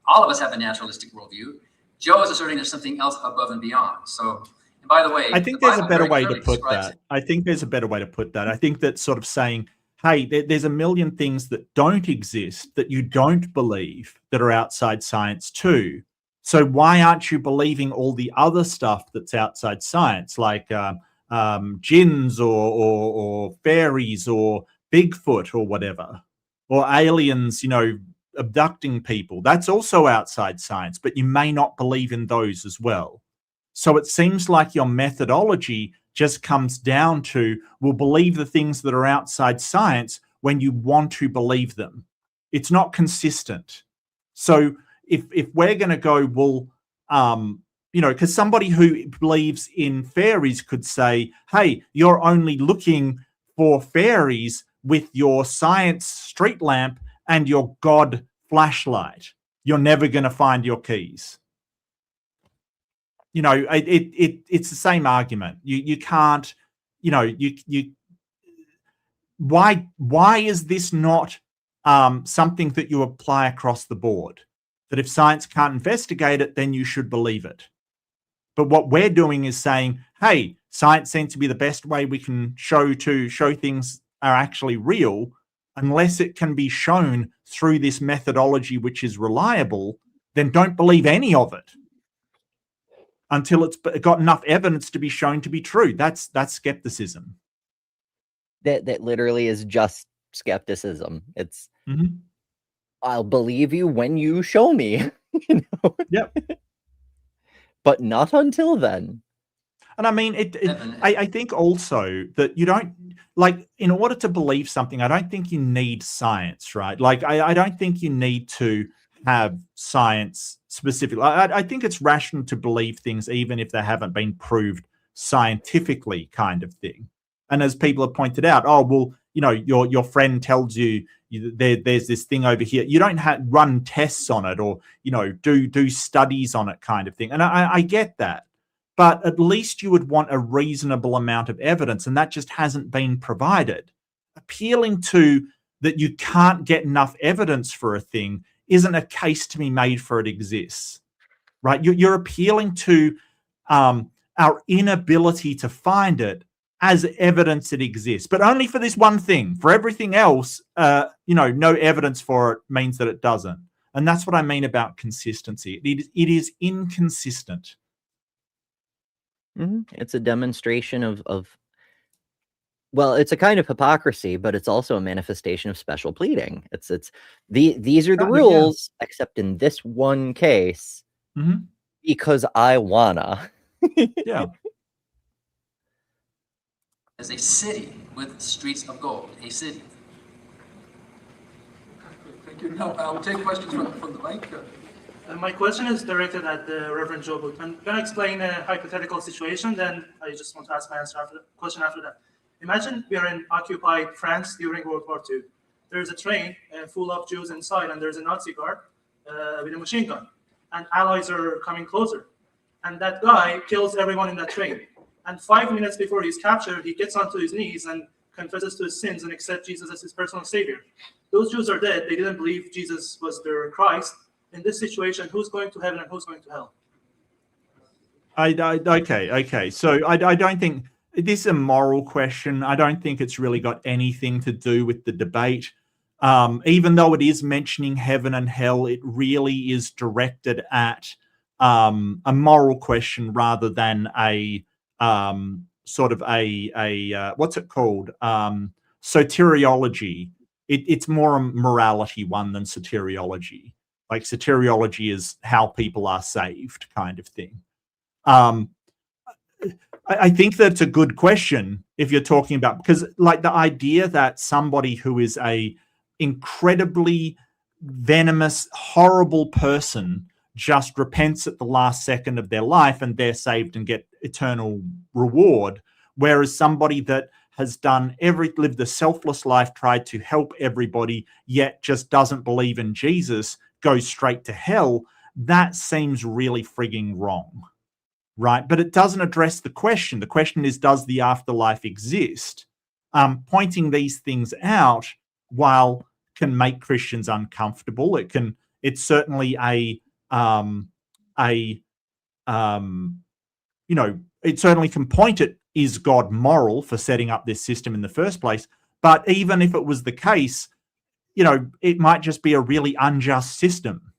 [SPEAKER 3] all of us have a naturalistic worldview. Joe is asserting there's something else above and beyond. So, and by the way,
[SPEAKER 2] I think
[SPEAKER 3] the
[SPEAKER 2] there's a
[SPEAKER 3] Bible
[SPEAKER 2] better
[SPEAKER 3] very
[SPEAKER 2] way to
[SPEAKER 3] clearly
[SPEAKER 2] put
[SPEAKER 3] describes
[SPEAKER 2] that.
[SPEAKER 3] it.
[SPEAKER 2] I think there's a better way to put that. I think that's sort of saying, hey, there's a million things that don't exist that you don't believe that are outside science too. So why aren't you believing all the other stuff that's outside science, like jinns or fairies or Bigfoot or whatever, or aliens, you know, abducting people? That's also outside science, but you may not believe in those as well. So it seems like your methodology just comes down to, we'll believe the things that are outside science when you want to believe them. It's not consistent. So if we're going to go, well, you know, because somebody who believes in fairies could say, hey, you're only looking for fairies with your science street lamp and your God flashlight. You're never going to find your keys. You know, it's the same argument. You can't, you know, you why is this not something that you apply across the board? That if science can't investigate it, then you should believe it. But what we're doing is saying, hey, science seems to be the best way we can show things are actually real, unless it can be shown through this methodology which is reliable, then don't believe any of it until it's got enough evidence to be shown to be true. That's skepticism.
[SPEAKER 1] That literally is just skepticism. It's
[SPEAKER 2] Mm-hmm.
[SPEAKER 1] I'll believe you when you show me, you know.
[SPEAKER 2] Yep.
[SPEAKER 1] But not until then.
[SPEAKER 2] And I mean, I think also that you don't, like, in order to believe something, I don't think you need science, right? Like, I don't think you need to have science specifically. I think it's rational to believe things even if they haven't been proved scientifically, kind of thing. And as people have pointed out, oh, well, you know, your friend tells you there's this thing over here. You don't run tests on it or, you know, do studies on it, kind of thing. And I get that. But at least you would want a reasonable amount of evidence, and that just hasn't been provided. Appealing to that you can't get enough evidence for a thing isn't a case to be made for it exists, right? You're appealing to our inability to find it as evidence it exists, but only for this one thing. For everything else, you know, no evidence for it means that it doesn't. And that's what I mean about consistency. It is inconsistent.
[SPEAKER 1] Mm-hmm. It's a demonstration of well, it's a kind of hypocrisy, but it's also a manifestation of special pleading. These are the rules, except in this one case, because I wanna.
[SPEAKER 2] Yeah.
[SPEAKER 3] As a city with streets of gold, a city.
[SPEAKER 5] Thank you. Now, I'll take questions from the mic.
[SPEAKER 6] My question is directed at the Reverend Joe Booth. I'm going to explain a hypothetical situation, then I just want to ask my question after that. Imagine we are in occupied France during World War II. There's a train full of Jews inside, and there's a Nazi guard with a machine gun. And allies are coming closer. And that guy kills everyone in that train. And 5 minutes before he's captured, he gets onto his knees and confesses to his sins and accepts Jesus as his personal savior. Those Jews are dead. They didn't believe Jesus was their Christ. In this situation, who's going to heaven and who's going to hell?
[SPEAKER 2] Okay. So I don't think this is a moral question. I don't think it's really got anything to do with the debate. Even though it is mentioning heaven and hell, it really is directed at a moral question rather than a sort of a what's it called? Soteriology. It's more a morality one than soteriology. Like soteriology is how people are saved, kind of thing. I think that's a good question if you're talking about, because like the idea that somebody who is a incredibly venomous, horrible person just repents at the last second of their life and they're saved and get eternal reward, whereas somebody that has lived a selfless life, tried to help everybody, yet just doesn't believe in Jesus, goes straight to hell, that seems really frigging wrong, right? But it doesn't address the question. The question is, does the afterlife exist? Pointing these things out, while can make Christians uncomfortable, it's certainly a you know, it certainly can point at, is God moral for setting up this system in the first place? But even if it was the case, you know, it might just be a really unjust system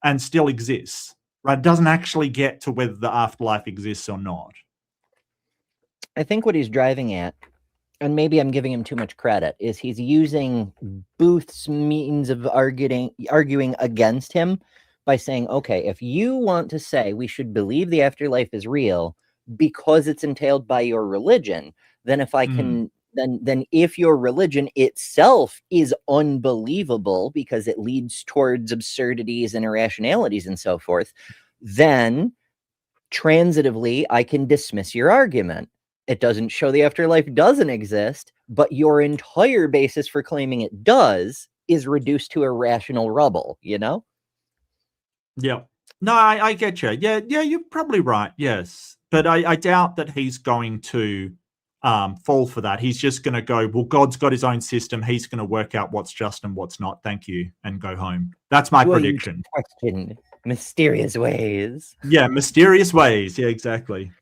[SPEAKER 2] and still exists, right? It doesn't actually get to whether the afterlife exists or not.
[SPEAKER 1] I think what he's driving at, and maybe I'm giving him too much credit, is he's using Booth's means of arguing against him by saying, okay, if you want to say we should believe the afterlife is real because it's entailed by your religion, then if I can, then if your religion itself is unbelievable because it leads towards absurdities and irrationalities and so forth, then transitively I can dismiss your argument. It doesn't show the afterlife doesn't exist, but your entire basis for claiming it does is reduced to irrational rubble, you know?
[SPEAKER 2] Yeah. No, I get you. Yeah, you're probably right. Yes. But I doubt that he's going to fall for that. He's just going to go, well, God's got his own system. He's going to work out what's just and what's not. Thank you. And go home. That's my prediction.
[SPEAKER 1] Question mysterious ways.
[SPEAKER 2] Yeah, mysterious ways. Yeah, exactly.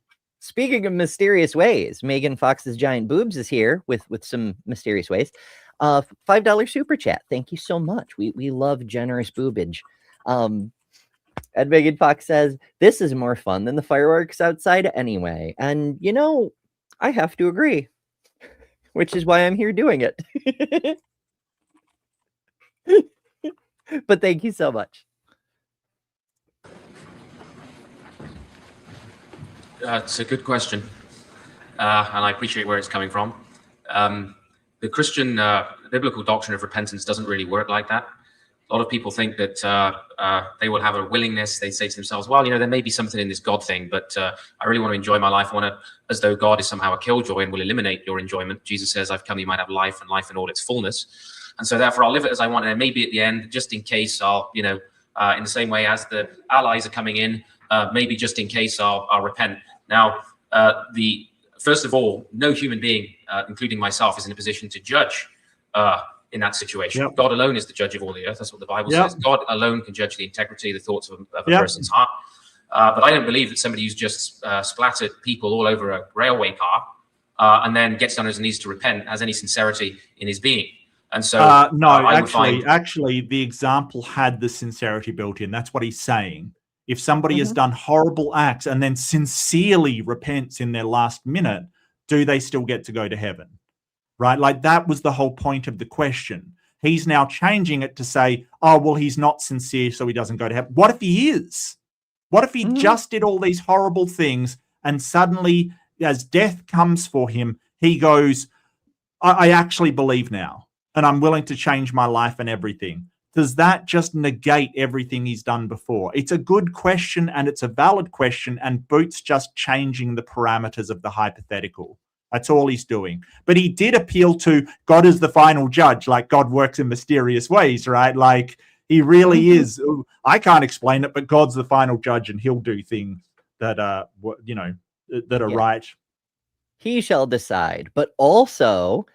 [SPEAKER 1] Speaking of mysterious ways, Megan Fox's Giant Boobs is here with some mysterious ways. $5 super chat. Thank you so much. We love generous boobage. And Megan Fox says, this is more fun than the fireworks outside anyway. And, you know, I have to agree, which is why I'm here doing it. But thank you so much.
[SPEAKER 4] It's a good question, and I appreciate where it's coming from. The Christian biblical doctrine of repentance doesn't really work like that. A lot of people think that they will have a willingness. They say to themselves, well, you know, there may be something in this God thing, but I really want to enjoy my life. I want to, as though God is somehow a killjoy and will eliminate your enjoyment. Jesus says, I've come, you might have life and life in all its fullness. And so therefore I'll live it as I want. And maybe at the end, just in case I'll, you know, in the same way as the allies are coming in, maybe just in case I'll repent. Now, first of all, no human being, including myself, is in a position to judge in that situation. Yep. God alone is the judge of all the earth. That's what the Bible says. God alone can judge the integrity, the thoughts of a person's heart. But I don't believe that somebody who's just splattered people all over a railway car and then gets on his knees to repent has any sincerity in his being. And so,
[SPEAKER 2] no, actually, the example had the sincerity built in. That's what he's saying. If somebody has done horrible acts and then sincerely repents in their last minute, do they still get to go to heaven? Right? Like that was the whole point of the question. He's now changing it to say, oh, well, he's not sincere, so he doesn't go to heaven. What if he is? What if he just did all these horrible things and suddenly, as death comes for him, he goes, I actually believe now and I'm willing to change my life and everything. Does that just negate everything he's done before? It's a good question and it's a valid question, and Boot's just changing the parameters of the hypothetical. That's all he's doing. But he did appeal to God as the final judge, like God works in mysterious ways, right? Like he really is. I can't explain it, but God's the final judge and he'll do things that are, you know, that are right.
[SPEAKER 1] He shall decide. But also,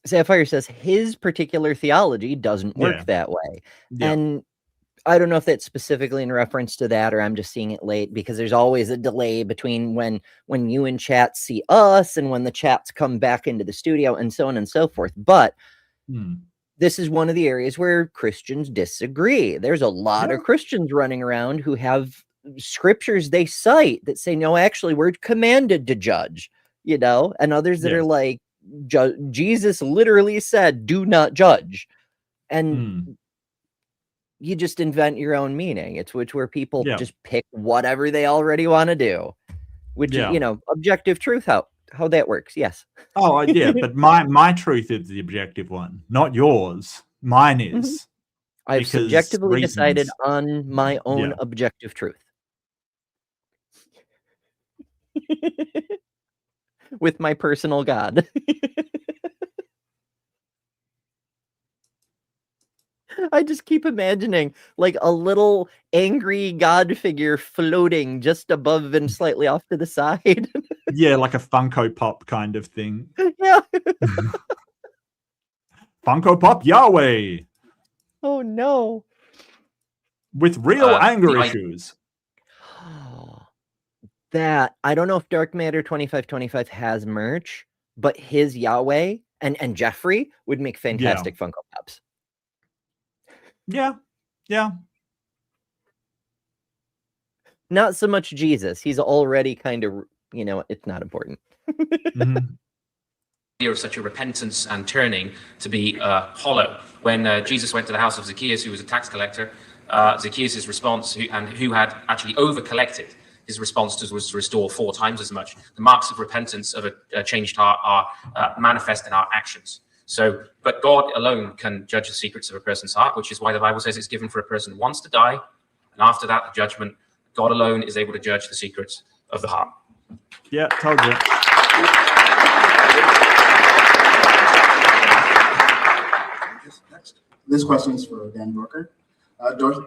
[SPEAKER 1] Sapphire says his particular theology doesn't work that way. Yeah. And I don't know if that's specifically in reference to that or I'm just seeing it late, because there's always a delay between when you in chat see us and when the chats come back into the studio and so on and so forth. But this is one of the areas where Christians disagree. There's a lot of Christians running around who have scriptures they cite that say, no, actually, we're commanded to judge, you know, and others that are like, Jesus literally said, do not judge. And you just invent your own meaning. It's where people just pick whatever they already want to do, which is, you know, objective truth, how that works. Yes.
[SPEAKER 2] Oh, yeah. But my truth is the objective one, not yours. Mine is.
[SPEAKER 1] I've subjectively decided on my own objective truth. With my personal God. I just keep imagining like a little angry God figure floating just above and slightly off to the side.
[SPEAKER 2] Yeah, like a Funko Pop kind of thing.
[SPEAKER 1] Yeah.
[SPEAKER 2] Funko Pop Yahweh.
[SPEAKER 1] Oh no.
[SPEAKER 2] with real anger
[SPEAKER 4] the
[SPEAKER 2] issues.
[SPEAKER 1] That I don't know if Dark Matter 2525 has merch, but his Yahweh and Jeffrey would make fantastic Funko Pops.
[SPEAKER 2] Yeah.
[SPEAKER 1] Not so much Jesus. He's already kind of, it's not important.
[SPEAKER 2] Mhm.
[SPEAKER 4] idea of such a repentance and turning to be hollow. When Jesus went to the house of Zacchaeus, who was a tax collector, Zacchaeus' response, who had actually over-collected, his response was to restore 4 times as much. The marks of repentance of a changed heart are manifest in our actions. So, but God alone can judge the secrets of a person's heart, which is why the Bible says it's given for a person once to die, and after that, the judgment. God alone is able to judge the secrets of the heart.
[SPEAKER 2] Yeah, told you.
[SPEAKER 5] Next.
[SPEAKER 7] This question is for Dan Brooker.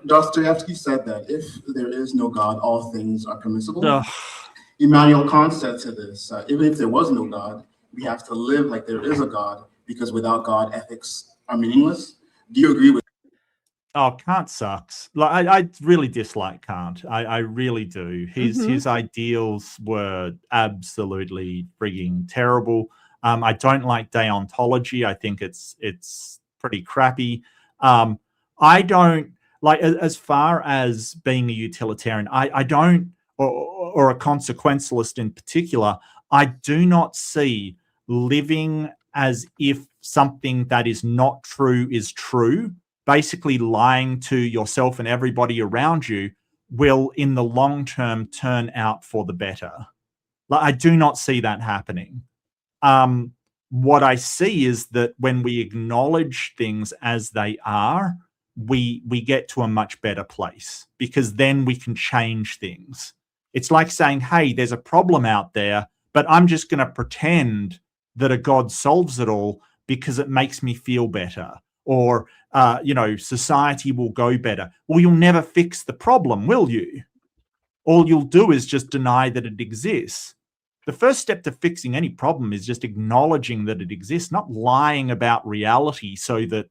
[SPEAKER 7] Dostoevsky said that if there is no God, all things are permissible.
[SPEAKER 2] Ugh.
[SPEAKER 7] Immanuel Kant said to this, even if there was no God, we have to live like there is a God, because without God, ethics are meaningless. Do you agree with?
[SPEAKER 2] Oh, Kant sucks. Like I really dislike Kant. I really do. His ideals were absolutely frigging terrible. I don't like deontology. I think it's pretty crappy. I don't like, as far as being a utilitarian, I don't, or a consequentialist in particular, I do not see living as if something that is not true is true. Basically lying to yourself and everybody around you will in the long term turn out for the better. Like, I do not see that happening. What I see is that when we acknowledge things as they are, we get to a much better place, because then we can change things. It's like saying, hey, there's a problem out there, but I'm just going to pretend that a God solves it all because it makes me feel better. Or, society will go better. Well, you'll never fix the problem, will you? All you'll do is just deny that it exists. The first step to fixing any problem is just acknowledging that it exists, not lying about reality so that,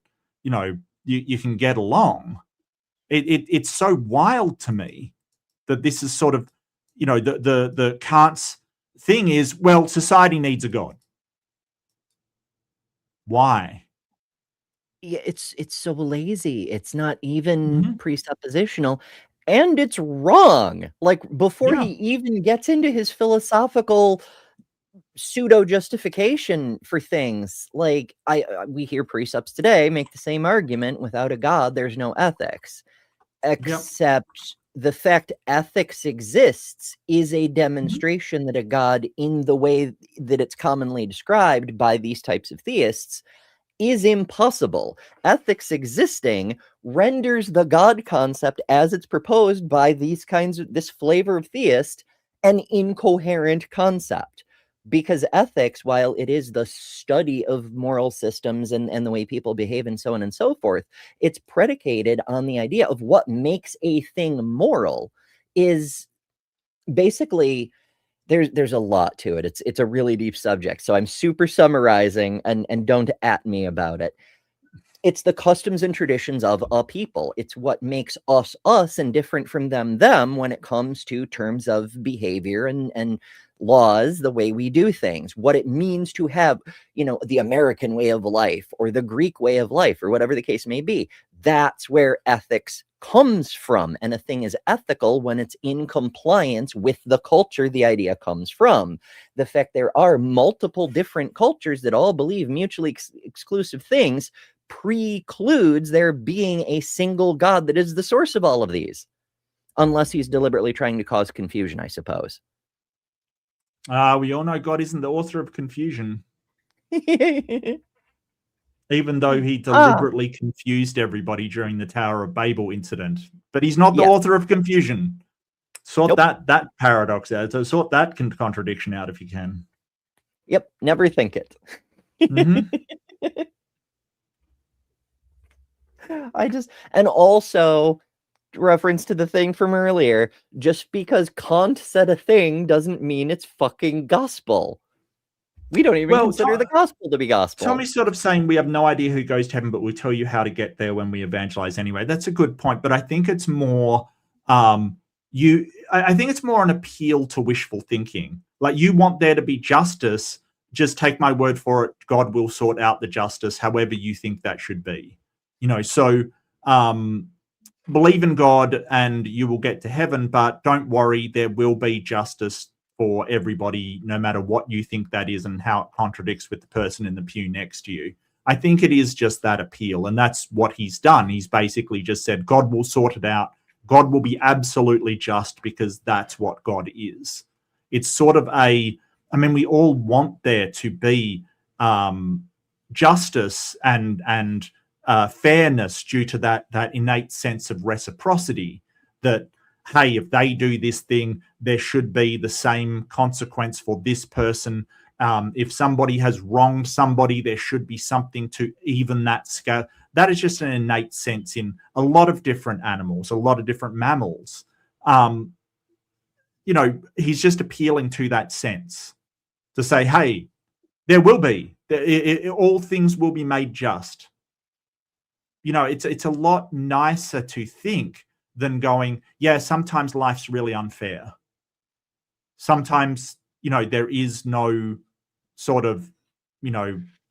[SPEAKER 2] you can get along. It's so wild to me that this is sort of, the Kant's thing is, well, society needs a God. Why?
[SPEAKER 1] Yeah, it's so lazy. It's not even presuppositional, and it's wrong. Like, before he even gets into his philosophical pseudo justification for things, like we hear precepts today make the same argument: without a God, there's no ethics. Except the fact ethics exists is a demonstration that a God, in the way that it's commonly described by these types of theists, is impossible. Ethics existing renders the God concept, as it's proposed by this flavor of theist, an incoherent concept. Because ethics, while it is the study of moral systems and the way people behave and so on and so forth, it's predicated on the idea of what makes a thing moral. Is basically, there's a lot to it. It's a really deep subject. So I'm super summarizing, and don't at me about it. It's the customs and traditions of a people. It's what makes us us and different from them when it comes to terms of behavior and laws, the way we do things, what it means to have, the American way of life or the Greek way of life or whatever the case may be. That's where ethics comes from. And a thing is ethical when it's in compliance with the culture the idea comes from. The fact there are multiple different cultures that all believe mutually exclusive things precludes there being a single God that is the source of all of these, unless he's deliberately trying to cause confusion, I suppose.
[SPEAKER 2] We all know God isn't the author of confusion. Even though he deliberately confused everybody during the Tower of Babel incident. But he's not the author of confusion. Sort that paradox out. So sort that contradiction out if you can.
[SPEAKER 1] Yep, never think it. And also, reference to the thing from earlier, just because Kant said a thing doesn't mean it's fucking gospel. We don't even
[SPEAKER 2] Well,
[SPEAKER 1] consider the gospel to be gospel.
[SPEAKER 2] Tommy's sort of saying we have no idea who goes to heaven, but we'll tell you how to get there when we evangelize anyway. That's a good point, but I think it's more I think it's more an appeal to wishful thinking. Like, you want there to be justice, just take my word for it, God will sort out the justice however you think that should be. So believe in God and you will get to heaven, but don't worry, there will be justice for everybody, no matter what you think that is and how it contradicts with the person in the pew next to you. I think it is just that appeal, and that's what he's done. He's basically just said, God will sort it out. God will be absolutely just because that's what God is. It's sort of we all want there to be justice and fairness due to that innate sense of reciprocity that, hey, if they do this thing, there should be the same consequence for this person. If somebody has wronged somebody, there should be something to even that scale. That is just an innate sense in a lot of different animals, a lot of different mammals. He's just appealing to that sense to say, hey, there will be, all things will be made just. It's a lot nicer to think than going, yeah, sometimes life's really unfair. Sometimes, there is no sort of,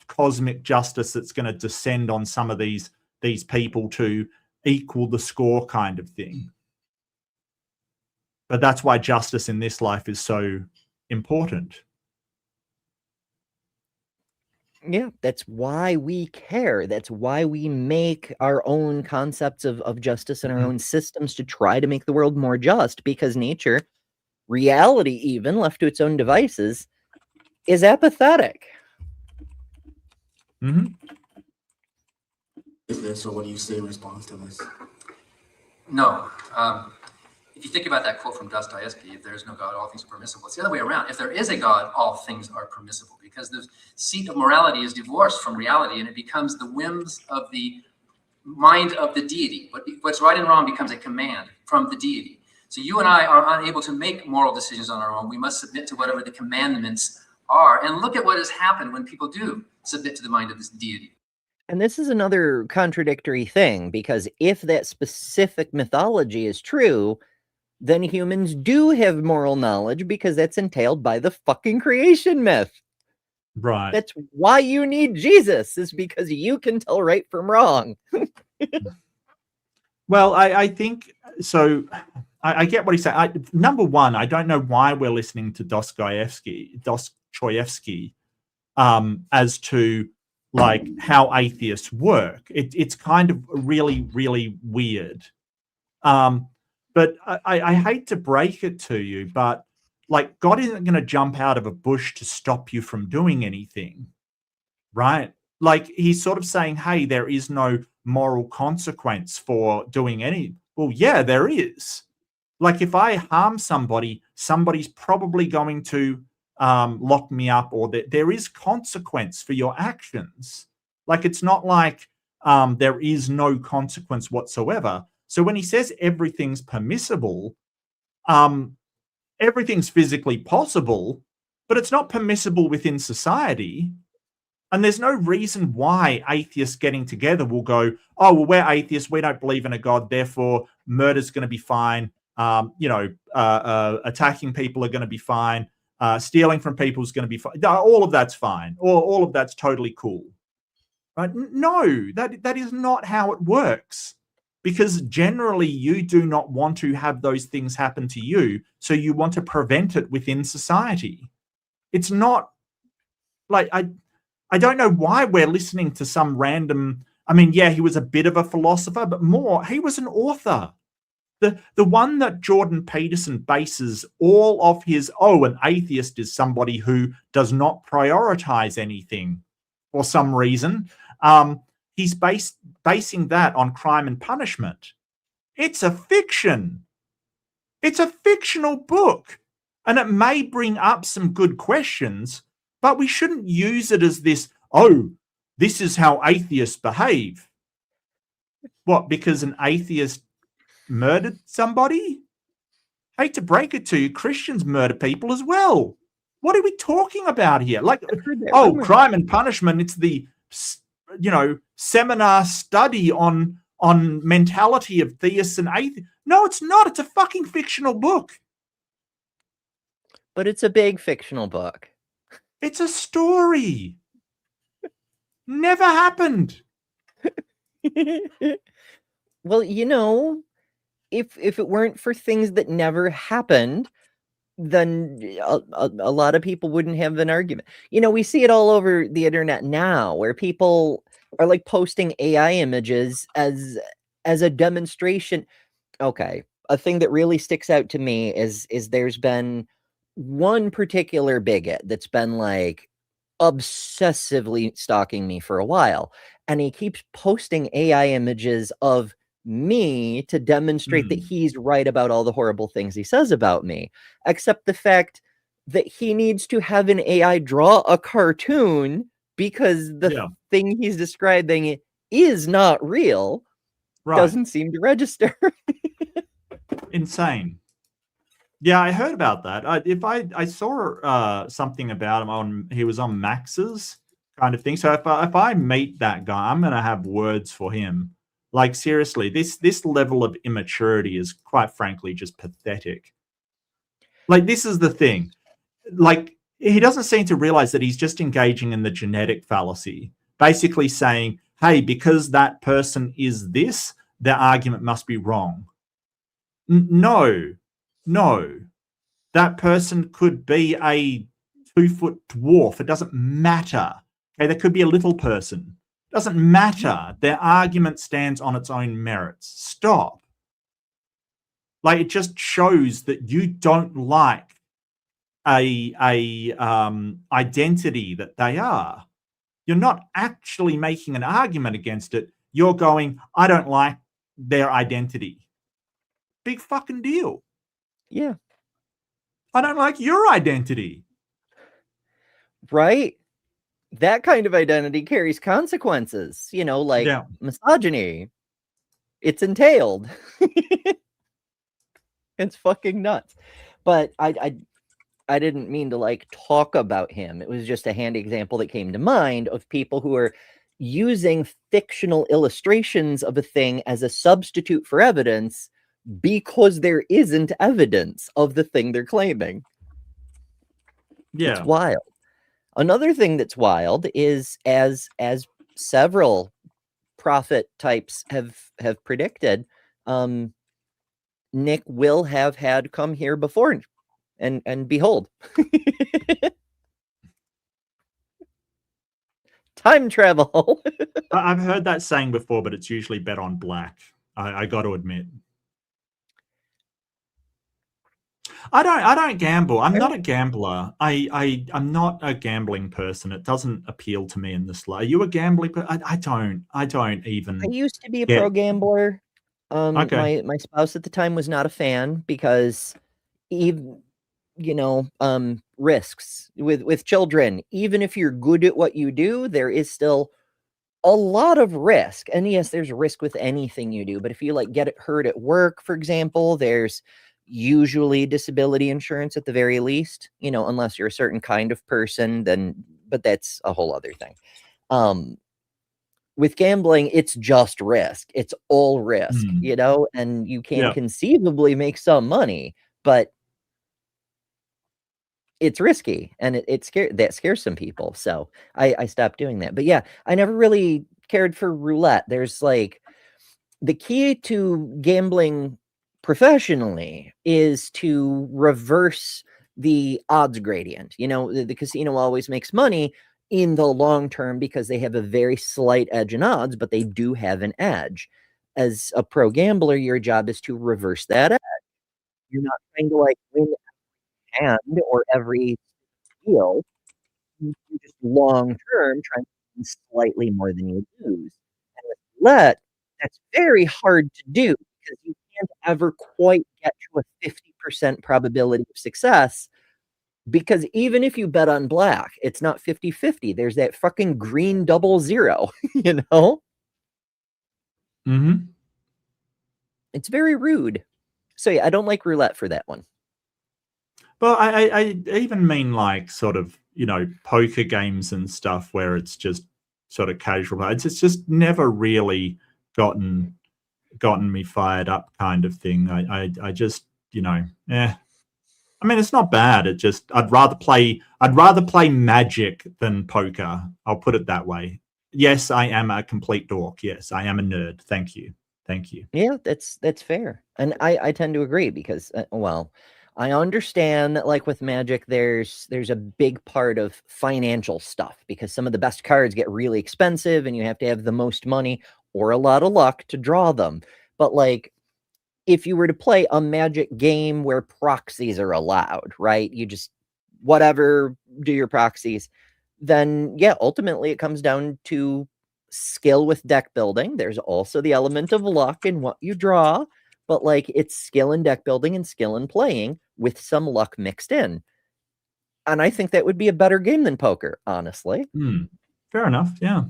[SPEAKER 2] cosmic justice that's going to descend on some of these people to equal the score kind of thing. But that's why justice in this life is so important.
[SPEAKER 1] Yeah, that's why we care. That's why we make our own concepts of justice and our own systems to try to make the world more just, because nature, reality even, left to its own devices, is apathetic.
[SPEAKER 7] Mm-hmm. Is there, so what do you say in response to this?
[SPEAKER 3] No. If you think about that quote from Dostoevsky, if there is no God, all things are permissible. It's the other way around. If there is a God, all things are permissible, because the seat of morality is divorced from reality, and it becomes the whims of the mind of the deity. What's right and wrong becomes a command from the deity. So you and I are unable to make moral decisions on our own. We must submit to whatever the commandments are. And look at what has happened when people do submit to the mind of this deity.
[SPEAKER 1] And this is another contradictory thing, because if that specific mythology is true, then humans do have moral knowledge, because that's entailed by the fucking creation myth.
[SPEAKER 2] Right.
[SPEAKER 1] That's why you need Jesus, is because you can tell right from wrong.
[SPEAKER 2] Well, I think so. I get what he's saying. Number one, I don't know why we're listening to Dostoevsky as to like how atheists work. It's kind of really, really weird. But I hate to break it to you, but like, God isn't going to jump out of a bush to stop you from doing anything, right? Like, he's sort of saying, hey, there is no moral consequence for doing any. Well, yeah, there is. Like, if I harm somebody, somebody's probably going to lock me up, or there is consequence for your actions. Like, it's not like there is no consequence whatsoever. So when he says everything's permissible, everything's physically possible, but it's not permissible within society. And there's no reason why atheists getting together will go, oh, well, we're atheists, we don't believe in a God, therefore murder's going to be fine. Attacking people are going to be fine. Stealing from people is going to be fine. All of that's fine. All of that's totally cool. Right? No, that is not how it works. Because generally you do not want to have those things happen to you, so you want to prevent it within society. It's not like, I don't know why we're listening to some random, yeah, he was a bit of a philosopher, but more, he was an author. The one that Jordan Peterson bases all of his, an atheist is somebody who does not prioritize anything for some reason. He's basing that on Crime and Punishment. It's a fiction. It's a fictional book. And it may bring up some good questions, but we shouldn't use it as this, this is how atheists behave. What, because an atheist murdered somebody? Hate to break it to you, Christians murder people as well. What are we talking about here? Like,
[SPEAKER 1] heard that
[SPEAKER 2] oh,
[SPEAKER 1] rumor.
[SPEAKER 2] Crime and Punishment. It's the, seminar study on mentality of theists and atheists. No, it's not. It's a fucking fictional book.
[SPEAKER 1] But it's a big fictional book.
[SPEAKER 2] It's a story. Never happened.
[SPEAKER 1] Well, if it weren't for things that never happened, then a lot of people wouldn't have an argument. We see it all over the internet now, where people are like posting AI images as a demonstration. Okay, a thing that really sticks out to me is there's been one particular bigot that's been like obsessively stalking me for a while, and he keeps posting AI images of me to demonstrate that he's right about all the horrible things he says about me, except the fact that he needs to have an AI draw a cartoon because the thing he's describing is not real. Doesn't seem to register.
[SPEAKER 2] Insane. Yeah, I heard about that. I saw something about him he was on Max's kind of thing. So if I meet that guy, I'm gonna have words for him. Like, seriously, this level of immaturity is, quite frankly, just pathetic. Like, this is the thing. Like, he doesn't seem to realize that he's just engaging in the genetic fallacy, basically saying, hey, because that person is this, their argument must be wrong. No. That person could be a 2-foot dwarf. It doesn't matter. Okay, there could be a little person. It doesn't matter. Their argument stands on its own merits. Stop. Like, it just shows that you don't like a identity that they are. You're not actually making an argument against it. You're going, I don't like their identity. Big fucking deal.
[SPEAKER 1] Yeah.
[SPEAKER 2] I don't like your identity.
[SPEAKER 1] Right? That kind of identity carries consequences, like misogyny. It's entailed. It's fucking nuts. But I didn't mean to like talk about him. It was just a handy example that came to mind of people who are using fictional illustrations of a thing as a substitute for evidence because there isn't evidence of the thing they're claiming.
[SPEAKER 2] Yeah.
[SPEAKER 1] It's wild. Another thing that's wild is as several prophet types have predicted, Nick will have had come here before, and behold. Time travel.
[SPEAKER 2] I've heard that saying before, but it's usually bet on black. I got to admit. I don't gamble. I'm not a gambler. I'm not a gambling person. It doesn't appeal to me in this life. Are you a gambling person? I don't even.
[SPEAKER 1] I used to be a pro gambler.
[SPEAKER 2] Okay.
[SPEAKER 1] My spouse at the time was not a fan because even risks with children. Even if you're good at what you do, there is still a lot of risk. And yes, there's a risk with anything you do. But if you like get it hurt at work, for example, there's usually disability insurance at the very least, unless you're a certain kind of person, but that's a whole other thing. With gambling, it's just risk. It's all risk, and you can conceivably make some money, but it's risky and that scares some people. So I stopped doing that. But yeah, I never really cared for roulette. There's like the key to gambling professionally is to reverse the odds gradient. The casino always makes money in the long term because they have a very slight edge in odds, but they do have an edge. As a pro gambler, your job is to reverse that edge. You're not trying to like win every hand or every deal. You're just long term trying to win slightly more than you lose. And with roulette, that's very hard to do because you can't ever quite get to a 50% probability of success, because even if you bet on black, it's not 50-50. There's that fucking green 00,
[SPEAKER 2] Mm-hmm.
[SPEAKER 1] It's very rude. So yeah, I don't like roulette for that one.
[SPEAKER 2] Well, I even mean like sort of, poker games and stuff where it's just sort of casual. It's just never really gotten me fired up kind of thing. I just, I mean, it's not bad. It just I'd rather play Magic than poker. I'll put it that way. Yes, I am a complete dork. Yes, I am a nerd. Thank you.
[SPEAKER 1] Yeah, that's fair. And I tend to agree because well, I understand that like with Magic there's a big part of financial stuff because some of the best cards get really expensive and you have to have the most money or a lot of luck to draw them. But like if you were to play a Magic game where proxies are allowed, right? You just whatever, do your proxies, then yeah, ultimately it comes down to skill with deck building. There's also the element of luck in what you draw, but like it's skill in deck building and skill in playing with some luck mixed in. And I think that would be a better game than poker, honestly.
[SPEAKER 2] Fair enough. Yeah.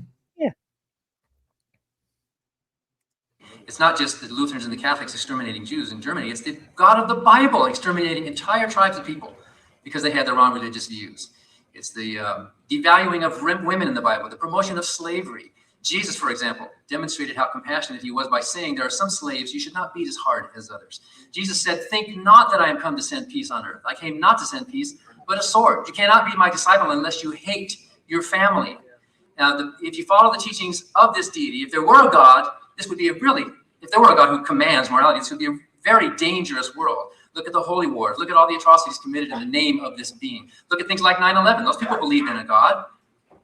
[SPEAKER 3] It's not just the Lutherans and the Catholics exterminating Jews in Germany. It's the God of the Bible exterminating entire tribes of people because they had the wrong religious views. It's the devaluing of women in the Bible, the promotion of slavery. Jesus, for example, demonstrated how compassionate he was by saying there are some slaves you should not beat as hard as others. Jesus said, think not that I am come to send peace on earth. I came not to send peace, but a sword. You cannot be my disciple unless you hate your family. Now, if you follow the teachings of this deity, if there were a God, this would be if there were a God who commands morality, this would be a very dangerous world. Look at the holy wars. Look at all the atrocities committed in the name of this being. Look at things like 9/11. Those people believed in a God.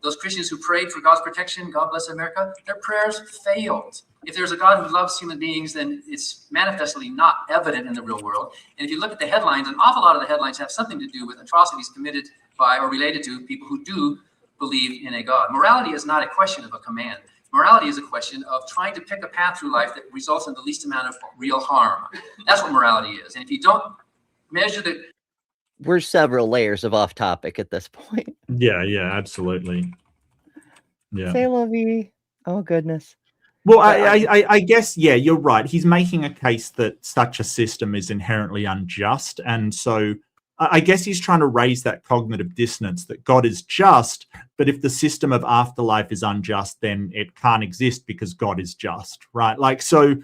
[SPEAKER 3] Those Christians who prayed for God's protection, God bless America, their prayers failed. If there's a God who loves human beings, then it's manifestly not evident in the real world. And if you look at the headlines, an awful lot of the headlines have something to do with atrocities committed by or related to people who do believe in a God. Morality is not a question of a command. Morality is a question of trying to pick a path through life that results in the least amount of real harm. That's what morality is. And if you don't measure the...
[SPEAKER 1] We're several layers of off topic at this point.
[SPEAKER 2] Yeah, absolutely. Yeah.
[SPEAKER 1] Say lovey. Oh, goodness.
[SPEAKER 2] Well, I guess, yeah, you're right. He's making a case that such a system is inherently unjust. And so I guess he's trying to raise that cognitive dissonance that God is just, but if the system of afterlife is unjust, then it can't exist because God is just, right? Like, so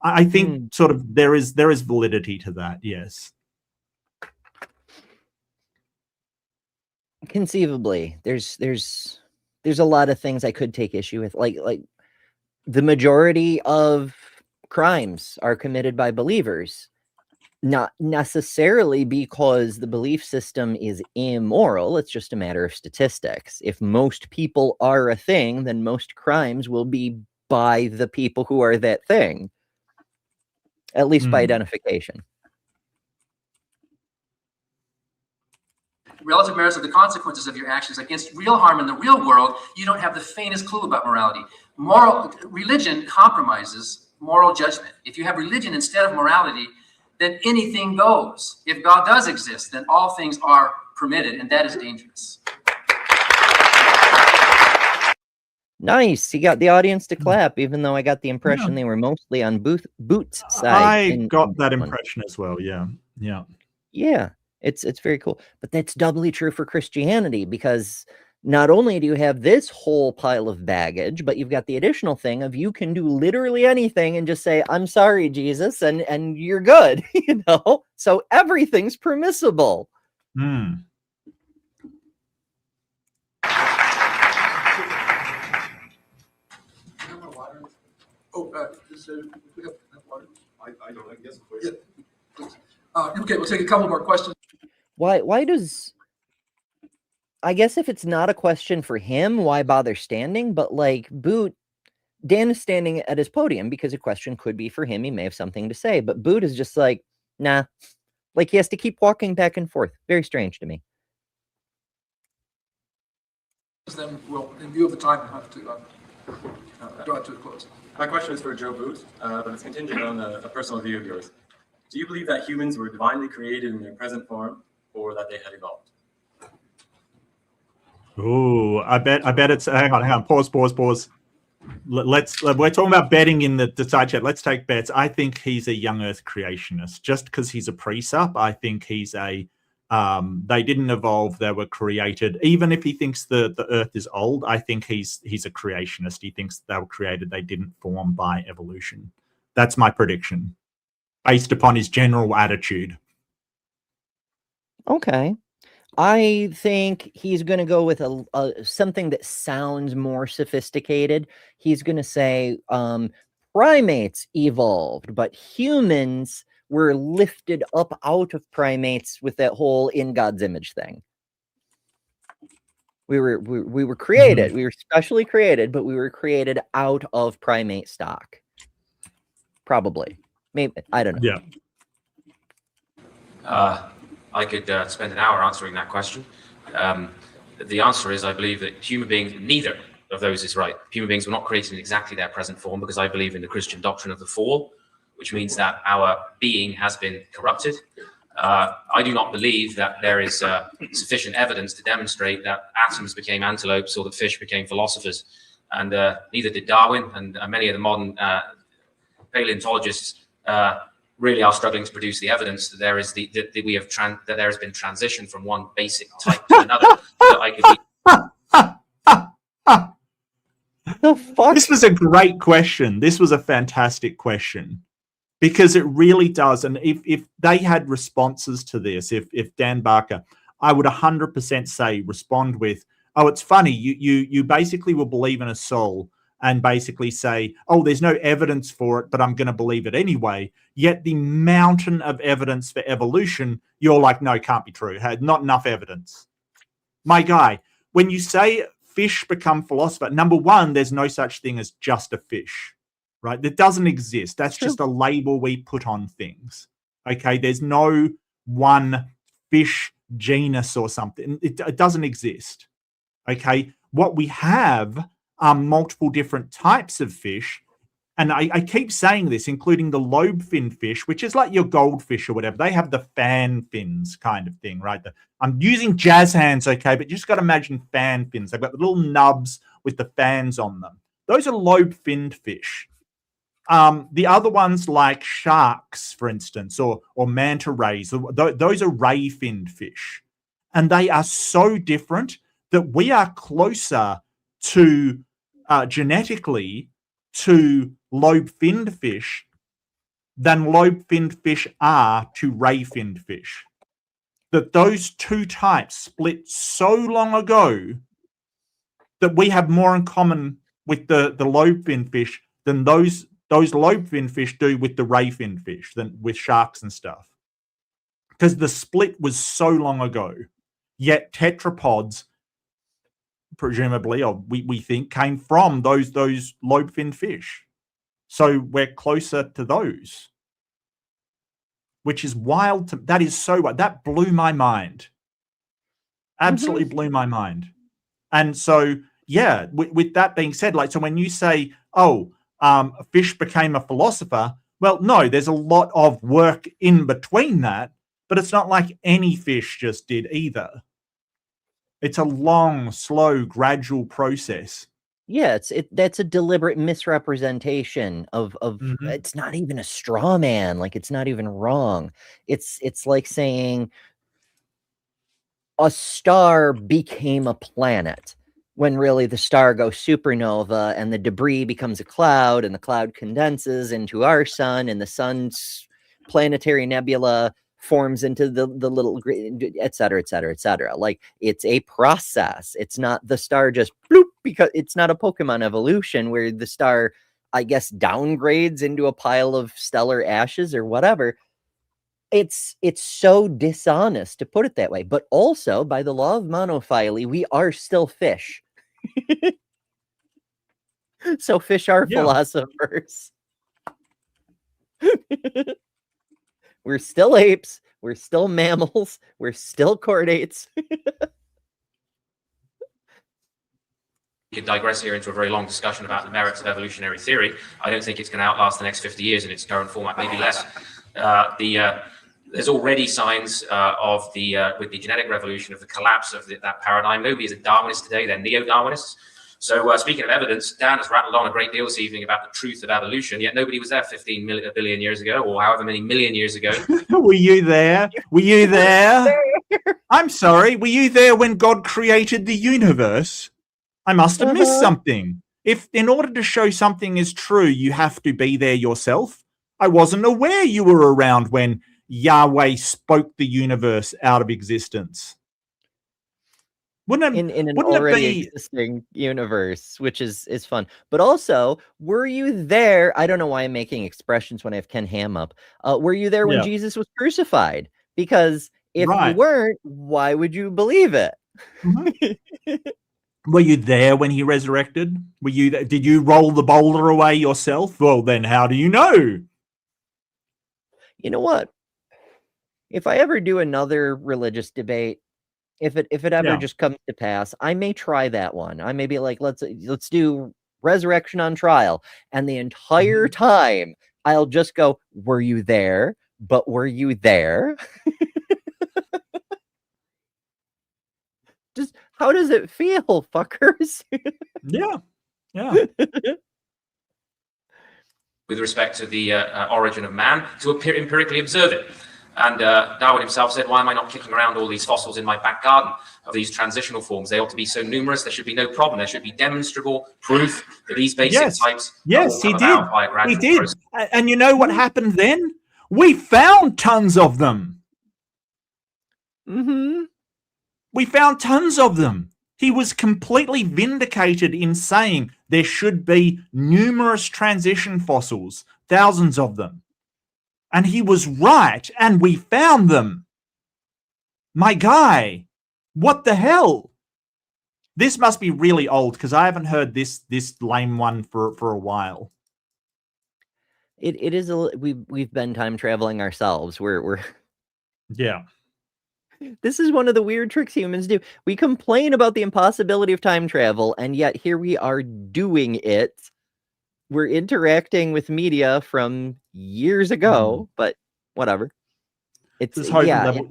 [SPEAKER 2] I think sort of there is validity to that, yes.
[SPEAKER 1] Conceivably, there's a lot of things I could take issue with, like the majority of crimes are committed by believers. Not necessarily because the belief system is immoral. It's just a matter of statistics. If most people are a thing, then most crimes will be by the people who are that thing, at least by identification.
[SPEAKER 3] Relative merits of the consequences of your actions against real harm in the real world, you don't have the faintest clue about morality. Religion compromises moral judgment. If you have religion instead of morality, then anything goes. If God does exist, then all things are permitted, and that is dangerous.
[SPEAKER 1] Nice. He got the audience to clap, even though I got the impression they were mostly on Boot's side.
[SPEAKER 2] I got that impression as well, yeah.
[SPEAKER 1] Yeah, it's very cool. But that's doubly true for Christianity, because not only do you have this whole pile of baggage, but you've got the additional thing of you can do literally anything and just say, I'm sorry, Jesus, and you're good, So everything's permissible.
[SPEAKER 5] We have water? I don't, I guess. Okay, we'll take a couple more questions.
[SPEAKER 1] Why does... I guess if it's not a question for him, why bother standing? But like Dan is standing at his podium because a question could be for him. He may have something to say, but Boot is just like, nah. Like he has to keep walking back and forth. Very strange to me.
[SPEAKER 5] Then we'll, in view of the time, we'll have to draw it to a close.
[SPEAKER 8] My question is for Joe Boot, but it's contingent on a personal view of yours. Do you believe that humans were divinely created in their present form, or that they had evolved?
[SPEAKER 2] Oh, I bet it's hang on, pause. We're talking about betting in the side chat. Let's take bets. I think he's a young earth creationist. Just because he's a pre-sup, I think he's a They didn't evolve, they were created. Even if he thinks the earth is old, I think he's a creationist. He thinks they were created, they didn't form by evolution. That's my prediction, based upon his general attitude.
[SPEAKER 1] Okay. I think he's going to go with something that sounds more sophisticated. He's going to say primates evolved, but humans were lifted up out of primates with that whole in God's image thing. We were created. We were specially created, but we were created out of primate stock. Probably. Maybe. I don't know.
[SPEAKER 4] Yeah. I could spend an hour answering that question. The answer is, I believe that human beings, neither of those is right. Human beings were not created in exactly their present form, because I believe in the Christian doctrine of the fall, which means that our being has been corrupted. I do not believe that there is sufficient evidence to demonstrate that atoms became antelopes or that fish became philosophers. And neither did Darwin, and many of the modern paleontologists really are struggling to produce the evidence that there is that there has been transition from one basic type to another. So I could
[SPEAKER 1] The fuck?
[SPEAKER 2] This was a great question. This was a fantastic question, because it really does. And if they had responses to this, if Dan Barker, I would 100% say respond with, oh, it's funny. You basically will believe in a soul and basically say, oh, there's no evidence for it, but I'm going to believe it anyway. Yet the mountain of evidence for evolution, you're like, no, can't be true. Had not enough evidence. My guy, when you say fish become philosopher, number one, there's no such thing as just a fish, right? That doesn't exist. That's just a label we put on things. Okay, there's no one fish genus or something. It doesn't exist. Okay, what we have are multiple different types of fish. And I keep saying this, including the lobe-finned fish, which is like your goldfish or whatever. They have the fan fins kind of thing, right? I'm using jazz hands, okay, but you just got to imagine fan fins. They've got the little nubs with the fans on them. Those are lobe-finned fish. The other ones like sharks, for instance, or manta rays, those are ray-finned fish. And they are so different that we are closer to genetically to lobe-finned fish than lobe-finned fish are to ray-finned fish. That those two types split so long ago that we have more in common with the lobe-finned fish than those lobe-finned fish do with the ray-finned fish, than with sharks and stuff. Because the split was so long ago. Yet tetrapods, presumably, or we think, came from those lobe-finned fish. So we're closer to those, which is wild. That is so wild. That blew my mind. Absolutely blew my mind. And so, yeah, with that being said, like, so when you say, oh, a fish became a philosopher, well, no, there's a lot of work in between that, but it's not like any fish just did either. It's a long, slow, gradual process.
[SPEAKER 1] Yeah, that's a deliberate misrepresentation of It's not even a straw man. Like, it's not even wrong. It's like saying a star became a planet when really the star goes supernova and the debris becomes a cloud and the cloud condenses into our sun and the sun's planetary nebula forms into the little, et cetera, et cetera, et cetera. Like, it's a process. It's not the star just bloop, because it's not a Pokemon evolution where the star, I guess, downgrades into a pile of stellar ashes or whatever. It's so dishonest to put it that way. But also, by the law of monophily, we are still fish. So fish are philosophers. We're still apes. We're still mammals. We're still chordates.
[SPEAKER 4] We could digress here into a very long discussion about the merits of evolutionary theory. I don't think it's going to outlast the next 50 years in its current format, maybe less. There's already signs with the genetic revolution of the collapse of that paradigm. Nobody is a Darwinist today. They're neo-Darwinists. So speaking of evidence, Dan has rattled on a great deal this evening about the truth of evolution, yet nobody was there 15 billion years ago, or however many million years ago.
[SPEAKER 2] Were you there? Were you there? I'm sorry, were you there when God created the universe? I must have missed something. If in order to show something is true, you have to be there yourself. I wasn't aware you were around when Yahweh spoke the universe out of existence. Wouldn't
[SPEAKER 1] in an
[SPEAKER 2] it
[SPEAKER 1] already
[SPEAKER 2] be
[SPEAKER 1] existing universe, which is fun. But also, were you there? I don't know why I'm making expressions when I have Ken Ham up. Were you there when
[SPEAKER 2] Yeah.
[SPEAKER 1] Jesus was crucified? Because if you
[SPEAKER 2] Right.
[SPEAKER 1] weren't, why would you believe it?
[SPEAKER 2] Were you there when he resurrected? Were you? Did you roll the boulder away yourself? Well, then how do you know?
[SPEAKER 1] You know what? If I ever do another religious debate, if it ever
[SPEAKER 2] Yeah.
[SPEAKER 1] just comes to pass, I may try that one. I may be like, let's do resurrection on trial, and the entire time I'll just go, "Were you there? But were you there?" Just how does it feel, fuckers?
[SPEAKER 2] Yeah. Yeah.
[SPEAKER 4] With respect to the origin of man, to empirically observe it. And Darwin himself said, why am I not kicking around all these fossils in my back garden of these transitional forms? They ought to be so numerous, there should be no problem. There should be demonstrable proof that these basic types
[SPEAKER 2] Yes, he
[SPEAKER 4] come
[SPEAKER 2] did.
[SPEAKER 4] about by a gradual
[SPEAKER 2] He did.
[SPEAKER 4] process.
[SPEAKER 2] And you know what happened then? We found tons of them. We found tons of them. He was completely vindicated in saying there should be numerous transition fossils, thousands of them. And he was right, and we found them. My guy, what the hell? This must be really old because I haven't heard this lame one for a while.
[SPEAKER 1] It is we've been time traveling ourselves. We're
[SPEAKER 2] yeah.
[SPEAKER 1] This is one of the weird tricks humans do. We complain about the impossibility of time travel, and yet here we are doing it. We're interacting with media from years ago, but whatever. It's
[SPEAKER 2] level.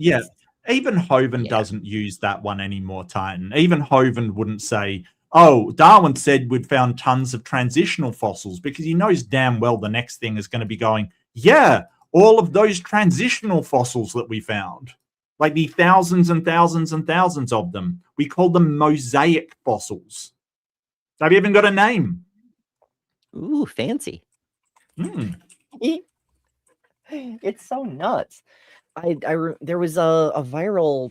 [SPEAKER 2] Even Hovind doesn't use that one anymore, Titan. Even Hovind wouldn't say, oh, Darwin said we'd found tons of transitional fossils, because he knows damn well the next thing is going to be going, yeah, all of those transitional fossils that we found. Like the thousands and thousands and thousands of them. We call them mosaic fossils. They've even got a name.
[SPEAKER 1] Ooh, fancy. It's so nuts. There was a viral,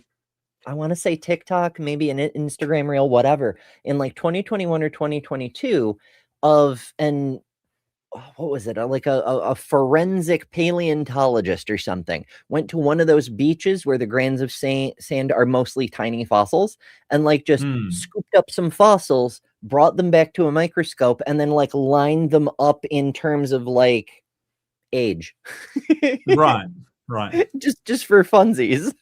[SPEAKER 1] I want to say TikTok, maybe an Instagram reel, whatever, in like 2021 or 2022 of what was it? Like a forensic paleontologist or something went to one of those beaches where the grains of sand are mostly tiny fossils, and like just scooped up some fossils, brought them back to a microscope, and then like lined them up in terms of like age.
[SPEAKER 2] Right.
[SPEAKER 1] Just for funsies.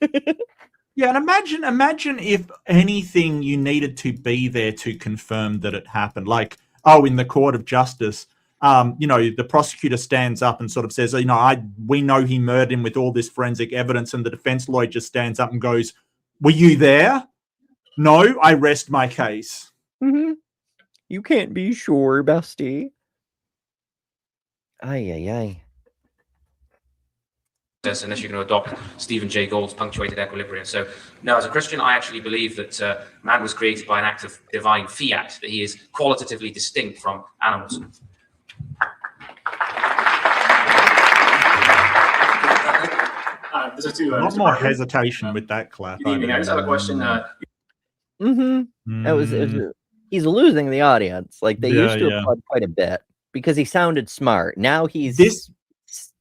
[SPEAKER 2] Yeah, and imagine if anything you needed to be there to confirm that it happened. Like, in the court of justice, the prosecutor stands up and sort of says, we know he murdered him with all this forensic evidence, and the defense lawyer just stands up and goes, were you there? No, I rest my case.
[SPEAKER 1] You can't be sure, bestie. Ay.
[SPEAKER 4] Unless you're going to adopt Stephen Jay Gould's punctuated equilibrium. So, no, as a Christian, I actually believe that man was created by an act of divine fiat, that he is qualitatively distinct from animals.
[SPEAKER 8] This is too,
[SPEAKER 2] a lot more hesitation with that clap.
[SPEAKER 8] Good evening. I just have a question.
[SPEAKER 1] He's losing the audience. Like they used to applaud quite a bit because he sounded smart. Now he's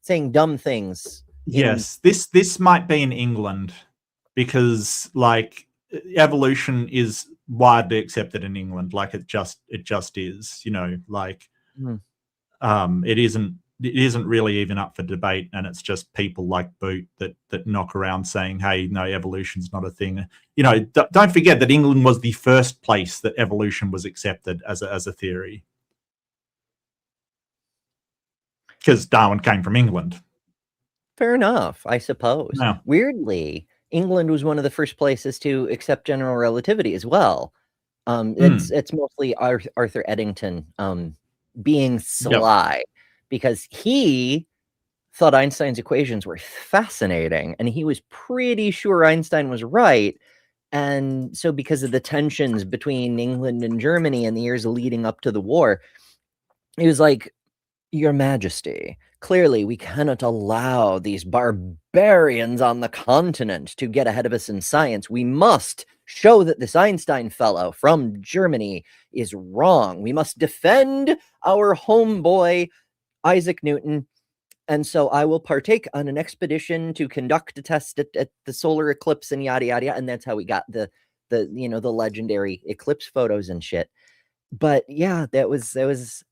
[SPEAKER 1] saying dumb things.
[SPEAKER 2] Yes, this might be in England because like evolution is widely accepted in England. Like it just is, like it isn't really even up for debate, and it's just people like Boot that knock around saying, hey, no, evolution's not a thing. Don't forget that England was the first place that evolution was accepted as a theory, because Darwin came from England.
[SPEAKER 1] Fair enough, I suppose.
[SPEAKER 2] No.
[SPEAKER 1] Weirdly, England was one of the first places to accept general relativity as well. It's mostly Arthur Eddington being sly, because he thought Einstein's equations were fascinating, and he was pretty sure Einstein was right. And so because of the tensions between England and Germany in the years leading up to the war, he was like, Your Majesty, clearly we cannot allow these barbarians on the continent to get ahead of us in science. We must show that this Einstein fellow from Germany is wrong. We must defend our homeboy, Isaac Newton. And so I will partake on an expedition to conduct a test at the solar eclipse and yada, yada, yada. And that's how we got the legendary eclipse photos and shit. But yeah, that was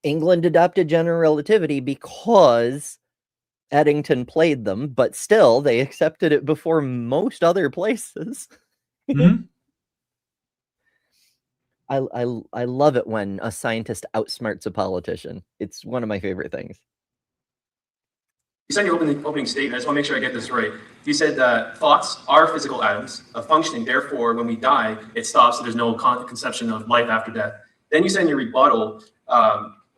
[SPEAKER 1] England adopted general relativity because Eddington played them, but still they accepted it before most other places.
[SPEAKER 2] Mhm.
[SPEAKER 1] I love it when a scientist outsmarts a politician. It's one of my favorite things.
[SPEAKER 8] You said in your opening statement, I just want to make sure I get this right. You said that thoughts are physical atoms of functioning. Therefore, when we die, it stops. So there's no conception of life after death. Then you said in your rebuttal,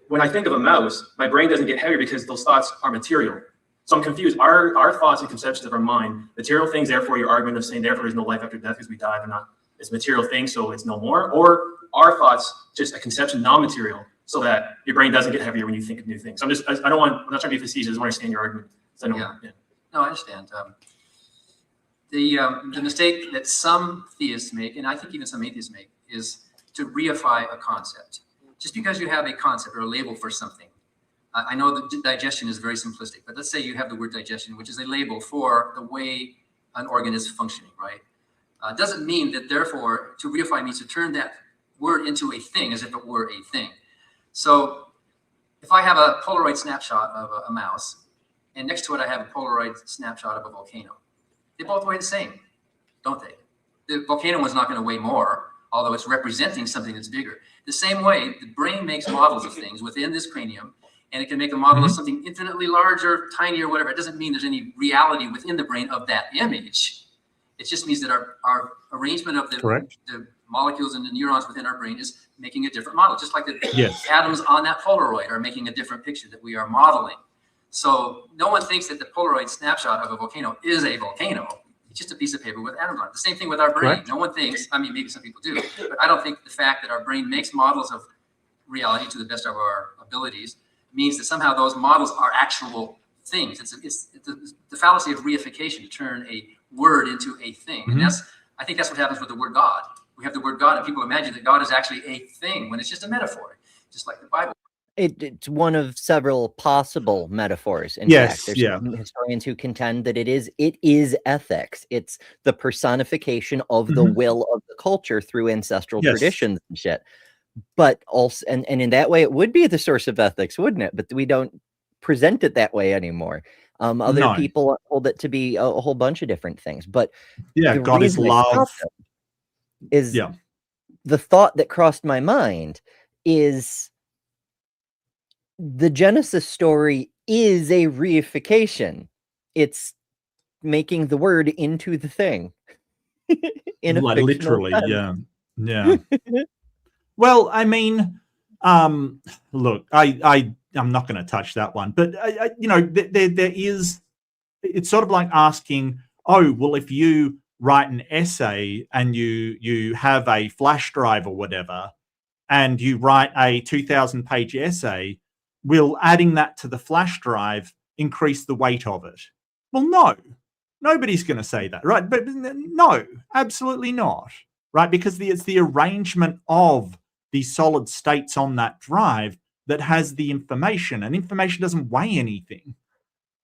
[SPEAKER 8] when I think of a mouse, my brain doesn't get heavier because those thoughts are material. So I'm confused. Our thoughts and conceptions of our mind, material things, therefore your argument of saying therefore there's no life after death because we die, they're not, it's material things, so it's no more, or are thoughts just a conception non-material so that your brain doesn't get heavier when you think of new things? So I'm not trying to be facetious, I just want to understand your argument. So
[SPEAKER 3] No, I understand. The mistake that some theists make, and I think even some atheists make, is to reify a concept. Just because you have a concept or a label for something, I know that digestion is very simplistic, but let's say you have the word digestion, which is a label for the way an organ is functioning, right? Doesn't mean that therefore to reify means to turn that word into a thing as if it were a thing. So if I have a Polaroid snapshot of a mouse, and next to it I have a Polaroid snapshot of a volcano, they both weigh the same, don't they? The volcano one's not going to weigh more, although it's representing something that's bigger. The same way, the brain makes models of things within this cranium, and it can make a model of something infinitely larger, tinier, whatever. It doesn't mean there's any reality within the brain of that image. It just means that our arrangement of the molecules and the neurons within our brain is making a different model, just like the atoms on that Polaroid are making a different picture that we are modeling. So no one thinks that the Polaroid snapshot of a volcano is a volcano. It's just a piece of paper with atoms on it. The same thing with our brain.
[SPEAKER 2] Correct.
[SPEAKER 3] No one thinks, I mean, maybe some people do, but I don't think the fact that our brain makes models of reality to the best of our abilities means that somehow those models are actual things. It's the fallacy of reification, to turn a word into a thing. And I think that's what happens with the word God. We have the word God, and people imagine that God is actually a thing when it's just a metaphor, just like the Bible.
[SPEAKER 1] It's one of several possible metaphors. In
[SPEAKER 2] Yes,
[SPEAKER 1] fact, there's some historians who contend that it is ethics. It's the personification of the will of the culture through ancestral traditions and shit. But also, and in that way, it would be the source of ethics, wouldn't it? But we don't present it that way anymore. Other people hold it to be a whole bunch of different things. But
[SPEAKER 2] God is love.
[SPEAKER 1] Is the thought that crossed my mind is the Genesis story is a reification. It's making the word into the thing. In a
[SPEAKER 2] literally, yeah. Well, I mean, look, I'm not going to touch that one, but there is. It's sort of like asking, oh, well, if you write an essay and you have a flash drive or whatever, and you write a 2,000-page essay, will adding that to the flash drive increase the weight of it? Well, no. Nobody's going to say that, right? But no, absolutely not, right? Because it's the arrangement of the solid states on that drive that has the information, and information doesn't weigh anything,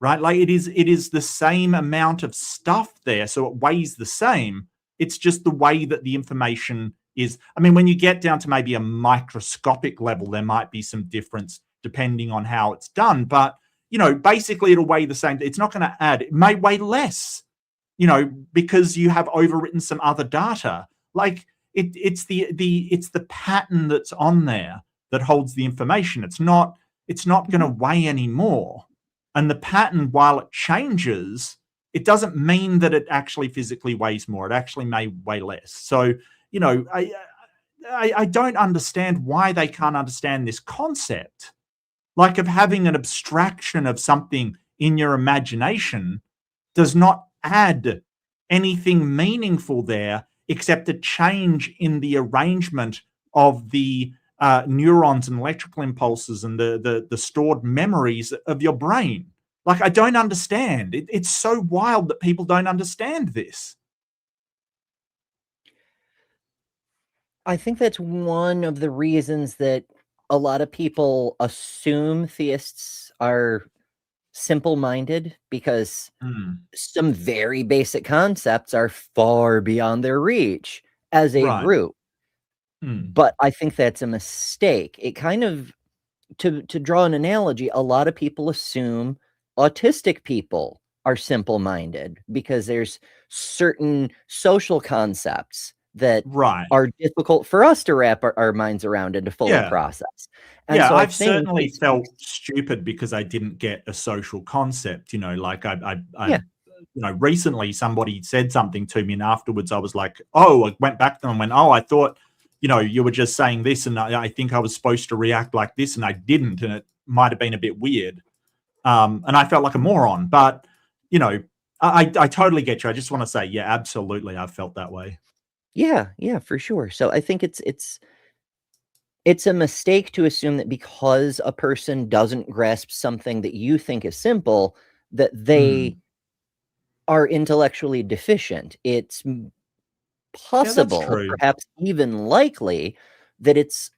[SPEAKER 2] right? Like it is the same amount of stuff there, so it weighs the same. It's just the way that the information is. I mean, when you get down to maybe a microscopic level, there might be some difference depending on how it's done, but basically it'll weigh the same. It's not going to add. It may weigh less, because you have overwritten some other data. Like it's the pattern that's on there that holds the information. It's not going to weigh any more. And the pattern, while it changes, it doesn't mean that it actually physically weighs more. It actually may weigh less. So, I don't understand why they can't understand this concept, like of having an abstraction of something in your imagination does not add anything meaningful there except a change in the arrangement of the neurons and electrical impulses and the stored memories of your brain. Like, I don't understand. It's so wild that people don't understand this.
[SPEAKER 1] I think that's one of the reasons that a lot of people assume theists are simple-minded, because some very basic concepts are far beyond their reach as a
[SPEAKER 2] Right.
[SPEAKER 1] group. But I think that's a mistake. It kind of, to draw an analogy, a lot of people assume autistic people are simple-minded because there's certain social concepts that
[SPEAKER 2] Right.
[SPEAKER 1] are difficult for us to wrap our minds around and to fully process. And so
[SPEAKER 2] I've
[SPEAKER 1] I think
[SPEAKER 2] certainly felt stupid because I didn't get a social concept, you know, like I you know, recently somebody said something to me and afterwards I was like, oh, I went back to them and went, oh, I thought, you know, you were just saying this and I think I was supposed to react like this and I didn't, and it might have been a bit weird. And I felt like a moron, but, you know, I totally get you. I just want to say, yeah, absolutely. I've felt that way.
[SPEAKER 1] Yeah, for sure. So I think it's a mistake to assume that because a person doesn't grasp something that you think is simple, that they are intellectually deficient. It's possible, perhaps even likely, that it's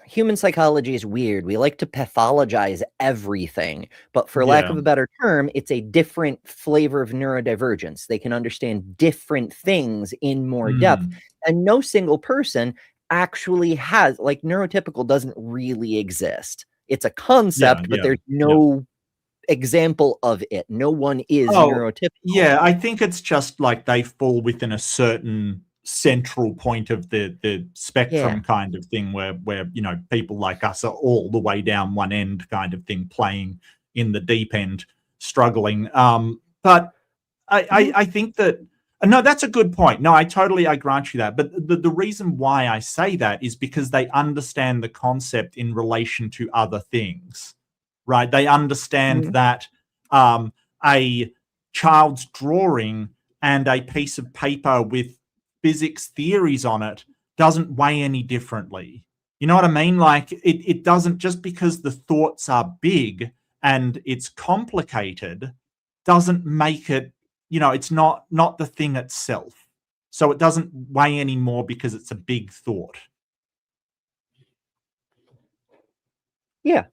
[SPEAKER 1] human psychology is weird. We like to pathologize everything, but for lack of a better term, it's a different flavor of neurodivergence. They can understand different things in more depth, and no single person actually has, like, neurotypical doesn't really exist. It's a concept, but there's no example of it. No one is neurotypical.
[SPEAKER 2] Yeah, I think it's just like they fall within a certain central point of the spectrum kind of thing where you know, people like us are all the way down one end kind of thing, playing in the deep end, struggling. But I think that no, that's a good point. No, I grant you that. But the reason why I say that is because they understand the concept in relation to other things, right? They understand that a child's drawing and a piece of paper with physics theories on it doesn't weigh any differently. You know what I mean? Like, it doesn't, just because the thoughts are big and it's complicated doesn't make it, you know, it's not the thing itself. So it doesn't weigh any more because it's a big thought.
[SPEAKER 1] Yeah,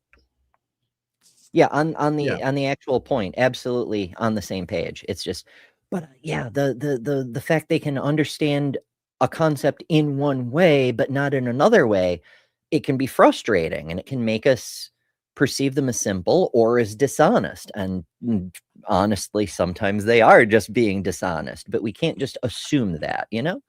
[SPEAKER 1] on the actual point, absolutely on the same page. It's just, but the fact they can understand a concept in one way but not in another way, it can be frustrating, and it can make us perceive them as simple or as dishonest. And honestly, sometimes they are just being dishonest, but we can't just assume that, you know?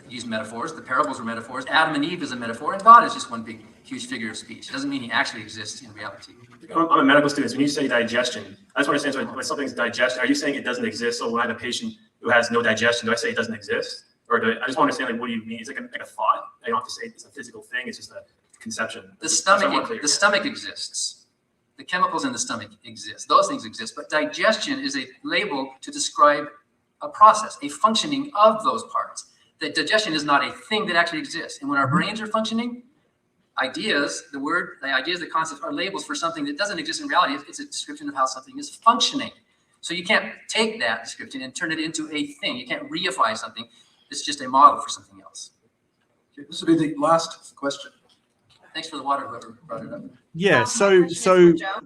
[SPEAKER 3] Use metaphors. The parables were metaphors. Adam and Eve is a metaphor, and God is just one big, huge figure of speech. It doesn't mean he actually exists in reality.
[SPEAKER 8] I'm a medical student. So when you say digestion, I just want to understand, when something's digested, are you saying it doesn't exist? So when I have a patient who has no digestion, do I say it doesn't exist? Or I just want to understand, like, what do you mean? It's like a thought. I don't have to say it's a physical thing. It's just a conception.
[SPEAKER 3] The stomach exists. The chemicals in the stomach exist. Those things exist. But digestion is a label to describe a process, a functioning of those parts. That digestion is not a thing that actually exists. And when our brains are functioning, ideas, the ideas, the concepts are labels for something that doesn't exist in reality. It's a description of how something is functioning. So you can't take that description and turn it into a thing. You can't reify something. It's just a model for something else.
[SPEAKER 5] Okay, this will be the last question.
[SPEAKER 3] Thanks for the water, whoever brought it up.
[SPEAKER 2] Yeah, so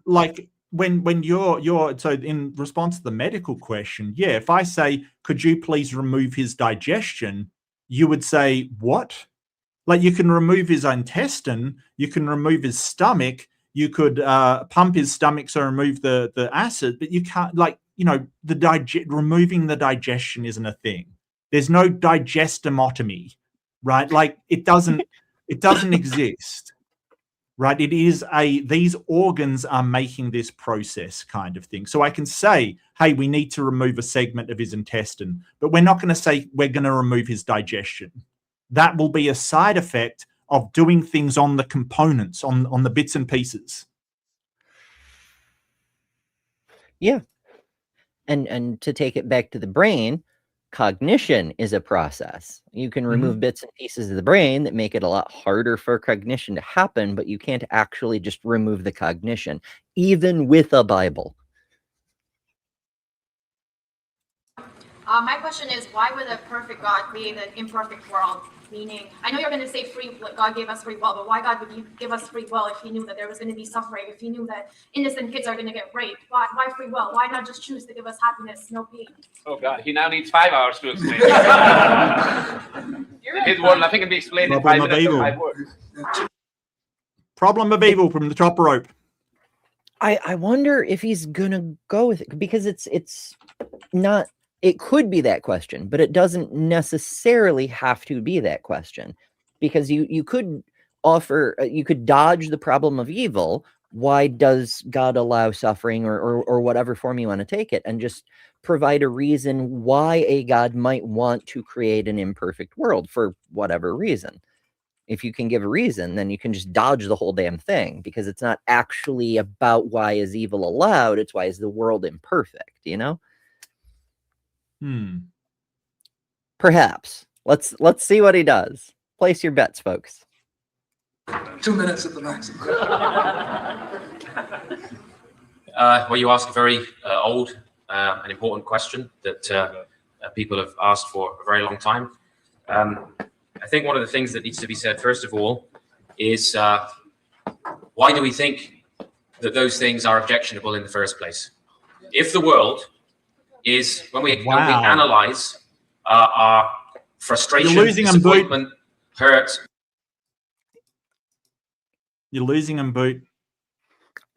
[SPEAKER 2] like when you're so in response to the medical question, yeah, if I say, could you please remove his digestion, you would say, what? Like, you can remove his intestine, you can remove his stomach, you could pump his stomach so remove the acid, but you can't, like, you know, removing the digestion isn't a thing. There's no digestomotomy, right? Like, it doesn't exist, right? It is these organs are making this process kind of thing. So I can say, hey, we need to remove a segment of his intestine, but we're not going to say we're going to remove his digestion. That will be a side effect of doing things on the components, on the bits and pieces.
[SPEAKER 1] Yeah. And to take it back to the brain, cognition is a process. You can remove bits and pieces of the brain that make it a lot harder for cognition to happen, but you can't actually just remove the cognition, even with a Bible.
[SPEAKER 9] My question is, why would a perfect God create an imperfect world? Meaning, I know you're going to say God gave us free will, but why God would you give us free will if he knew that there was going to be suffering, if he knew that innocent kids are going to get raped? Why free will? Why not just choose to give us happiness, no pain?
[SPEAKER 10] Oh God, he now needs 5 hours to explain. His word, I think, can be explained in 5 minutes or 5 words.
[SPEAKER 2] Problem of evil from the top rope.
[SPEAKER 1] I wonder if he's gonna go with it, because it's not. It could be that question, but it doesn't necessarily have to be that question, because you could offer, you could dodge the problem of evil. Why does God allow suffering, or whatever form you want to take it, and just provide a reason why a God might want to create an imperfect world for whatever reason. If you can give a reason, then you can just dodge the whole damn thing, because it's not actually about why is evil allowed, it's why is the world imperfect, you know? Perhaps. Let's see what he does. Place your bets, folks.
[SPEAKER 5] 2 minutes at the maximum.
[SPEAKER 4] Well, you ask a very old and important question that people have asked for a very long time. I think one of the things that needs to be said, first of all, is why do we think that those things are objectionable in the first place? If the world is, when we analyze our frustration, disappointment, hurt.
[SPEAKER 2] You're losing him, Boot.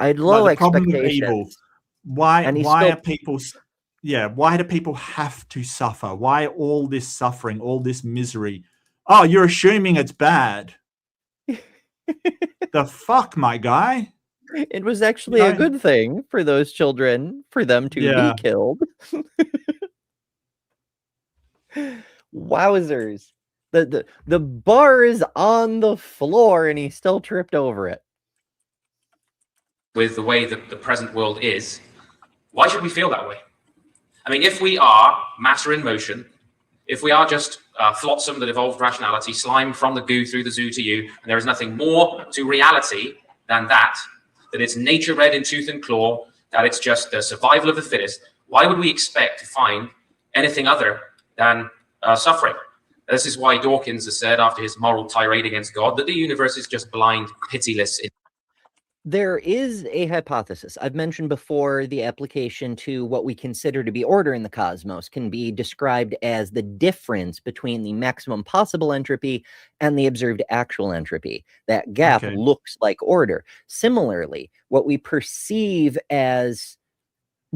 [SPEAKER 1] I had low expectations.
[SPEAKER 2] Why are people... Yeah, why do people have to suffer? Why all this suffering, all this misery? Oh, you're assuming it's bad. The fuck, my guy?
[SPEAKER 1] It was actually a good thing for those children, for them to be killed. Wowzers. The bar is on the floor and he still tripped over it.
[SPEAKER 4] With the way that the present world is, why should we feel that way? I mean, if we are matter in motion, if we are just flotsam that evolved rationality, slime from the goo through the zoo to you, and there is nothing more to reality than that it's nature red in tooth and claw, that it's just the survival of the fittest, why would we expect to find anything other than suffering? This is why Dawkins has said, after his moral tirade against God, that the universe is just blind, pitiless.
[SPEAKER 1] There is a hypothesis. I've mentioned before the application to what we consider to be order in the cosmos can be described as the difference between the maximum possible entropy and the observed actual entropy. That gap looks like order. Similarly, what we perceive as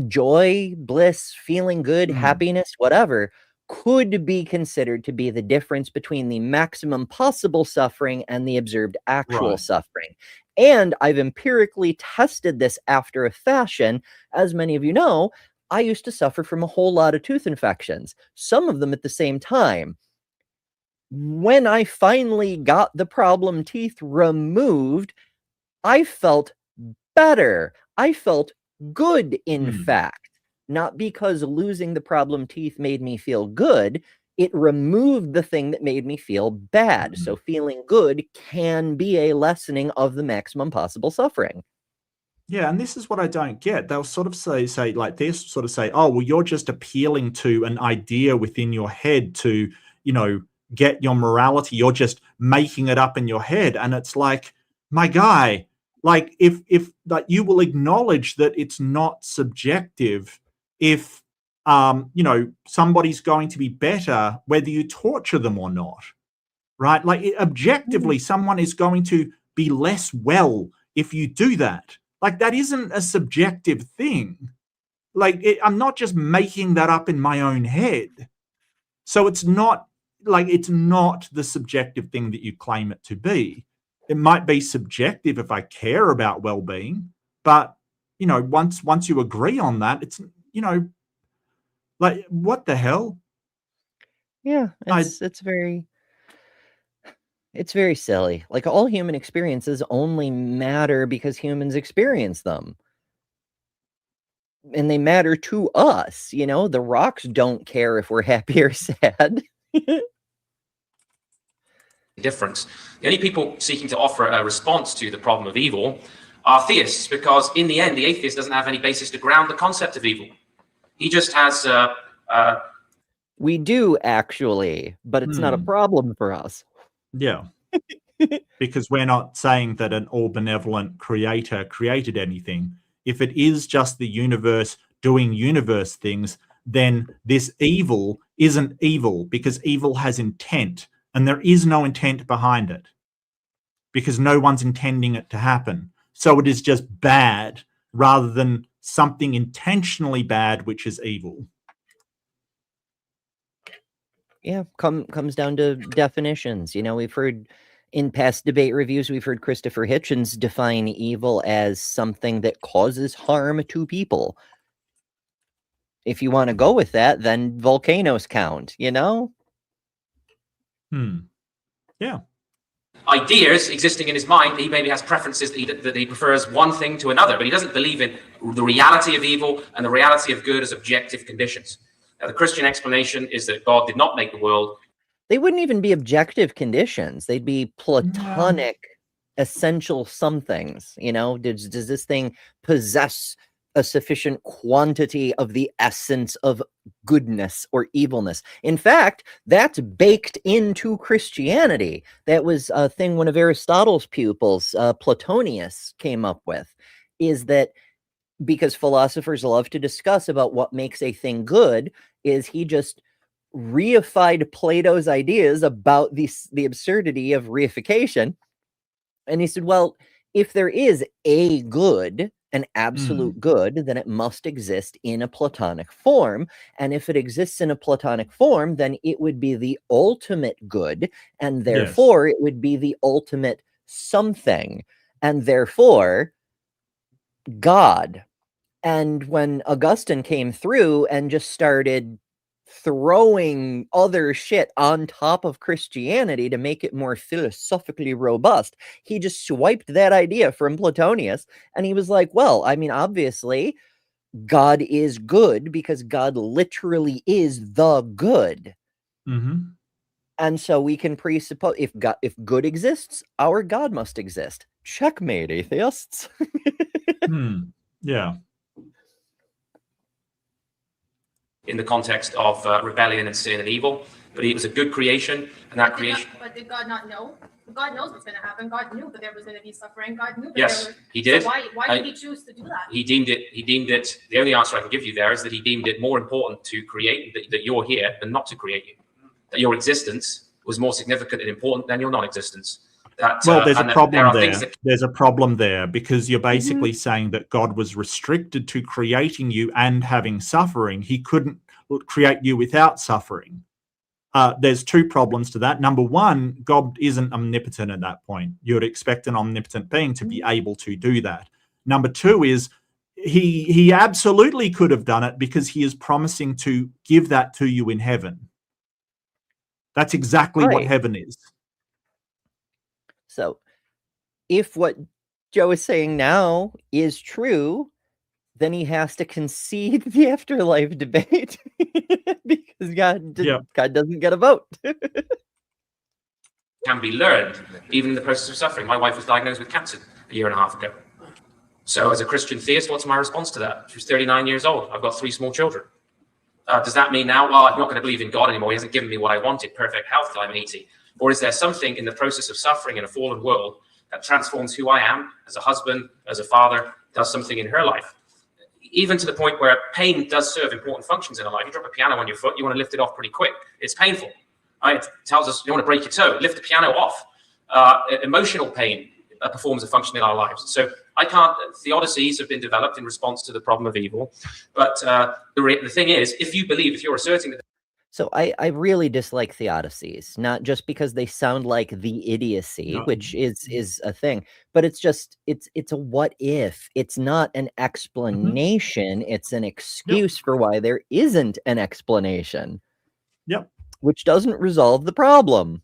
[SPEAKER 1] joy, bliss, feeling good, happiness, whatever, could be considered to be the difference between the maximum possible suffering and the observed actual suffering. And I've empirically tested this after a fashion. As many of you know, I used to suffer from a whole lot of tooth infections, some of them at the same time. When I finally got the problem teeth removed, I felt better. I felt good, in fact. Not because losing the problem teeth made me feel good. It removed the thing that made me feel bad. So feeling good can be a lessening of the maximum possible suffering.
[SPEAKER 2] Yeah, and this is what I don't get. They'll sort of say, oh, well, you're just appealing to an idea within your head to, get your morality. You're just making it up in your head. And it's like, my guy, like if like you will acknowledge that it's not subjective if somebody's going to be better whether you torture them or not, right? Like objectively, someone is going to be less well if you do that. Like that isn't a subjective thing. Like I'm not just making that up in my own head. So it's not the subjective thing that you claim it to be. It might be subjective if I care about well-being, but once you agree on that, it's like, what the hell?
[SPEAKER 1] Yeah, it's very... It's very silly. Like, all human experiences only matter because humans experience them. And they matter to us, you know? The rocks don't care if we're happy or sad.
[SPEAKER 4] Difference. The only people seeking to offer a response to the problem of evil are theists, because in the end, the atheist doesn't have any basis to ground the concept of evil. He just has...
[SPEAKER 1] We do, actually, but it's not a problem for us.
[SPEAKER 2] Yeah. Because we're not saying that an all-benevolent creator created anything. If it is just the universe doing universe things, then this evil isn't evil, because evil has intent, and there is no intent behind it, because no one's intending it to happen. So it is just bad rather than something intentionally bad, which is evil.
[SPEAKER 1] Yeah, comes down to definitions. You know, we've heard in past debate reviews, we've heard Christopher Hitchens define evil as something that causes harm to people. If you want to go with that, then volcanoes count, you know?
[SPEAKER 2] Yeah.
[SPEAKER 4] Ideas existing in his mind. He maybe has preferences that he prefers one thing to another, but he doesn't believe in the reality of evil and the reality of good as objective conditions. Now, the Christian explanation is that God did not make the world.
[SPEAKER 1] They wouldn't even be objective conditions. They'd be platonic, essential somethings. You know, does this thing possess a sufficient quantity of the essence of goodness or evilness? In fact, that's baked into Christianity. That was a thing one of Aristotle's pupils, Platonius, came up with, is that because philosophers love to discuss about what makes a thing good, is he just reified Plato's ideas about the absurdity of reification. And he said, well, if there is a good, an absolute good, then it must exist in a Platonic form. And if it exists in a Platonic form, then it would be the ultimate good. And therefore, it would be the ultimate something. And therefore, God. And when Augustine came through and just started throwing other shit on top of Christianity to make it more philosophically robust, he just swiped that idea from Platonius, and he was like, well, I mean, obviously God is good because God literally is the good. And so we can presuppose if good exists, our God must exist. Checkmate, atheists.
[SPEAKER 2] Yeah.
[SPEAKER 4] In the context of rebellion and sin and evil, but it was a good creation, and that creation.
[SPEAKER 9] But did God not know? God knows what's going to happen. God knew that there was going to be suffering. God knew that
[SPEAKER 4] Yes, he did.
[SPEAKER 9] So why did he choose to do that?
[SPEAKER 4] He deemed it. The only answer I can give you there is that he deemed it more important to create that you're here than not to create you. That your existence was more significant and important than your non-existence.
[SPEAKER 2] Well, there's a problem there. There's a problem there because you're basically saying that God was restricted to creating you and having suffering. He couldn't create you without suffering. There's two problems to that. Number one, God isn't omnipotent at that point. You would expect an omnipotent being to be able to do that. Number two is he absolutely could have done it because he is promising to give that to you in heaven. That's exactly what heaven is.
[SPEAKER 1] So if what Joe is saying now is true, then he has to concede the afterlife debate because God doesn't get a vote.
[SPEAKER 4] Can be learned, even in the process of suffering. My wife was diagnosed with cancer a year and a half ago. So as a Christian theist, what's my response to that? She was 39 years old. I've got 3 small children. Does that mean now, well, I'm not going to believe in God anymore. He hasn't given me what I wanted, perfect health till I'm 80. Or is there something in the process of suffering in a fallen world that transforms who I am as a husband, as a father, does something in her life? Even to the point where pain does serve important functions in our life. You drop a piano on your foot, you want to lift it off pretty quick. It's painful. Right? It tells us you want to break your toe, lift the piano off. Emotional pain performs a function in our lives. So I can't, theodicies have been developed in response to the problem of evil. But the thing is, if you're asserting that.
[SPEAKER 1] So I really dislike theodicies, not just because they sound like the idiocy, which is a thing, but it's just, it's a what if. It's not an explanation. It's an excuse for why there isn't an explanation. Which doesn't resolve the problem.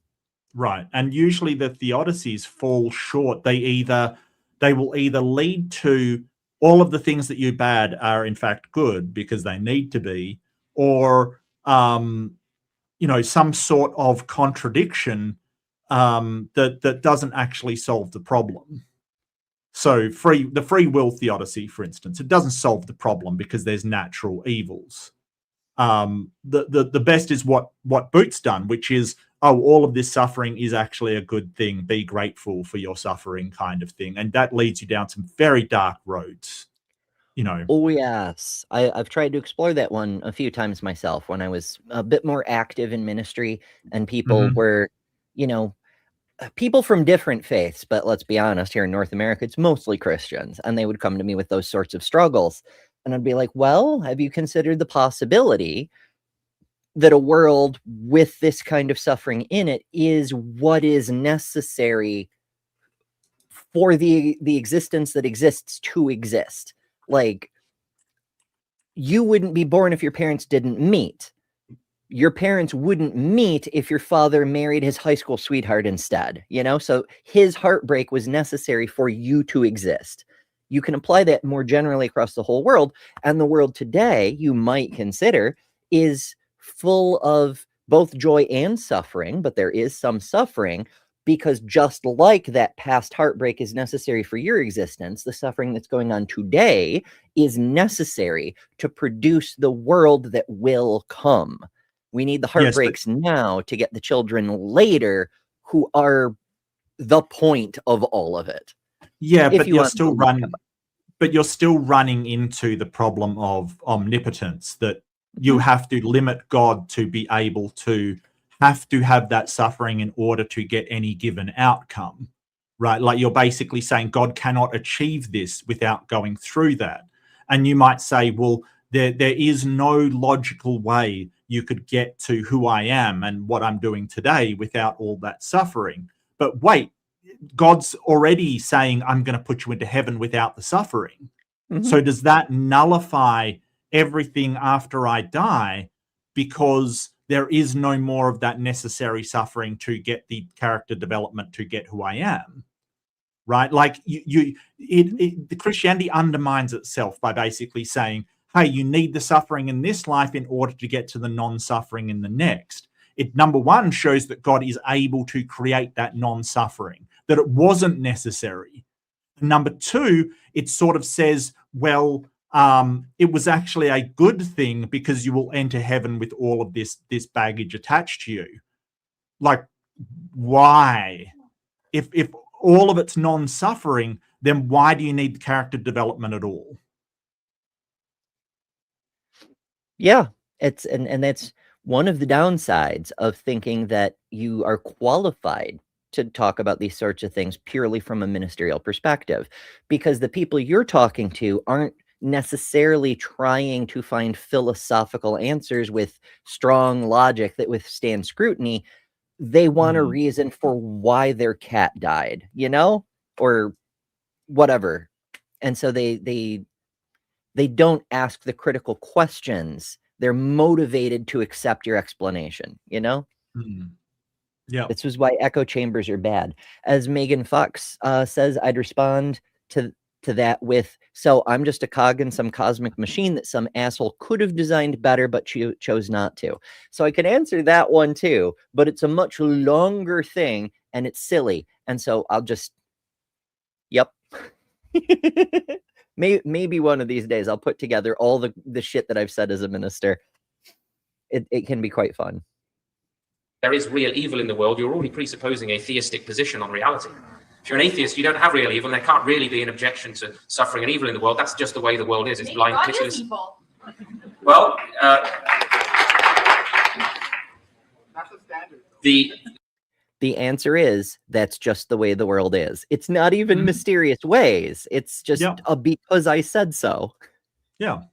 [SPEAKER 2] Right. And usually the theodicies fall short. They will either lead to all of the things that you bad are in fact good because they need to be, or some sort of contradiction that doesn't actually solve the problem. So the free will theodicy, for instance, it doesn't solve the problem because there's natural evils. The best is what Boot's done, which is, all of this suffering is actually a good thing. Be grateful for your suffering, kind of thing, and that leads you down some very dark roads.
[SPEAKER 1] Oh yes, I've tried to explore that one a few times myself when I was a bit more active in ministry, and people were, people from different faiths, but let's be honest, here in North America, it's mostly Christians, and they would come to me with those sorts of struggles, and I'd be like, well, have you considered the possibility that a world with this kind of suffering in it is what is necessary for the existence that exists to exist? Like, you wouldn't be born if your parents didn't meet. Your parents wouldn't meet if your father married his high school sweetheart instead, So his heartbreak was necessary for you to exist. You can apply that more generally across the whole world. And the world today, you might consider, is full of both joy and suffering, but there is some suffering because just like that past heartbreak is necessary for your existence, the suffering that's going on today is necessary to produce the world that will come. We need the heartbreaks now to get the children later who are the point of all of it.
[SPEAKER 2] Yeah, but you're still running into the problem of omnipotence, that you have to limit God to be able to have that suffering in order to get any given outcome, right? Like, you're basically saying God cannot achieve this without going through that. And you might say, well, there is no logical way you could get to who I am and what I'm doing today without all that suffering. But wait, God's already saying, I'm going to put you into heaven without the suffering. So does that nullify everything after I die because there is no more of that necessary suffering to get the character development to get who I am? Right? Like, the Christianity undermines itself by basically saying, hey, you need the suffering in this life in order to get to the non-suffering in the next. It, number one, shows that God is able to create that non-suffering, that it wasn't necessary. Number two, it sort of says, well, it was actually a good thing because you will enter heaven with all of this baggage attached to you. Like, why? If all of it's non-suffering, then why do you need character development at all?
[SPEAKER 1] Yeah, and that's one of the downsides of thinking that you are qualified to talk about these sorts of things purely from a ministerial perspective, because the people you're talking to aren't necessarily trying to find philosophical answers with strong logic that withstand scrutiny. They want a reason for why their cat died, or whatever. And so they don't ask the critical questions. They're motivated to accept your explanation, Yeah. This is why echo chambers are bad. As Megan Fox says, I'd respond to that with, so I'm just a cog in some cosmic machine that some asshole could have designed better, but chose not to. So I could answer that one too, but it's a much longer thing and it's silly. And so I'll just, yep. Maybe one of these days I'll put together all the shit that I've said as a minister. It can be quite fun.
[SPEAKER 4] There is real evil in the world. You're already presupposing a theistic position on reality. If you're an atheist, you don't have real evil, and there can't really be an objection to suffering and evil in the world. That's just the way the world is. It's blind, pitiless. Well,
[SPEAKER 7] that's a standard.
[SPEAKER 1] The answer is, that's just the way the world is. It's not even mysterious ways. It's just because I said so.
[SPEAKER 2] Yeah.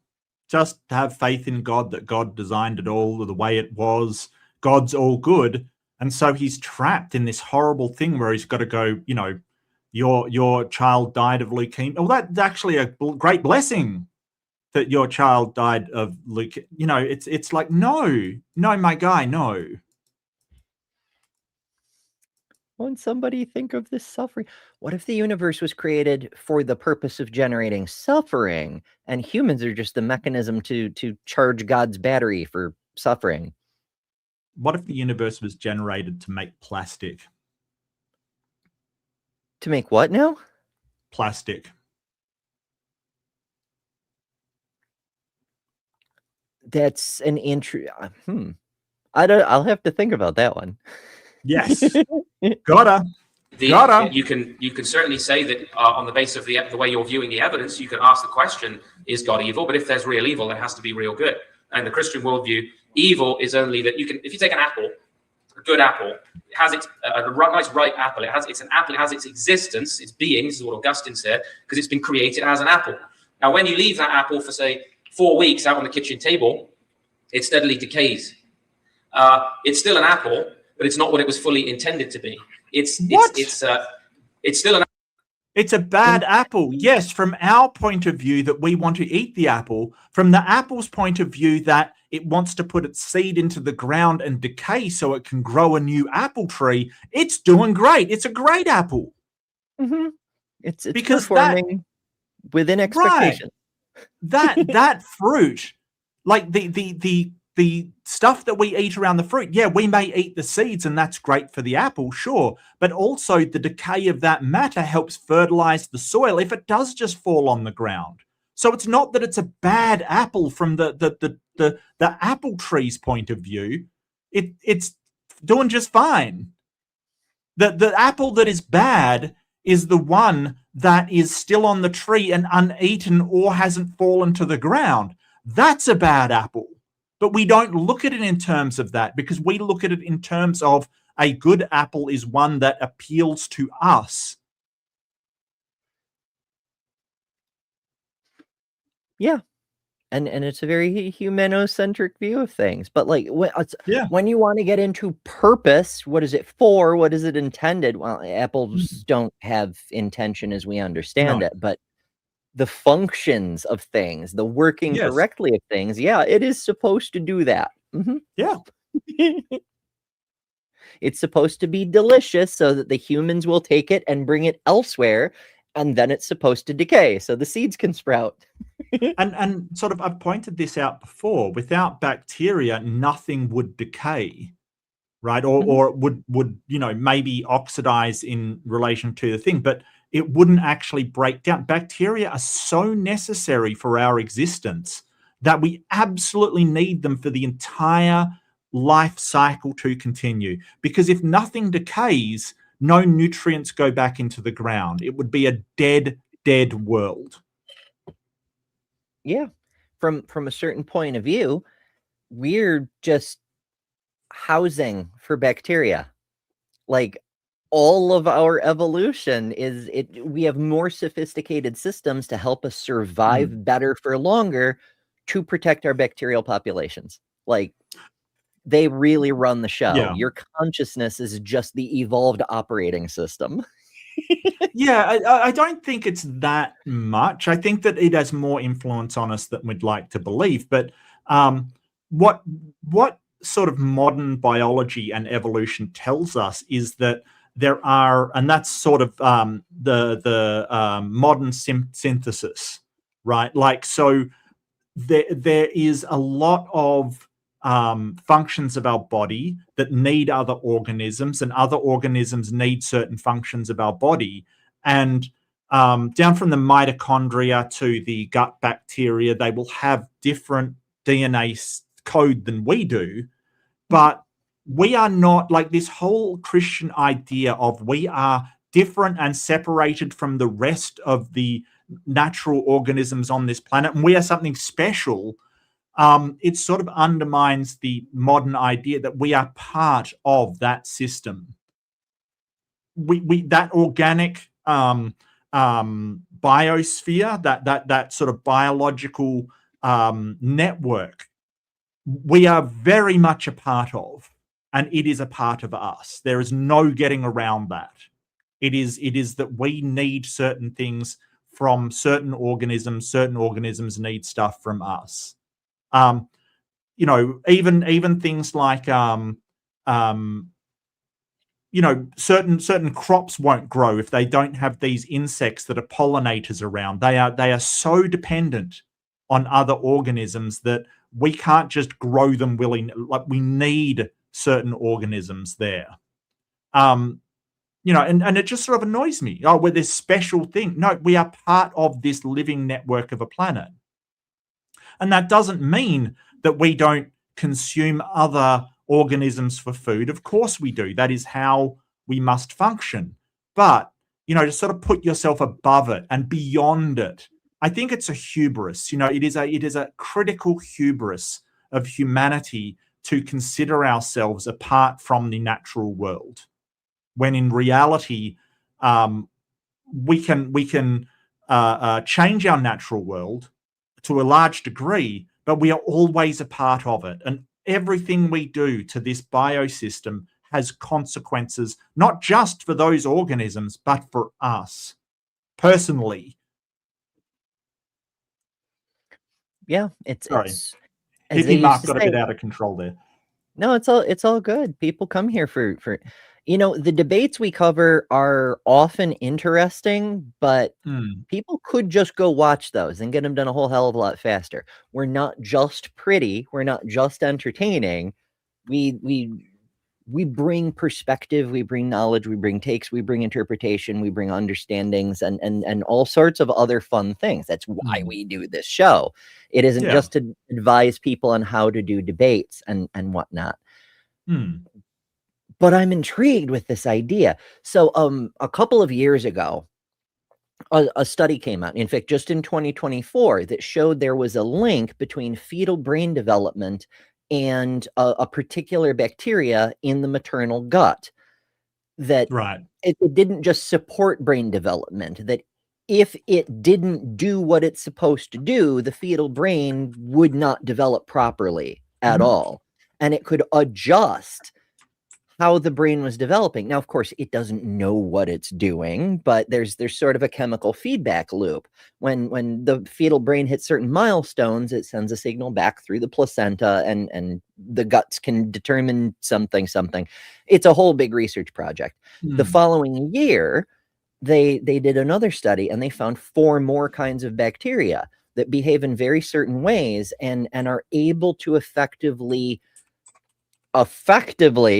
[SPEAKER 2] Just have faith in God, that God designed it all the way it was. God's all good. And so he's trapped in this horrible thing where he's got to go, your child died of leukemia. Well, that's actually a great blessing that your child died of leukemia. It's like, no, my guy, no.
[SPEAKER 1] Won't somebody think of this suffering? What if the universe was created for the purpose of generating suffering, and humans are just the mechanism to charge God's battery for suffering?
[SPEAKER 2] What if the universe was generated to make plastic?
[SPEAKER 1] To make what now?
[SPEAKER 2] Plastic.
[SPEAKER 1] That's an I'll have to think about that one.
[SPEAKER 2] Yes. Gotta.
[SPEAKER 4] You can certainly say that on the basis of the way you're viewing the evidence, you can ask the question, is God evil? But if there's real evil, there has to be real good. And the Christian worldview, evil is only that if you take an apple, a good apple, it has its a nice ripe apple. It's an apple. It has its existence, its being. This is what Augustine said, because it's been created as an apple. Now, when you leave that apple for say 4 weeks out on the kitchen table, it steadily decays. It's still an apple, but it's not what it was fully intended to be. It's still an.
[SPEAKER 2] It's a bad apple. Yes, from our point of view that we want to eat the apple, from the apple's point of view that it wants to put its seed into the ground and decay so it can grow a new apple tree, it's doing great. It's a great apple.
[SPEAKER 1] Mm-hmm. It's
[SPEAKER 2] because
[SPEAKER 1] performing within expectation.
[SPEAKER 2] Right. That fruit, like the stuff that we eat around the fruit, yeah, we may eat the seeds and that's great for the apple, sure. But also the decay of that matter helps fertilize the soil if it does just fall on the ground. So it's not that it's a bad apple from the apple tree's point of view. It's doing just fine. The apple that is bad is the one that is still on the tree and uneaten or hasn't fallen to the ground. That's a bad apple. But we don't look at it in terms of that, because we look at it in terms of a good apple is one that appeals to us.
[SPEAKER 1] Yeah. And it's a very humanocentric view of things. But like when you want to get into purpose, what is it for? What is it intended? Well, apples don't have intention as we understand it, but the functions of things, the working correctly of things, yeah, it is supposed to do that. Mm-hmm.
[SPEAKER 2] Yeah.
[SPEAKER 1] It's supposed to be delicious so that the humans will take it and bring it elsewhere, and then it's supposed to decay so the seeds can sprout.
[SPEAKER 2] and sort of, I've pointed this out before, without bacteria, nothing would decay, right? Or would maybe oxidize in relation to the thing, but it wouldn't actually break down. Bacteria are so necessary for our existence that we absolutely need them for the entire life cycle to continue. Because if nothing decays, no nutrients go back into the ground. It would be a dead world.
[SPEAKER 1] Yeah. From a certain point of view, we're just housing for bacteria. Like, all of our evolution we have more sophisticated systems to help us survive better for longer to protect our bacterial populations. Like, they really run the show.
[SPEAKER 2] Yeah.
[SPEAKER 1] Your consciousness is just the evolved operating system.
[SPEAKER 2] Yeah, I don't think it's that much. I think that it has more influence on us than we'd like to believe. But what sort of modern biology and evolution tells us is that there are, and that's sort of the modern synthesis, right? Like, so there is a lot of functions of our body that need other organisms, and other organisms need certain functions of our body. And down from the mitochondria to the gut bacteria, they will have different DNA code than we do, but we are not, like, this whole Christian idea of we are different and separated from the rest of the natural organisms on this planet, and we are something special. It sort of undermines the modern idea that we are part of that system. We that organic biosphere, that sort of biological network, we are very much a part of, and it is a part of us. There is no getting around that. It is that we need certain things from certain organisms need stuff from us. Even things like certain crops won't grow if they don't have these insects that are pollinators around. They are so dependent on other organisms that we can't just grow them like we need certain organisms there. And it just sort of annoys me. Oh, we're this special thing. No, we are part of this living network of a planet. And that doesn't mean that we don't consume other organisms for food. Of course we do. That is how we must function. But, to sort of put yourself above it and beyond it, I think it's a hubris. It is a critical hubris of humanity to consider ourselves apart from the natural world, when in reality, we can change our natural world to a large degree, but we are always a part of it. And everything we do to this biosystem has consequences, not just for those organisms, but for us personally.
[SPEAKER 1] Yeah,
[SPEAKER 2] Sorry.
[SPEAKER 1] it's
[SPEAKER 2] Hippie Mark got a bit out of control there.
[SPEAKER 1] No, it's all good. People come here for the debates we cover are often interesting, but people could just go watch those and get them done a whole hell of a lot faster. We're not just pretty, we're not just entertaining. We bring perspective, we bring knowledge, we bring takes, we bring interpretation, we bring understandings and all sorts of other fun things. That's why we do this show. It isn't just to advise people on how to do debates and whatnot. But I'm intrigued with this idea. So a couple of years ago, a study came out, in fact, just in 2024, that showed there was a link between fetal brain development and a particular bacteria in the maternal gut. That it didn't just support brain development, that if it didn't do what it's supposed to do, the fetal brain would not develop properly at all. And it could adjust how the brain was developing. Now, of course, it doesn't know what it's doing, but there's sort of a chemical feedback loop. When the fetal brain hits certain milestones, it sends a signal back through the placenta, and the guts can determine something. It's a whole big research project. The following year, they did another study, and they found 4 more kinds of bacteria that behave in very certain ways and are able to effectively,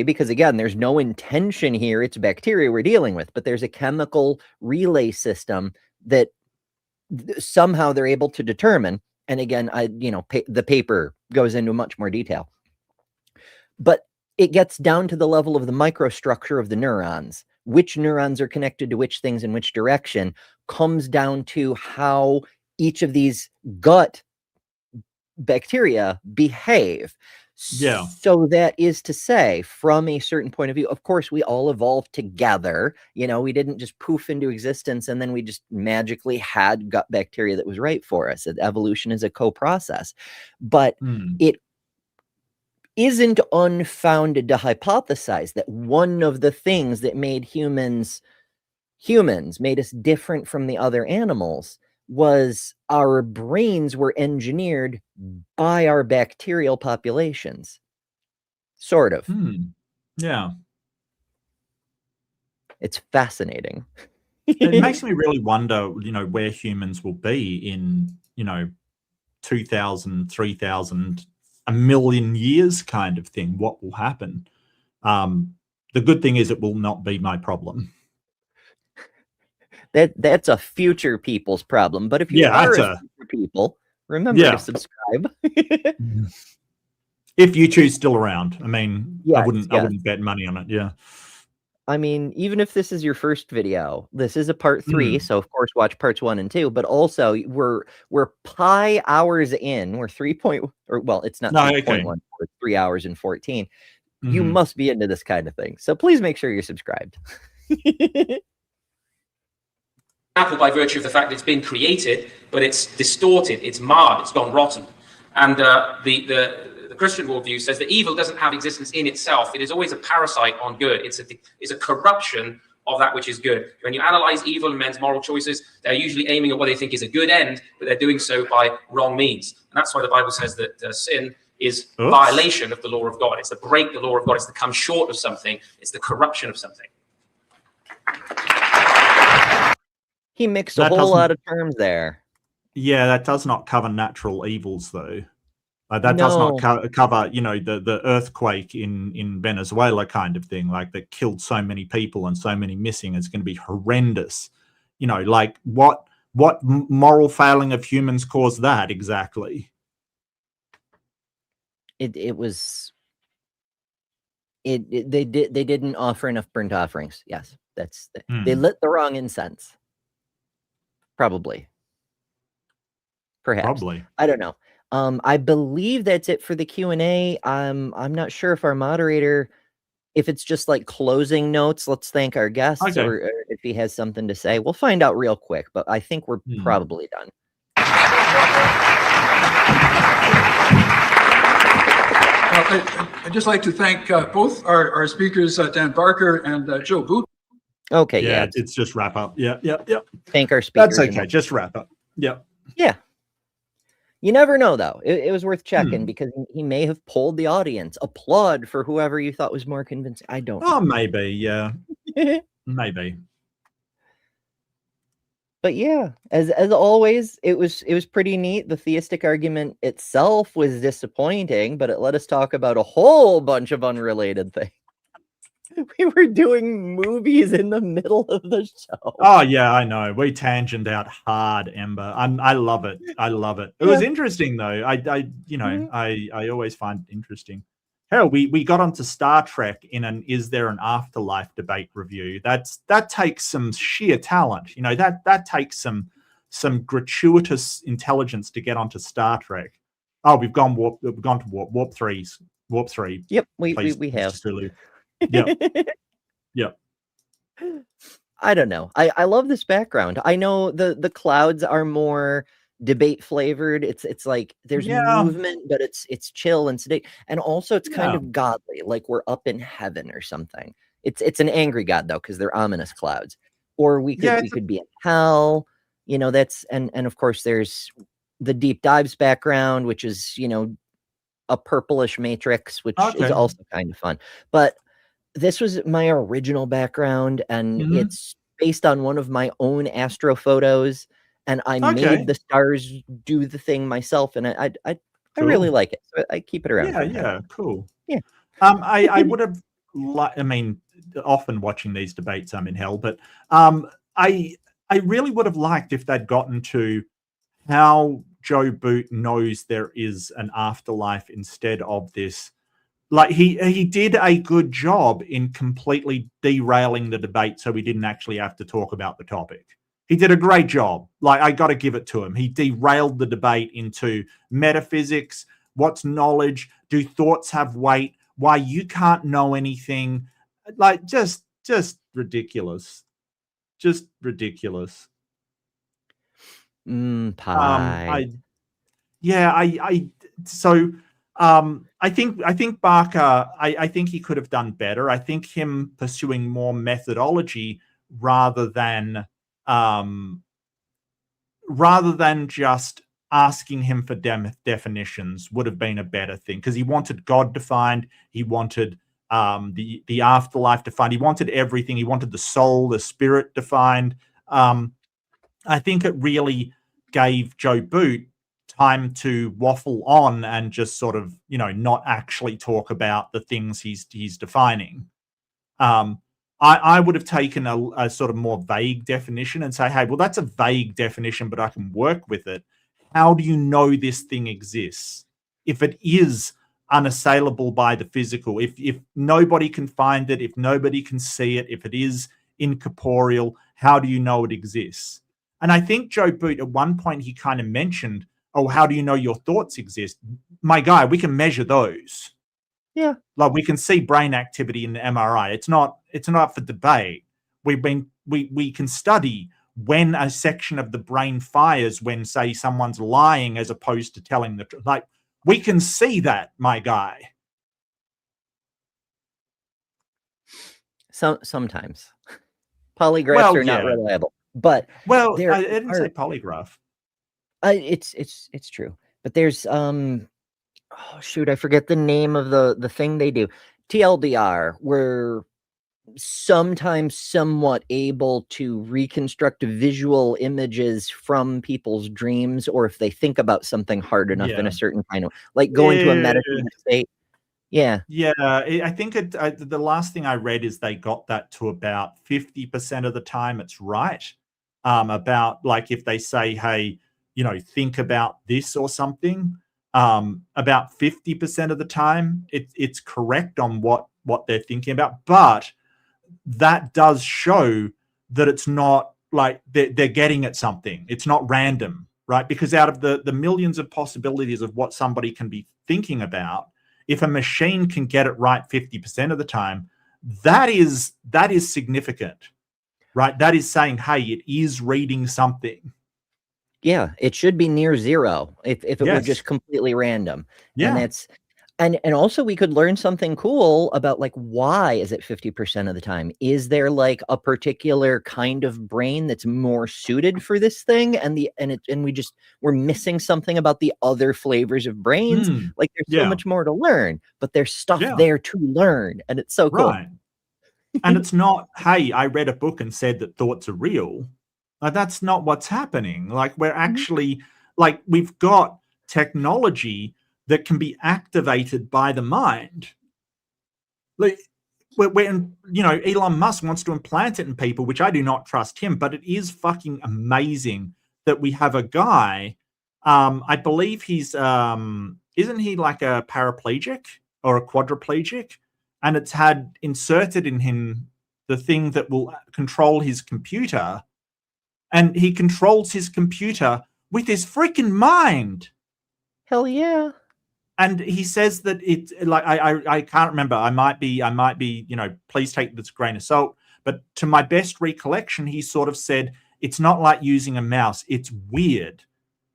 [SPEAKER 1] because again, there's no intention here, it's bacteria we're dealing with, but there's a chemical relay system that somehow they're able to determine. And again, the paper goes into much more detail, but it gets down to the level of the microstructure of the neurons. Which neurons are connected to which things in which direction comes down to how each of these gut bacteria behave. So that is to say, from a certain point of view, of course, we all evolved together. We didn't just poof into existence and then we just magically had gut bacteria that was right for us. Evolution is a co-process, but it isn't unfounded to hypothesize that one of the things that made humans made us different from the other animals was our brains were engineered by our bacterial populations. Sort of.
[SPEAKER 2] Yeah.
[SPEAKER 1] It's fascinating.
[SPEAKER 2] It makes me really wonder, where humans will be in, 2,000, 3,000, a million years kind of thing. What will happen? The good thing is it will not be my problem.
[SPEAKER 1] That's a future people's problem. But if you are a future people, remember to subscribe.
[SPEAKER 2] If YouTube's still around. I mean, I wouldn't bet money on it. Yeah.
[SPEAKER 1] I mean, even if this is your first video, this is a part 3. So of course, watch parts 1 and 2. But also, we're pi hours in. We're it's not 3.1. We're 3 hours and 14. You must be into this kind of thing. So please make sure you're subscribed.
[SPEAKER 4] Apple by virtue of the fact that it's been created, but it's distorted, it's marred, it's gone rotten. And the Christian worldview says that evil doesn't have existence in itself. It is always a parasite on good. It's a corruption of that which is good. When you analyze evil and men's moral choices, they're usually aiming at what they think is a good end, but they're doing so by wrong means. And that's why the Bible says that sin is violation of the law of God. It's to break the law of God. It's to come short of something. It's the corruption of something.
[SPEAKER 1] He mixed a whole lot of terms there.
[SPEAKER 2] Yeah, that does not cover natural evils, though. That does not cover, you know, the earthquake in Venezuela kind of thing, like that killed so many people and so many missing. It's going to be horrendous. You know, like what moral failing of humans caused that exactly?
[SPEAKER 1] They didn't offer enough burnt offerings. Yes, they lit the wrong incense. Probably. Perhaps.
[SPEAKER 2] Probably.
[SPEAKER 1] I don't know. I believe that's it for the Q&A. I'm not sure if our moderator, if it's just like closing notes, let's thank our guests, or if he has something to say. We'll find out real quick, but I think we're probably done.
[SPEAKER 5] I'd just like to thank both our speakers, Dan Barker and Joe Boot.
[SPEAKER 1] Okay,
[SPEAKER 2] yeah. It's just wrap up. Yeah.
[SPEAKER 1] Thank our speakers.
[SPEAKER 2] That's okay. Just wrap up. Yeah.
[SPEAKER 1] Yeah. You never know, though. It was worth checking because he may have polled the audience. Applaud for whoever you thought was more convincing. I don't know.
[SPEAKER 2] Oh, maybe. Yeah. Maybe.
[SPEAKER 1] But yeah, as always, it was pretty neat. The theistic argument itself was disappointing, but it let us talk about a whole bunch of unrelated things. We were doing movies in the middle of the show.
[SPEAKER 2] Oh yeah, I know. We tangent out hard, Ember. I love it. I love it. It was interesting though. I always find it interesting. Hell, we got onto Star Trek in an "Is there an afterlife" debate review. That takes some sheer talent. You know, that takes some gratuitous intelligence to get onto Star Trek. Oh, we've gone to warp 3.
[SPEAKER 1] Yep, we have.
[SPEAKER 2] Yep.
[SPEAKER 1] I don't know. I love this background. I know the clouds are more debate flavored. It's like there's movement, but it's chill and sedate, and also it's kind of godly, like we're up in heaven or something. It's an angry God though, because they're ominous clouds. Or we could be in hell. You know, that's and of course there's the deep dives background, which is, you know, a purplish matrix, which is also kind of fun. But this was my original background, and it's based on one of my own astro photos, and I made the stars do the thing myself, and I really like it. So I keep it around.
[SPEAKER 2] Yeah, cool.
[SPEAKER 1] Yeah.
[SPEAKER 2] I would have I mean, often watching these debates, I'm in hell, but I really would have liked if they'd gotten to how Joe Boot knows there is an afterlife instead of this. Like he did a good job in completely derailing the debate so we didn't actually have to talk about the topic. He did a great job. Like, I got to give it to him. He derailed the debate into metaphysics. What's knowledge? Do thoughts have weight? Why you can't know anything? Like, just ridiculous. Just ridiculous.
[SPEAKER 1] Pie.
[SPEAKER 2] I think Barker, I think he could have done better. I think him pursuing more methodology rather than just asking him for definitions would have been a better thing, because he wanted God defined. He wanted the afterlife defined. He wanted everything. He wanted the soul, the spirit defined. I think it really gave Joe Boot time to waffle on and just sort of, you know, not actually talk about the things he's defining. I would have taken a sort of more vague definition and say, hey, well, that's a vague definition, but I can work with it. How do you know this thing exists? If it is unassailable by the physical, if nobody can find it, if nobody can see it, if it is incorporeal, how do you know it exists? And I think Joe Boot, at one point, he kind of mentioned, oh, how do you know your thoughts exist? My guy, we can measure those.
[SPEAKER 1] Yeah.
[SPEAKER 2] Like, we can see brain activity in the MRI. It's not up for debate. We can study when a section of the brain fires when, say, someone's lying as opposed to telling the truth. Like, we can see that, my guy.
[SPEAKER 1] Sometimes. Polygraphs are not reliable. But
[SPEAKER 2] I
[SPEAKER 1] there
[SPEAKER 2] didn't say polygraph.
[SPEAKER 1] It's true. But there's oh shoot, I forget the name of the thing they do. TLDR, we're sometimes somewhat able to reconstruct visual images from people's dreams, or if they think about something hard enough in a certain kind of, like go into a meditative state. Yeah.
[SPEAKER 2] I think the last thing I read is they got that to about 50% of the time it's right. About like if they say, hey, you know, think about this or something, about 50% of the time it's correct on what they're thinking about. But that does show that it's not like they're getting at something. It's not random, right? Because out of the millions of possibilities of what somebody can be thinking about, if a machine can get it right 50% of the time, that is significant, right? That is saying, hey, it is reading something.
[SPEAKER 1] Yeah, it should be near zero if it were just completely random.
[SPEAKER 2] Yeah.
[SPEAKER 1] And it's and also we could learn something cool about like why is it 50% of the time? Is there like a particular kind of brain that's more suited for this thing? And we're missing something about the other flavors of brains. Like there's so much more to learn, but there's stuff there to learn, and it's so cool.
[SPEAKER 2] Right. And it's not, hey, I read a book and said that thoughts are real. Like, that's not what's happening. Like we're actually like we've got technology that can be activated by the mind. Like when you know, Elon Musk wants to implant it in people, which I do not trust him, but it is fucking amazing that we have a guy. I believe he's isn't he like a paraplegic or a quadriplegic? And it's had inserted in him the thing that will control his computer. And he controls his computer with his freaking mind.
[SPEAKER 1] Hell yeah.
[SPEAKER 2] And he says that it's like I can't remember. I might be, you know, please take this grain of salt. But to my best recollection, he sort of said it's not like using a mouse. It's weird.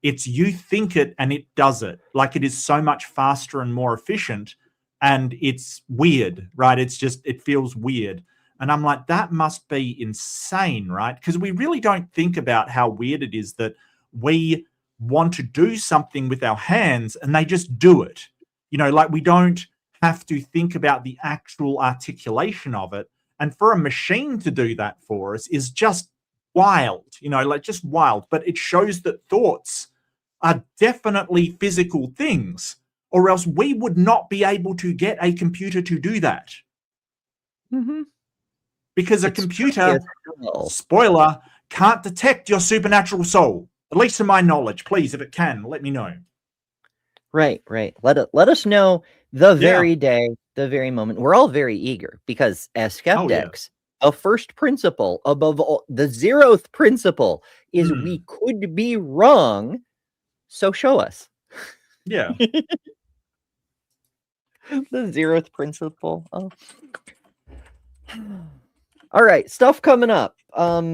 [SPEAKER 2] It's you think it and it does it. Like it is so much faster and more efficient. And it's weird, right? It's just, it feels weird. And I'm like, that must be insane, right? Because we really don't think about how weird it is that we want to do something with our hands and they just do it. You know, like we don't have to think about the actual articulation of it. And for a machine to do that for us is just wild, you know, like just wild. But it shows that thoughts are definitely physical things, or else we would not be able to get a computer to do that. Because a computer, spoiler, can't detect your supernatural soul. At least to my knowledge. Please, if it can, let me know.
[SPEAKER 1] Right. Let us know the very day, the very moment. We're all very eager because as skeptics, a first principle above all, the 0th principle is we could be wrong. So show us.
[SPEAKER 2] Yeah.
[SPEAKER 1] The 0th principle. Oh. All right, stuff coming up.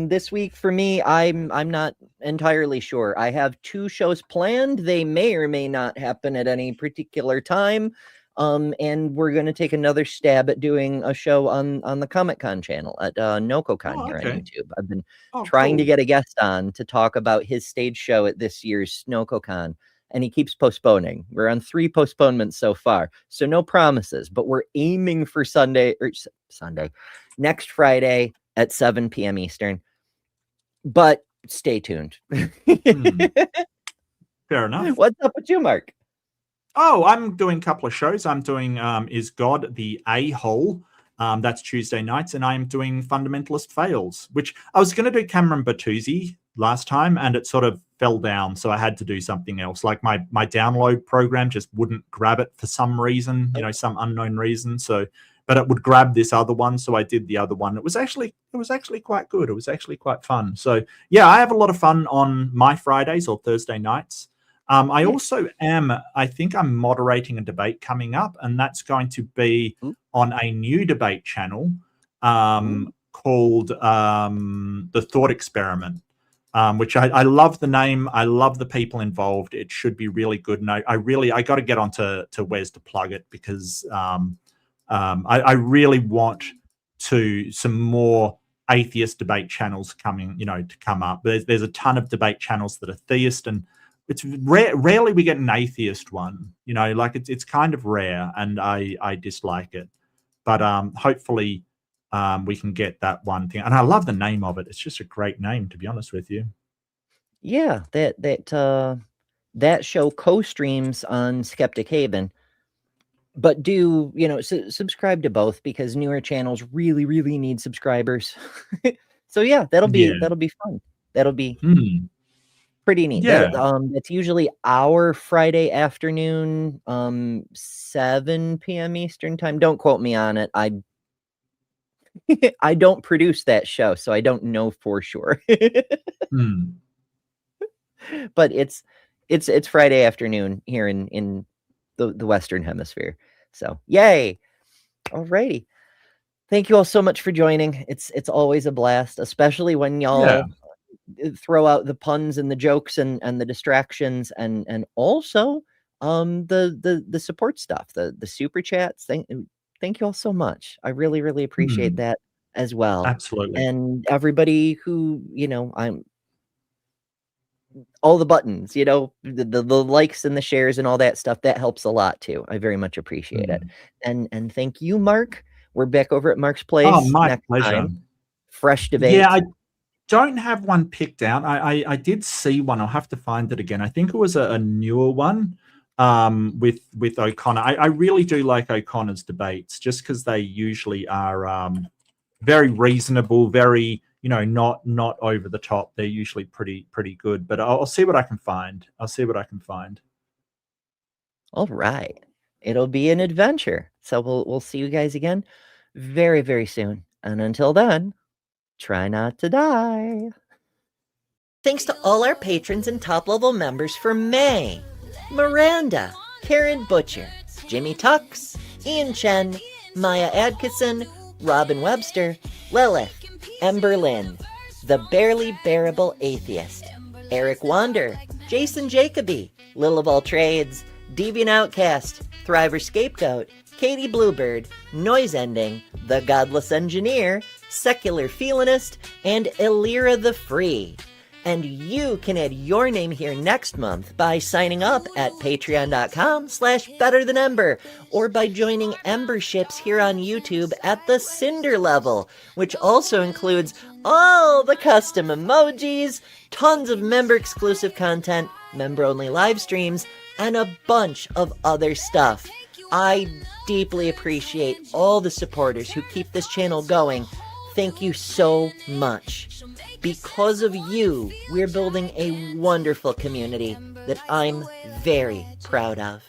[SPEAKER 1] This week for me, I'm not entirely sure. I have 2 shows planned. They may or may not happen at any particular time. And we're going to take another stab at doing a show on the Comic-Con channel at NocoCon here on YouTube. I've been trying to get a guest on to talk about his stage show at this year's NocoCon, and he keeps postponing. We're on 3 postponements so far, so no promises, but we're aiming for next Friday at 7 p.m. Eastern. But stay tuned.
[SPEAKER 2] Fair enough.
[SPEAKER 1] What's up with you, Mark?
[SPEAKER 2] Oh, I'm doing a couple of shows. I'm doing Is God the A-Hole? That's Tuesday nights. And I'm doing Fundamentalist Fails, which I was going to do Cameron Bertuzzi last time, and it sort of fell down. So I had to do something else. Like my download program just wouldn't grab it for some reason, you know, some unknown reason. So, but it would grab this other one. So I did the other one. It was actually quite good. It was actually quite fun. So yeah, I have a lot of fun on my Fridays or Thursday nights. I also I think I'm moderating a debate coming up, and that's going to be on a new debate channel called The Thought Experiment, which I love the name. I love the people involved. It should be really good. And I got to get on to Wes to plug it because I really want some more atheist debate channels coming, to come up. There's a ton of debate channels that are theist, and it's rarely we get an atheist one. Like it's kind of rare, and I dislike it. But hopefully we can get that one thing. And I love the name of it. It's just a great name, to be honest with you.
[SPEAKER 1] Yeah, that show co-streams on Skeptic Haven. But do, subscribe to both, because newer channels really, really need subscribers. So yeah, that'll be fun. That'll be pretty neat.
[SPEAKER 2] Yeah.
[SPEAKER 1] It's usually our Friday afternoon, 7 p.m. Eastern time. Don't quote me on it. I don't produce that show, so I don't know for sure. But it's Friday afternoon here in the Western Hemisphere. So yay. Alrighty. Thank you all so much for joining. It's always a blast, especially when y'all throw out the puns and the jokes and the distractions and also the support stuff, the super chats. Thank you all so much. I really, really appreciate that as well.
[SPEAKER 2] Absolutely.
[SPEAKER 1] And everybody who, I'm all the buttons, the likes and the shares and all that stuff, that helps a lot too. I very much appreciate it. And thank you, Mark. We're back over at Mark's place.
[SPEAKER 2] Oh, my
[SPEAKER 1] next
[SPEAKER 2] pleasure.
[SPEAKER 1] time. Fresh debate.
[SPEAKER 2] Yeah, I don't have one picked out. I did see one. I'll have to find it again. I think it was a newer one with O'Connor. I really do like O'Connor's debates, just because they usually are very reasonable, very not over the top. They're usually pretty good. But I'll see what I can find.
[SPEAKER 1] All right. It'll be an adventure. So we'll see you guys again very, very soon. And until then, try not to die. Thanks to all our patrons and top-level members for May. Miranda, Karen Butcher, Jimmy Tux, Ian Chen, Maya Adkisson, Robin Webster, Lilith, Ember Lynn, The Barely Bearable Atheist, Eric Wander, Jason Jacoby, Lil of All Trades, Deviant Outcast, Thriver Scapegoat, Katie Bluebird, Noise Ending, The Godless Engineer, Secular Feelinist, and Elira the Free. And you can add your name here next month by signing up at patreon.com/betterthanember, or by joining Emberships here on YouTube at the Cinder level, which also includes all the custom emojis, tons of member-exclusive content, member-only live streams, and a bunch of other stuff. I deeply appreciate all the supporters who keep this channel going. Thank you so much. Because of you, we're building a wonderful community that I'm very proud of.